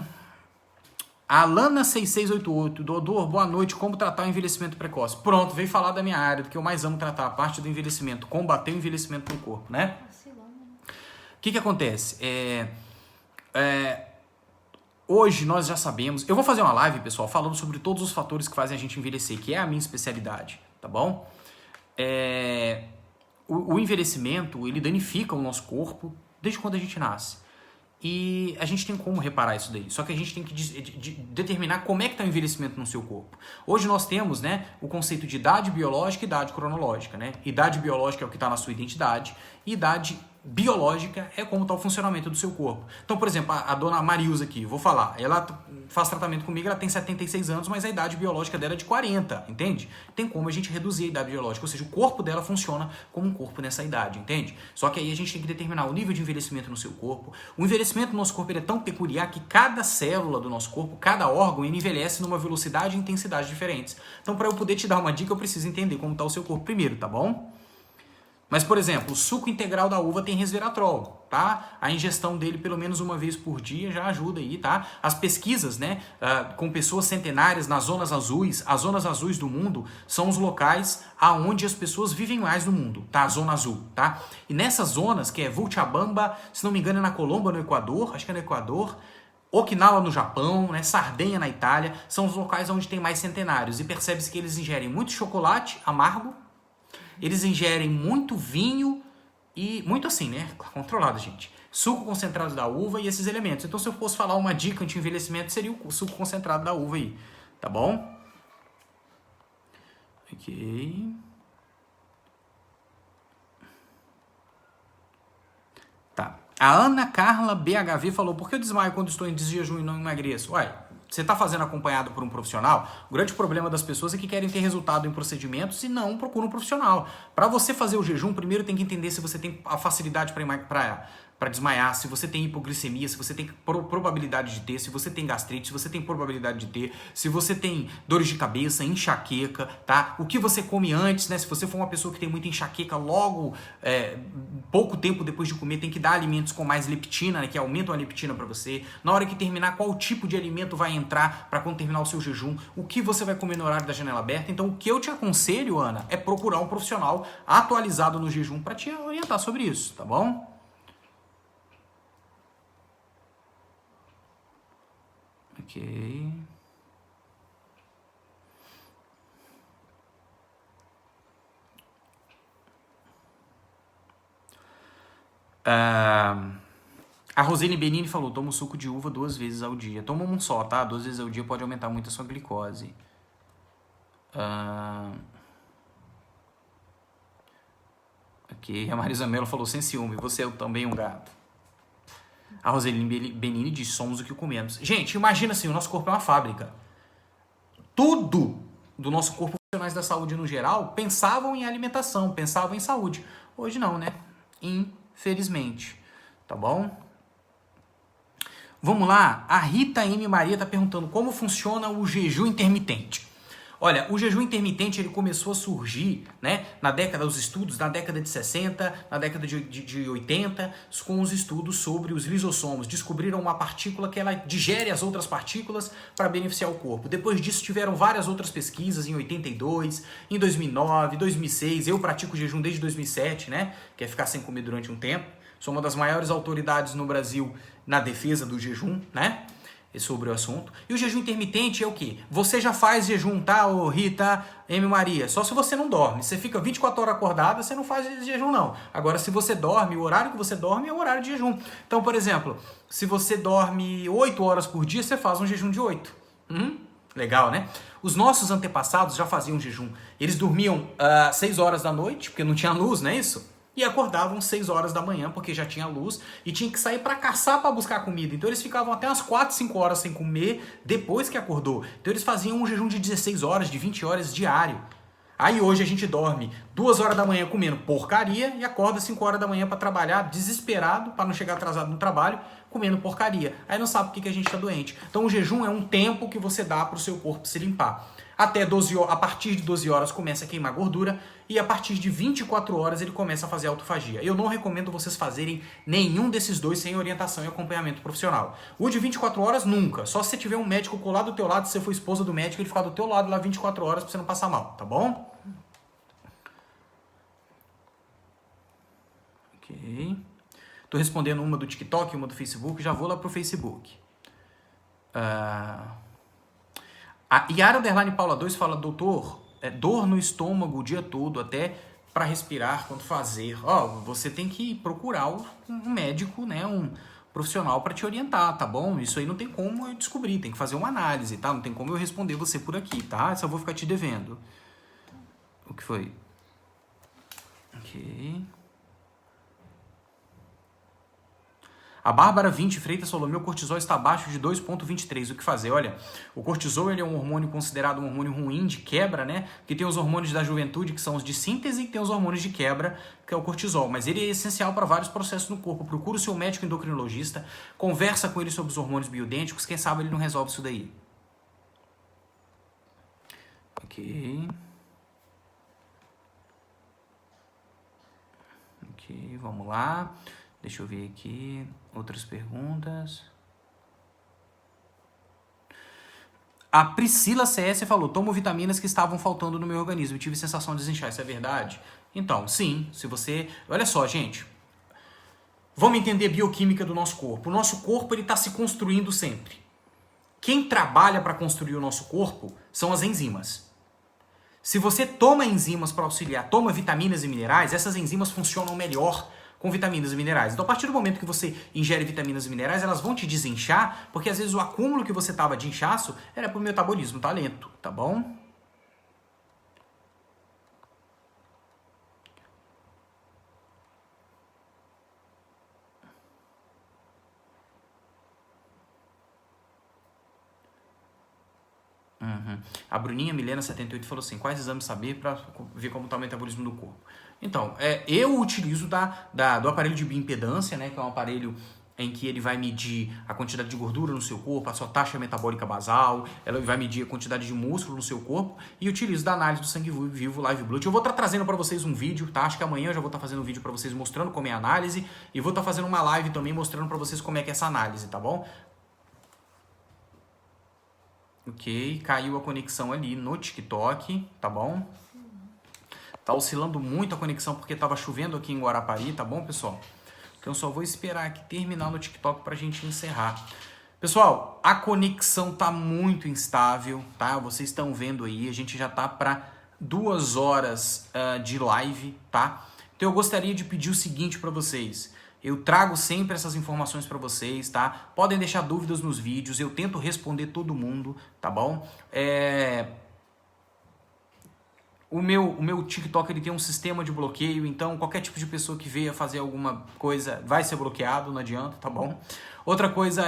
A Alana6688, doutor, boa noite, como tratar o envelhecimento precoce? Pronto, veio falar da minha área, do que eu mais amo tratar, a parte do envelhecimento, combater o envelhecimento no corpo, né? O que acontece? Hoje nós já sabemos, eu vou fazer uma live, pessoal, falando sobre todos os fatores que fazem a gente envelhecer, que é a minha especialidade, tá bom? O envelhecimento, ele danifica o nosso corpo desde quando a gente nasce. E a gente tem como reparar isso daí. Só que a gente tem que determinar como é que está o envelhecimento no seu corpo. Hoje nós temos, né, o conceito de idade biológica e idade cronológica. Né? Idade biológica é o que está na sua identidade. E idade biológica é como está o funcionamento do seu corpo. Então, por exemplo, a dona Marilza aqui, vou falar, ela faz tratamento comigo, ela tem 76 anos, mas a idade biológica dela é de 40, entende? Tem como a gente reduzir a idade biológica, ou seja, o corpo dela funciona como um corpo nessa idade, entende? Só que aí a gente tem que determinar o nível de envelhecimento no seu corpo. O envelhecimento do nosso corpo ele é tão peculiar que cada célula do nosso corpo, cada órgão, ele envelhece numa velocidade e intensidade diferentes. Então, para eu poder te dar uma dica, eu preciso entender como está o seu corpo primeiro, tá bom? Mas, por exemplo, o suco integral da uva tem resveratrol, tá? A ingestão dele pelo menos uma vez por dia já ajuda aí, tá? As pesquisas, né, com pessoas centenárias nas zonas azuis, as zonas azuis do mundo são os locais aonde as pessoas vivem mais no mundo, tá? A zona azul, tá? E nessas zonas, que é Vulcabamba, se não me engano é na Colômbia, no Equador, acho que é no Equador, Okinawa no Japão, né, Sardenha na Itália, são os locais onde tem mais centenários. E percebe-se que eles ingerem muito chocolate amargo, eles ingerem muito vinho e muito assim, né? Controlado, gente. Suco concentrado da uva e esses elementos. Então, se eu fosse falar uma dica anti-envelhecimento, seria o suco concentrado da uva aí. Tá bom? Ok. Tá. A Ana Carla BHV falou, por que eu desmaio quando estou em desjejum e não emagreço? Uai, você está fazendo acompanhado por um profissional? O grande problema das pessoas é que querem ter resultado em procedimentos e não procuram um profissional. Para você fazer o jejum, primeiro tem que entender se você tem a facilidade para desmaiar, se você tem hipoglicemia, se você tem probabilidade de ter, se você tem gastrite, se você tem probabilidade de ter, se você tem dores de cabeça, enxaqueca, tá? O que você come antes, né? Se você for uma pessoa que tem muita enxaqueca, logo, pouco tempo depois de comer, tem que dar alimentos com mais leptina, né? Que aumentam a leptina para você. Na hora que terminar, qual tipo de alimento vai entrar para quando terminar o seu jejum? O que você vai comer no horário da janela aberta? Então, o que eu te aconselho, Ana, é procurar um profissional atualizado no jejum para te orientar sobre isso, tá bom? Ok. A Rosane Benini falou, toma suco de uva 2 vezes ao dia. Toma um só, tá? 2 vezes ao dia pode aumentar muito a sua glicose. Ok, a Marisa Mello falou, sem ciúme, você é também um gato. A Roseli Benini diz, somos o que comemos. Gente, imagina assim, o nosso corpo é uma fábrica. Tudo do nosso corpo, profissionais da saúde no geral, pensavam em alimentação, pensavam em saúde. Hoje não, né? Infelizmente. Tá bom? Vamos lá. A Rita M. Maria está perguntando como funciona o jejum intermitente. Olha, o jejum intermitente ele começou a surgir, né, os estudos na década de 60, na década de 80, com os estudos sobre os lisossomos. Descobriram uma partícula que ela digere as outras partículas para beneficiar o corpo. Depois disso tiveram várias outras pesquisas em 82, em 2009, 2006. Eu pratico jejum desde 2007, né, que é ficar sem comer durante um tempo. Sou uma das maiores autoridades no Brasil na defesa do jejum, né? Sobre o assunto. E o jejum intermitente é o quê? Você já faz jejum, tá, ô Rita, M. Maria? Só se você não dorme. Você fica 24 horas acordada, você não faz jejum, não. Agora, se você dorme, o horário que você dorme é o horário de jejum. Então, por exemplo, se você dorme 8 horas por dia, você faz um jejum de 8. Legal, né? Os nossos antepassados já faziam jejum. Eles dormiam 6 horas da noite, porque não tinha luz, não é isso? E acordavam 6 horas da manhã, porque já tinha luz, e tinha que sair para caçar para buscar comida. Então eles ficavam até umas 4, 5 horas sem comer depois que acordou. Então eles faziam um jejum de 16 horas, de 20 horas diário. Aí hoje a gente dorme 2 horas da manhã comendo porcaria e acorda 5 horas da manhã para trabalhar, desesperado, para não chegar atrasado no trabalho, comendo porcaria. Aí não sabe por que a gente está doente. Então o jejum é um tempo que você dá para o seu corpo se limpar. A partir de 12 horas começa a queimar gordura e a partir de 24 horas ele começa a fazer autofagia. Eu não recomendo vocês fazerem nenhum desses dois sem orientação e acompanhamento profissional. O de 24 horas nunca, só se você tiver um médico colado do teu lado, se você for esposa do médico, ele ficar do teu lado lá 24 horas para você não passar mal, tá bom? Ok. Tô respondendo uma do TikTok, uma do Facebook, já vou lá pro Facebook. A Yara Underline Paula 2 fala, doutor, dor no estômago o dia todo, até para respirar quando fazer. Você tem que procurar um médico, né, um profissional para te orientar, tá bom? Isso aí não tem como eu descobrir, tem que fazer uma análise, tá? Não tem como eu responder você por aqui, tá? Só vou ficar te devendo. O que foi? Ok. A Bárbara 20 Freitas falou, meu cortisol está abaixo de 2,23, o que fazer? Olha, o cortisol ele é um hormônio considerado um hormônio ruim, de quebra, né? Que tem os hormônios da juventude, que são os de síntese, e tem os hormônios de quebra, que é o cortisol. Mas ele é essencial para vários processos no corpo. Procura o seu médico endocrinologista, conversa com ele sobre os hormônios bioidênticos, quem sabe ele não resolve isso daí. Ok. Ok, vamos lá. Deixa eu ver aqui, outras perguntas. A Priscila CS falou, tomo vitaminas que estavam faltando no meu organismo, tive sensação de desinchar, isso é verdade? Então, sim, se você... Olha só, gente, vamos entender a bioquímica do nosso corpo. O nosso corpo ele está se construindo sempre. Quem trabalha para construir o nosso corpo são as enzimas. Se você toma enzimas para auxiliar, toma vitaminas e minerais, essas enzimas funcionam melhor com vitaminas e minerais. Então, a partir do momento que você ingere vitaminas e minerais, elas vão te desinchar, porque às vezes o acúmulo que você tava de inchaço era pro metabolismo tá lento, tá bom? A Bruninha Milena 78 falou assim, quais exames saber para ver como está o metabolismo do corpo? Então, eu utilizo do aparelho de bioimpedância, né, que é um aparelho em que ele vai medir a quantidade de gordura no seu corpo, a sua taxa metabólica basal, ela vai medir a quantidade de músculo no seu corpo, e utilizo da análise do sangue vivo Live Blood. Eu vou estar trazendo para vocês um vídeo, tá? Acho que amanhã eu já vou estar fazendo um vídeo para vocês mostrando como é a análise, e vou estar fazendo uma live também mostrando para vocês como é que é essa análise, tá bom? Ok, caiu a conexão ali no TikTok, tá bom? Tá oscilando muito a conexão porque tava chovendo aqui em Guarapari, tá bom, pessoal? Então eu só vou esperar aqui terminar no TikTok pra gente encerrar. Pessoal, a conexão tá muito instável, tá? Vocês estão vendo aí, a gente já tá para 2 horas de live, tá? Então eu gostaria de pedir o seguinte para vocês. Eu trago sempre essas informações para vocês, tá? Podem deixar dúvidas nos vídeos, eu tento responder todo mundo, tá bom? O meu TikTok ele tem um sistema de bloqueio, então qualquer tipo de pessoa que venha fazer alguma coisa vai ser bloqueado, não adianta, tá bom? Outra coisa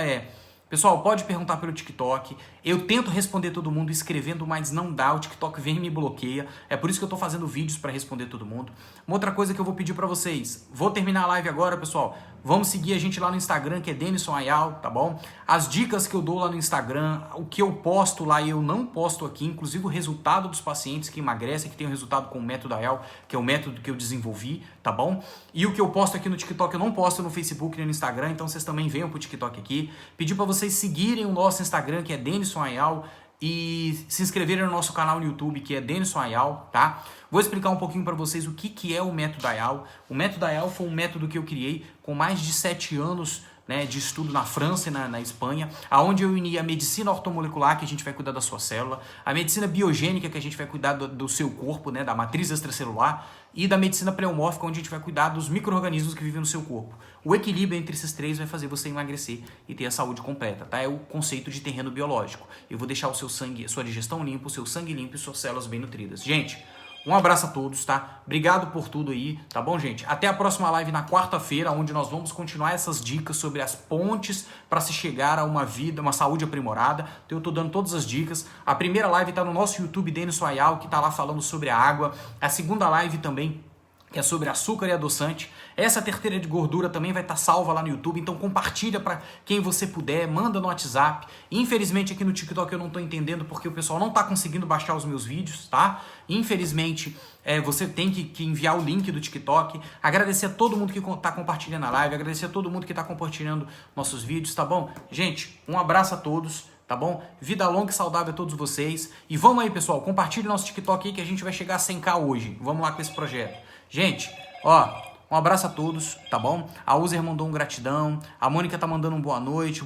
pessoal, pode perguntar pelo TikTok, eu tento responder todo mundo escrevendo, mas não dá, o TikTok vem e me bloqueia, é por isso que eu tô fazendo vídeos para responder todo mundo. Uma outra coisa que eu vou pedir para vocês, vou terminar a live agora, pessoal, Vamos seguir a gente lá no Instagram, que é Denison Ayal, tá bom? As dicas que eu dou lá no Instagram, o que eu posto lá e eu não posto aqui, inclusive o resultado dos pacientes que emagrecem, que tem o resultado com o método Ayal, que é o método que eu desenvolvi, tá bom? E o que eu posto aqui no TikTok, eu não posto no Facebook nem no Instagram, então vocês também venham pro TikTok aqui. Pedir para vocês seguirem o nosso Instagram, que é Denison Ayal, e se inscreverem no nosso canal no YouTube, que é Denison Ayal, tá? Vou explicar um pouquinho para vocês o que é o método Ayal. O método Ayal foi um método que eu criei com mais de 7 anos, né, de estudo na França e na Espanha, aonde eu uni a medicina ortomolecular, que a gente vai cuidar da sua célula, a medicina biogênica, que a gente vai cuidar do seu corpo, né, da matriz extracelular, e da medicina pleomórfica, onde a gente vai cuidar dos micro-organismos que vivem no seu corpo. O equilíbrio entre esses três vai fazer você emagrecer e ter a saúde completa, tá? É o conceito de terreno biológico. Eu vou deixar o seu sangue, a sua digestão limpa, o seu sangue limpo e suas células bem nutridas. Gente, um abraço a todos, tá? Obrigado por tudo aí, tá bom, gente? Até a próxima live na quarta-feira, onde nós vamos continuar essas dicas sobre as pontes para se chegar a uma vida, uma saúde aprimorada. Então eu tô dando todas as dicas. A primeira live tá no nosso YouTube, Denison Ayal, que tá lá falando sobre a água. A segunda live também, que é sobre açúcar e adoçante. Essa terceira de gordura também vai estar salva lá no YouTube, então compartilha para quem você puder, manda no WhatsApp. Infelizmente aqui no TikTok eu não estou entendendo porque o pessoal não está conseguindo baixar os meus vídeos, tá? Infelizmente você tem que enviar o link do TikTok. Agradecer a todo mundo que está compartilhando a live, agradecer a todo mundo que está compartilhando nossos vídeos, tá bom? Gente, um abraço a todos. Tá bom? Vida longa e saudável a todos vocês. E vamos aí, pessoal, compartilhe nosso TikTok aí que a gente vai chegar a 100k hoje. Vamos lá com esse projeto. Gente, ó, um abraço a todos, tá bom? A User mandou um gratidão, a Mônica tá mandando um boa noite,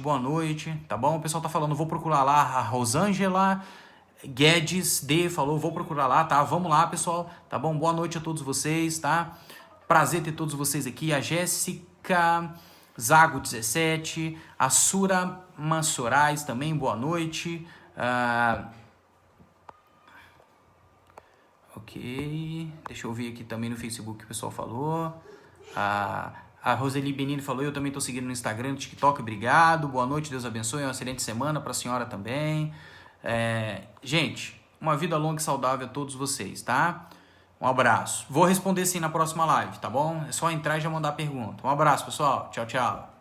tá bom? O pessoal tá falando, vou procurar lá, a Rosângela Guedes D falou, vou procurar lá, tá? Vamos lá, pessoal, tá bom? Boa noite a todos vocês, tá? Prazer ter todos vocês aqui. A Jéssica Zago 17, a Sura Mansorais também, boa noite. Ok, deixa eu ver aqui também no Facebook o que o pessoal falou. A Roseli Benini falou, eu também estou seguindo no Instagram, no TikTok, obrigado. Boa noite, Deus abençoe, uma excelente semana para a senhora também. Gente, uma vida longa e saudável a todos vocês, tá? Um abraço. Vou responder sim na próxima live, tá bom? É só entrar e já mandar pergunta. Um abraço, pessoal. Tchau, tchau.